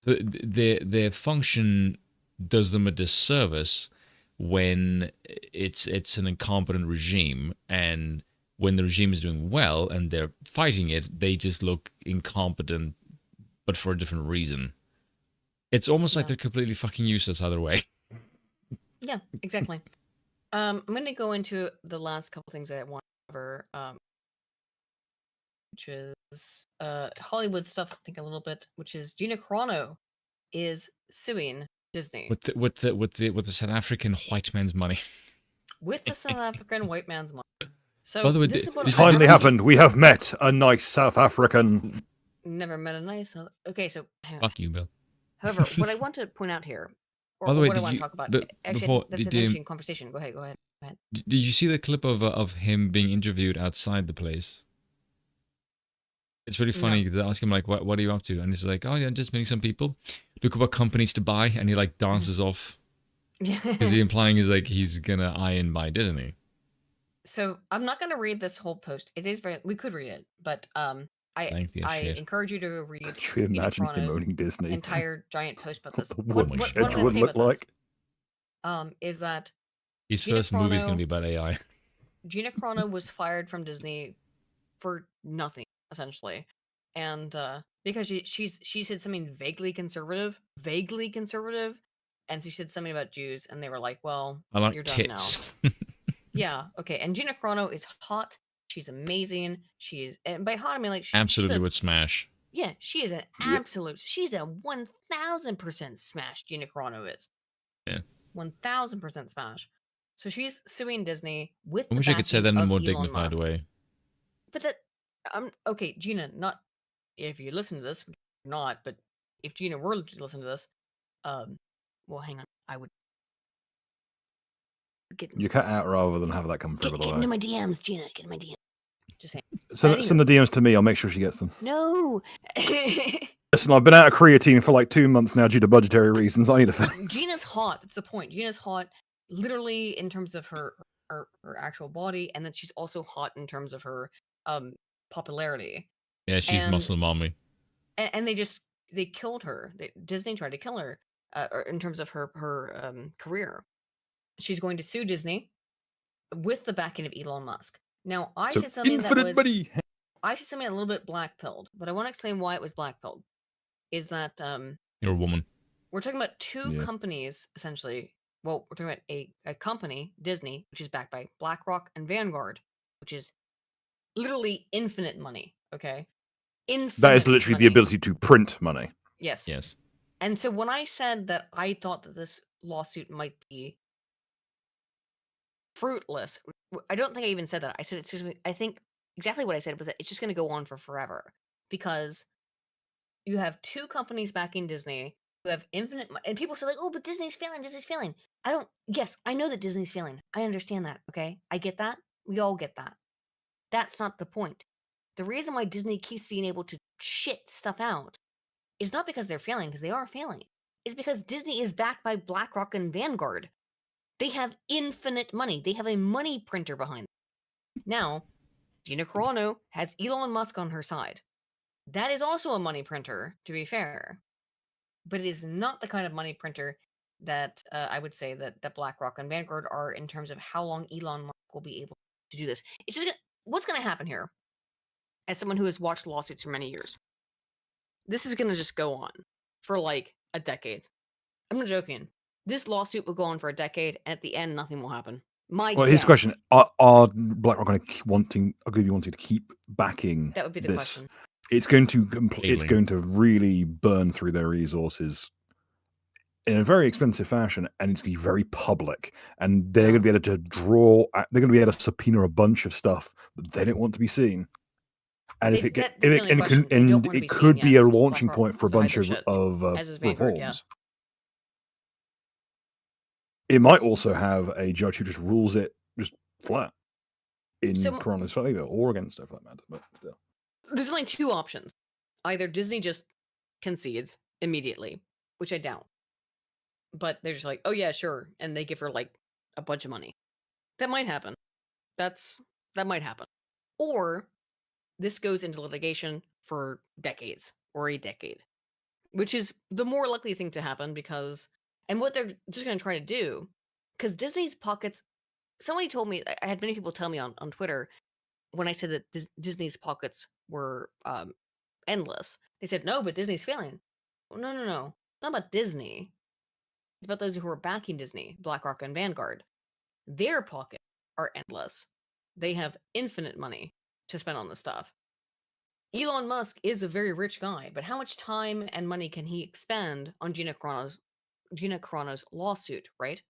So their function does them a disservice when it's an incompetent regime, and when the regime is doing well and they're fighting it, they just look incompetent, but for a different reason. It's almost like they're completely fucking useless either way. Yeah, exactly. I'm going to go into the last couple things I want to cover, which is Hollywood stuff, I think a little bit, which is Gina Carano is suing Disney. With the South African white man's money. With the South African white man's money. So by the way, this is what It finally happened. We have met a nice South African. Never met a nice. Okay, so fuck you, Bill. However, what I want to point out here, or by the way, what I want to talk about, actually, before, that's an interesting conversation. Go ahead. Did you see the clip of him being interviewed outside the place? It's really funny. They ask him like, "What are you up to?" And he's like, "Oh yeah, just meeting some people. Look at what companies to buy," and he like dances off. Because the implying is like he's gonna iron by Disney. So I'm not gonna read this whole post. It is very. We could read it, but I encourage you to read. Could you imagine him owning Disney? Entire giant post about this. What schedule would look like? Is that his first movie is gonna be about AI. Gina Carano was fired from Disney for nothing, essentially, and because she said something vaguely conservative, and she said something about Jews, and they were like, "Well, I like you're tits." done now." Yeah, okay. And Gina Carano is hot. She's amazing. She is, and by hot I mean like absolutely would smash. Yeah, she is an absolute. She's a 1000% smash. Gina Carano is. Yeah. 1000% smash. So she's suing Disney with. I wish I could say that in a more dignified way. But that, okay, Gina. Not if you listen to this, not. But if Gina were to listen to this, well, hang on. I would. You cut out rather than have that come through. Get into my DMs, Gina. Get in my DMs. Just saying. Send the DMs to me. I'll make sure she gets them. No. Listen, I've been out of creatine for like 2 months now due to budgetary reasons. I need a fix. Gina's hot. That's the point. Gina's hot, literally in terms of her actual body, and then she's also hot in terms of her popularity. Yeah, she's muscle mommy. And they killed her. Disney tried to kill her, or in terms of her career. She's going to sue Disney with the backing of Elon Musk. Now, I said something that was I said something a little bit black-pilled, but I want to explain why it was black-pilled. Is that you're a woman. We're talking about two companies, essentially. Well, we're talking about a company, Disney, which is backed by BlackRock and Vanguard, which is literally infinite money, okay? Infinite that is literally money. The ability to print money. Yes. Yes. And so when I said that I thought that this lawsuit might be fruitless, I don't think I even said that. I said it's just, I think exactly what I said was that it's just going to go on for forever because you have two companies backing Disney who have infinite money, and people say like, "Oh, but Disney's failing. Disney's failing." Yes, I know that Disney's failing. I understand that. Okay, I get that. We all get that. That's not the point. The reason why Disney keeps being able to shit stuff out is not because they're failing, because they are failing. It's because Disney is backed by BlackRock and Vanguard. They have infinite money. They have a money printer behind them. Now, Gina Carano has Elon Musk on her side. That is also a money printer, to be fair. but it is not the kind of money printer that I would say that BlackRock and Vanguard are in terms of how long Elon Musk will be able to do this. It's just what's going to happen here. As someone who has watched lawsuits for many years, this is going to just go on for like a decade. I'm not joking. This lawsuit will go on for a decade, and at the end, nothing will happen. Well, here's the question: Are BlackRock going to wanting to keep backing? That would be the this? question. It's going to really burn through their resources in a very expensive fashion, and it's going to be very public. And they're going to be able to draw. They're going to be able to subpoena a bunch of stuff that they don't want to be seen. And it could be a launching point for a bunch of reforms. It might also have a judge who just rules it just flat in Corona's favor or against her, for that matter. But still. There's only two options. Either Disney just concedes immediately, which I doubt. But they're just like, oh yeah, sure. And they give her like a bunch of money. That might happen. That might happen. Or this goes into litigation for decades or a decade, which is the more likely thing to happen because, and what they're just going to try to do, because Disney's pockets, somebody told me, I had many people tell me on Twitter when I said that Disney's pockets were endless. They said, no, but Disney's failing. Well, no. It's not about Disney. It's about those who are backing Disney, BlackRock and Vanguard. Their pockets are endless. They have infinite money to spend on this stuff. Elon Musk is a very rich guy, but how much time and money can he expend on Gina Carano's lawsuit, right?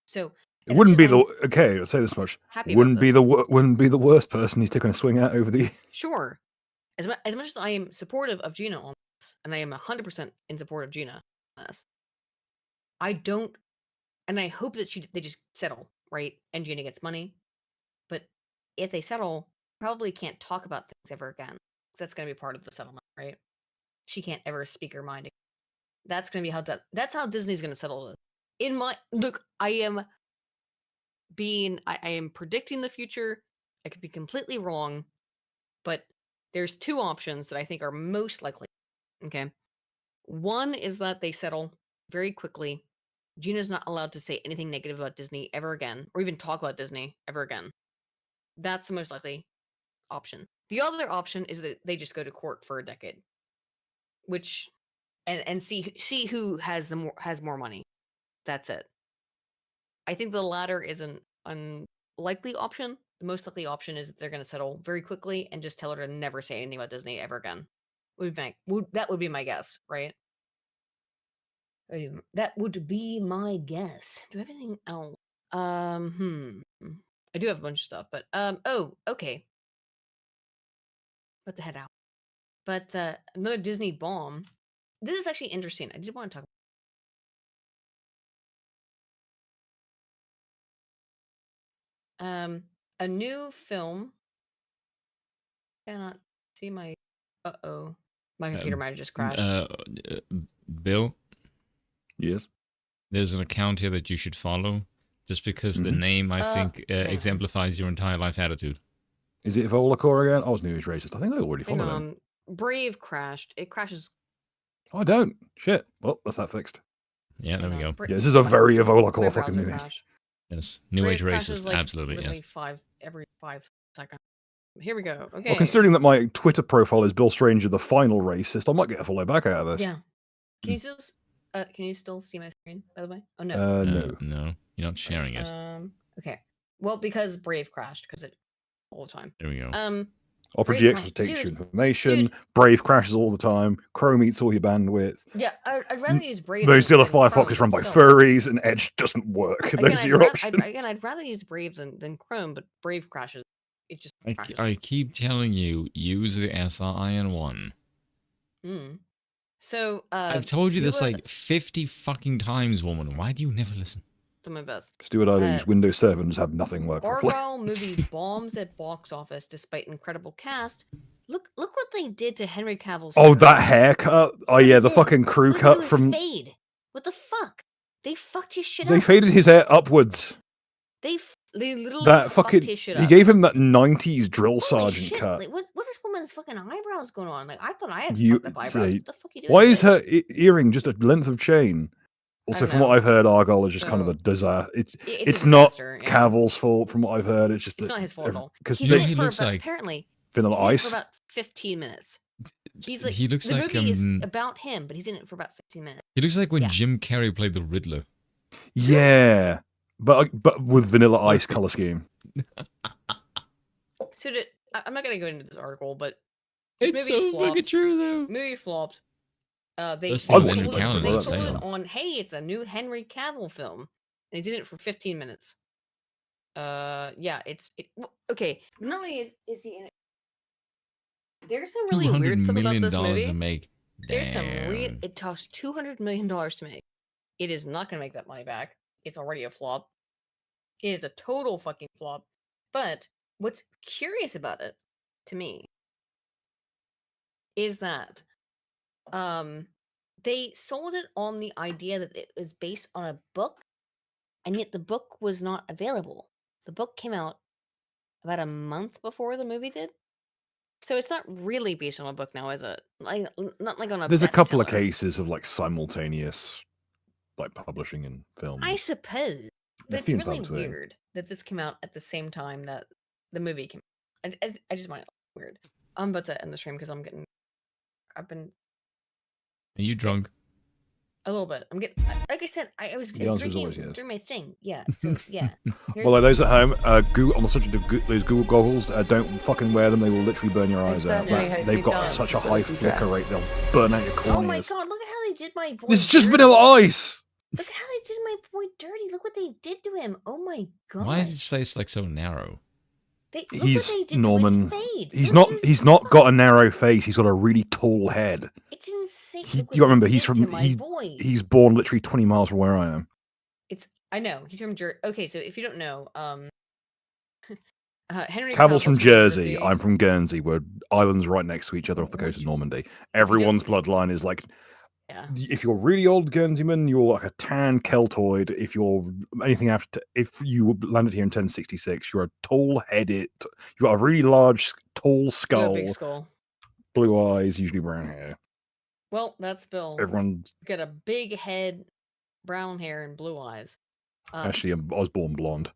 So it wouldn't be okay. I'll say this much: wouldn't be the worst person he's taking a swing at over the. Sure, as much as I am supportive of Gina on this, and I am 100% in support of Gina on this, I don't, and I hope that they just settle, right? And Gina gets money, but if they settle, probably can't talk about things ever again. That's going to be part of the settlement, right? She can't ever speak her mind again. That's going to be that's how Disney's going to settle it. I am predicting the future. I could be completely wrong, but there's two options that I think are most likely. Okay. One is that they settle very quickly. Gina's not allowed to say anything negative about Disney ever again, or even talk about Disney ever again. That's the most likely option. The other option is that they just go to court for a decade, which and see who has more money. That's it. I think the latter is an unlikely option. The most likely option is that they're going to settle very quickly and just tell her to never say anything about Disney ever again. That would be my guess, right? That would be my guess. Do I have anything else? I do have a bunch of stuff, but oh, okay. Put the head out. But another Disney bomb. This is actually interesting. I did want to talk. A new film. Cannot see my. My computer might have just crashed. Bill. Yes. There's an account here that you should follow, just because the name I think exemplifies your entire life attitude. Is it Volacor again? I was new age racist. I think I already followed him. Brave crashed. It crashes. Oh, I don't. Shit. Well, that's that fixed. Yeah, there we go. Yeah, this is a very Volacor fucking new age. Yes, new age racist. Like absolutely, yes. Every 5 seconds. Here we go. Okay. Well, considering that my Twitter profile is Bill Stranger, the final racist, I might get a follow back out of this. Yeah. Can you still see my screen, by the way? Oh no. No, you're not sharing it. Okay. Well, because Brave crashed, because it all the time. There we go. Opera GX takes your information. Brave crashes all the time. Chrome eats all your bandwidth. Yeah, I'd rather use Brave. Mozilla Firefox is run by furries, and Edge doesn't work. Those are your options. I'd rather use Brave than Chrome, but Brave crashes. It just. I keep telling you, use the SRIN1. So I've told you this like 50 fucking times, woman. Why do you never listen? Do my best. Just do what I do. Use Windows 7. Just have nothing work properly. Orwell movie bombs at box office despite incredible cast. Look what they did to Henry Cavill's. Oh, that haircut. Oh yeah, the fucking crew cut from. Fade. What the fuck? They fucked his shit up. They faded his hair upwards. They They literally That fucked fucking his shit he up. gave him that 90s drill Holy sergeant shit! cut. Like, what's this woman's fucking eyebrows going on? Like, I thought I had You fucked up eyebrows. say, What the fuck are you doing? why is today? her earring just a length of chain? Also, don't from what know. I've heard, Argyle is just kind of So, a disaster. it's It's a not disaster, yeah. Cavill's fault, from what I've heard. It's just It's that not his fault at all. because He's You know in what it he for looks about, like? apparently Vanilla he's in it Ice. for about 15 minutes. He's like, He looks the like, movie is about him, but he's in it for about 15 minutes. He looks like when Yeah. Jim Carrey played the Riddler. Yeah, but with Vanilla Ice color scheme. So I'm not gonna go into this article, but It's movie's so flopped. fucking true, though. Movie flopped. They That's sold the Henry Cavill, it, they let's sold say. it on, hey, it's a new Henry Cavill film, and they did it for 15 minutes. Yeah, okay. Not only is he in it, there's some really weird $200 stuff about million this movie. to make. There's some Damn. it cost $200 million to make. It is not gonna make that money back. It's already a flop. It is a total fucking flop. But what's curious about it, to me, is that they sold it on the idea that it was based on a book, and yet the book was not available. The book came out about a month before the movie did. So it's not really based on a book now, is it? Like, not like on a There's a couple of bestseller. cases of like simultaneous, like publishing in film. I suppose. But it's few and really far between. weird that this came out at the same time that the movie came out. I just find it weird. I'm about to end the stream because I've been Are you drunk? a little bit. I'm getting, like I said, I was The answer is drinking always yes. during my thing. Yeah, so yeah. Well, like those at home, Google, on the subject of those Google goggles, don't fucking wear them. They will literally burn your eyes out. certainly hope They've he got does, such a so high as he flicker dress. rate, they'll burn out your corneas. Oh my god, look at how they did my boy. This is just dirty. Vanilla Ice. Look at how they did my boy dirty. Look what they did to him. Oh my god. Why is his face like so narrow? Look what He's they did Norman. to his fade. He's Look not. at his He's not got a narrow face. He's got a really tall head. It's insane. You Look what got to remember, they he's did from. to my He's boy. he's born literally 20 miles from where I am. I know he's from Jersey. Okay, so if you don't know, Henry Cavill's from Jersey. Jersey. I'm from Guernsey. We're islands right next to each other off the coast of Normandy. Everyone's bloodline is like. Yeah. If you're really old Guernseyman, you're like a tan Keltoid. If you're anything after, if you landed here in 1066, you're a tall-headed. You got a really large, tall You have skull, a big skull. blue eyes, usually brown hair. Well, that's Bill. Everyone, Got a big head, brown hair, and blue eyes. actually, I was born blonde.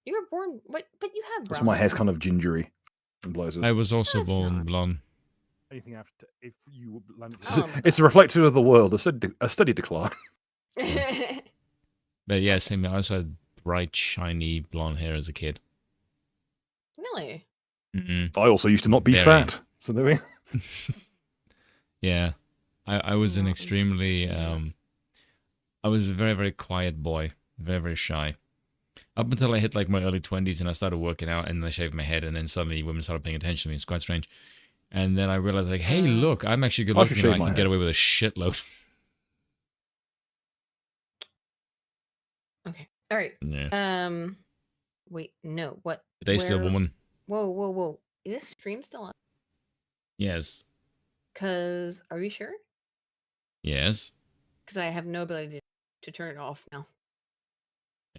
You were born, but you have brown. So my hair's hair. kind of gingery and places. I was also born blonde. Anything after, if you landed, Oh. it's reflective of the world. A steady decline. But yeah, same. I also had bright, shiny blonde hair as a kid. Really? Mm-mm. I also used to not be Very. fat. So there we. Yeah, I was an extremely I was a very, very quiet boy, very, very shy. Up until I hit like my early 20s and I started working out and I shaved my head, and then suddenly women started paying attention to me. It's quite strange. And then I realized, like, hey, look, I'm actually good I should looking and I shave my can head. get away with a shitload. Okay. All right. Yeah. Wait. No. What? Today's still a woman. Whoa. Whoa. Whoa. Is this stream still on? Yes. Cause are you sure? Yes. Because I have no ability to turn it off now.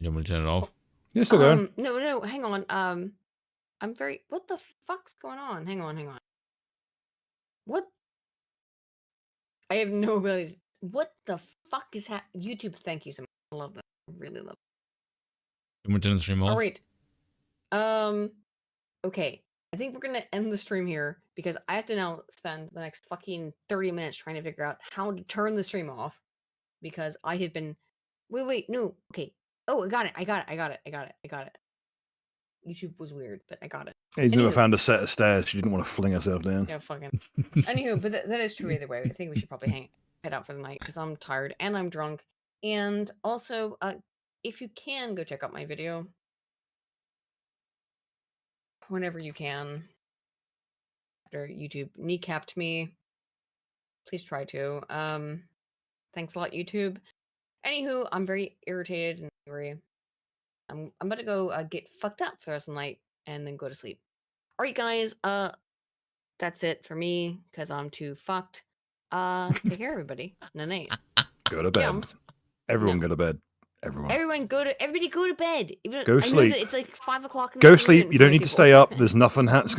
You want me to turn it off? Yeah, still going. No. Hang on. I'm very. What the fuck's going on? Hang on. What? I have no ability. What the fuck is happening? YouTube, thank you so much. I love that. I really love You want me to turn the stream it. off? All right. Okay. I think we're gonna end the stream here because I have to now spend the next fucking 30 minutes trying to figure out how to turn the stream off because I have been. Wait. No. Okay. Oh, I got it. YouTube was weird, but I got it. He's never Anywho. found a set of stairs. She didn't want to fling herself down. Yeah, fucking. Anywho, but that is true either way. I think we should probably head out for the night because I'm tired and I'm drunk. And also, if you can, go check out my video whenever you can. After YouTube kneecapped me, please try to. Thanks a lot, YouTube. Anywho, I'm very irritated and angry. I'm about to go get fucked up for the rest of the night and then go to sleep. All right, guys. That's it for me because I'm too fucked. Take care, everybody. Night. Go to bed. Everyone go to bed. Everyone. Everybody go to bed. Even, Go I know sleep. that it's like 5 o'clock in the Go afternoon sleep. You for don't most need to people. stay up. There's nothing that's